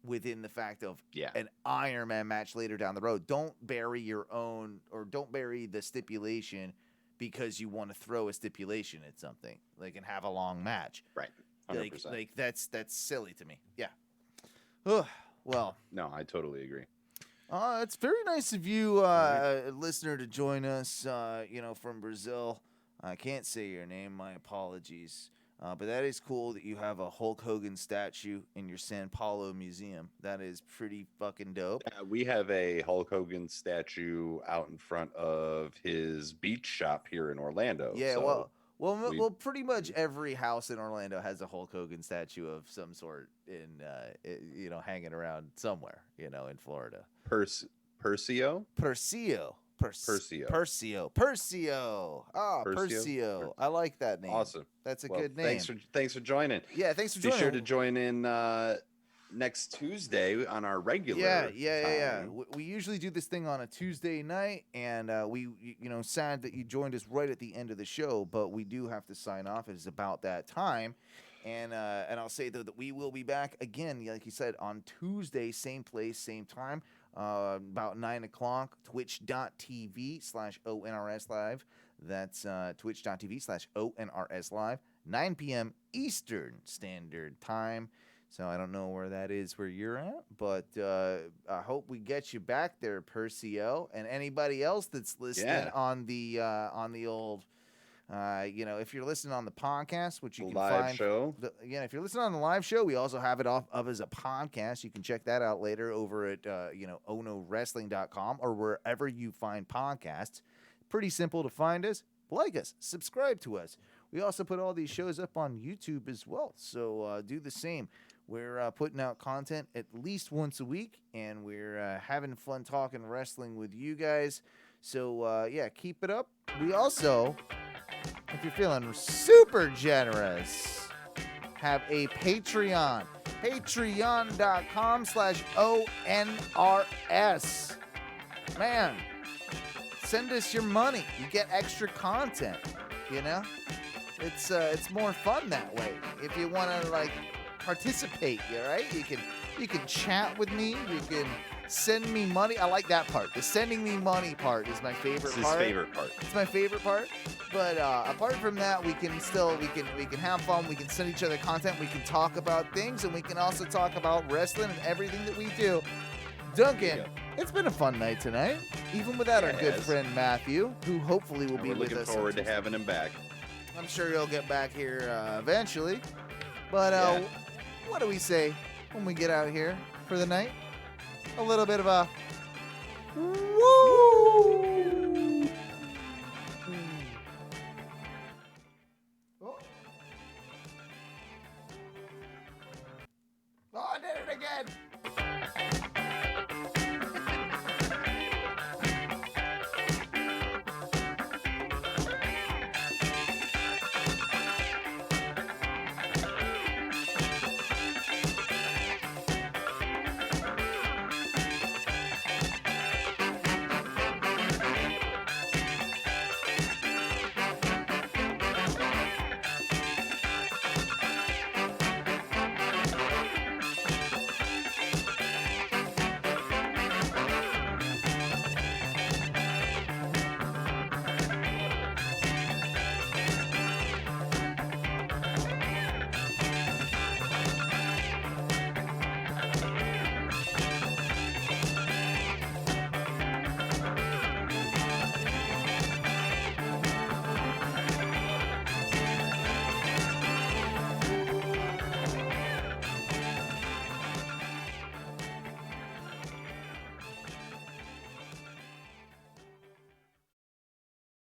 within the fact of an Iron Man match later down the road. Don't bury your own, or don't bury the stipulation because you want to throw a stipulation at something like and have a long match. Right. 100%. Like that's silly to me. Yeah. Ugh, well. No, I totally agree. It's very nice of you, listener, to join us. From Brazil. I can't say your name. My apologies. But that is cool that you have a Hulk Hogan statue in your San Paulo museum. That is pretty fucking dope. We have a Hulk Hogan statue out in front of his beach shop here in Orlando. Yeah, so well, pretty much every house in Orlando has a Hulk Hogan statue of some sort hanging around somewhere, in Florida. Persio? Persio. Ah, Persio. I like that name. Awesome. That's a good name. Thanks for joining. Yeah, thanks for joining. Be sure to join in next Tuesday on our regular. Yeah. We usually do this thing on a Tuesday night, and sad that you joined us right at the end of the show, but we do have to sign off. It is about that time. And I'll say, though, that we will be back again, like you said, on Tuesday, same place, same time, about 9 o'clock, twitch.tv/ONRS Live. That's twitch.tv/ONRS Live, 9 p.m. Eastern Standard Time. So I don't know where that is where you're at, but I hope we get you back there, Persio, and anybody else that's listening on the old... if you're listening on the podcast, which you can find show. If you're listening on the live show, we also have it up as a podcast. You can check that out later over at OhnoWrestling.com or wherever you find podcasts. Pretty simple to find us. Like us, subscribe to us. We also put all these shows up on YouTube as well, so do the same. We're putting out content at least once a week, and we're having fun talking wrestling with you guys. So keep it up. We also, if you're feeling super generous, have a Patreon. Patreon.com/ONRS. Man, send us your money. You get extra content, It's more fun that way. If you want to, participate, right? You can chat with me. You can send me money. I like that part. The sending me money part is my favorite part. It's his favorite part. It's my favorite part. But apart from that, we can have fun. We can send each other content. We can talk about things, and we can also talk about wrestling and everything that we do. Duncan, it's been a fun night tonight, even without our good friend Matthew, who hopefully will be with us. We're looking forward to having him back. I'm sure he'll get back here eventually. But what do we say when we get out here for the night? A little bit of a woo! Oh, I did it again!